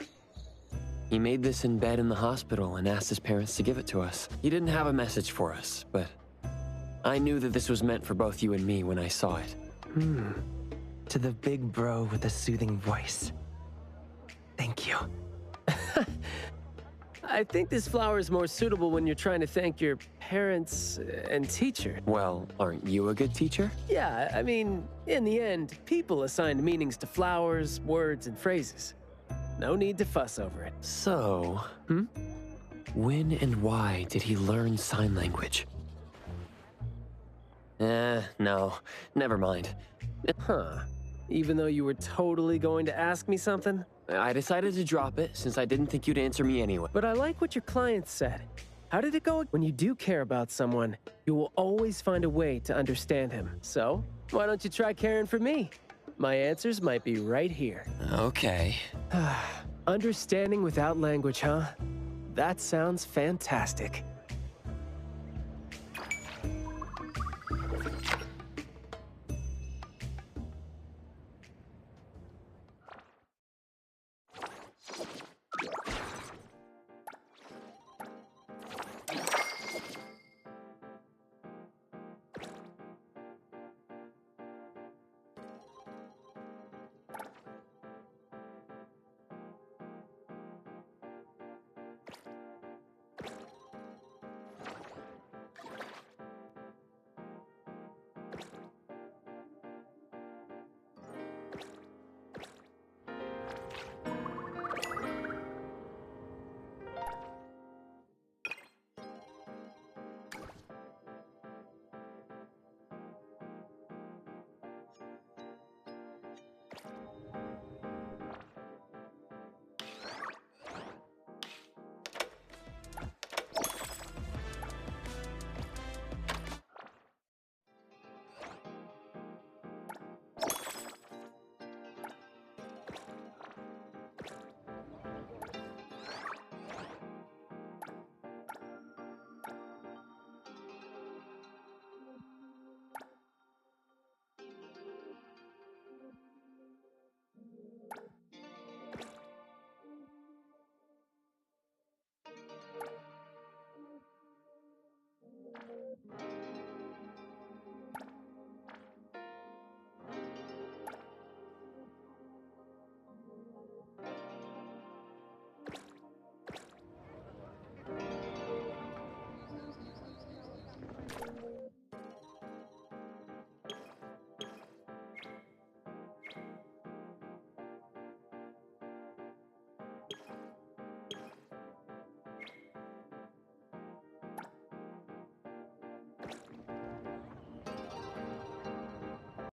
He made this in bed in the hospital and asked his parents to give it to us. He didn't have a message for us, but I knew that this was meant for both you and me when I saw it. To the big bro with a soothing voice. Thank you. I think this flower is more suitable when you're trying to thank your parents and teacher. Well, aren't you a good teacher? Yeah, I mean, in the end, people assigned meanings to flowers, words, and phrases. No need to fuss over it. So, when and why did he learn sign language? No, never mind. Huh. Even though you were totally going to ask me something? I decided to drop it since I didn't think you'd answer me anyway. But I like what your client said. How did it go? When you do care about someone, you will always find a way to understand him. So, why don't you try caring for me? My answers might be right here. Okay. Understanding without language, huh? That sounds fantastic.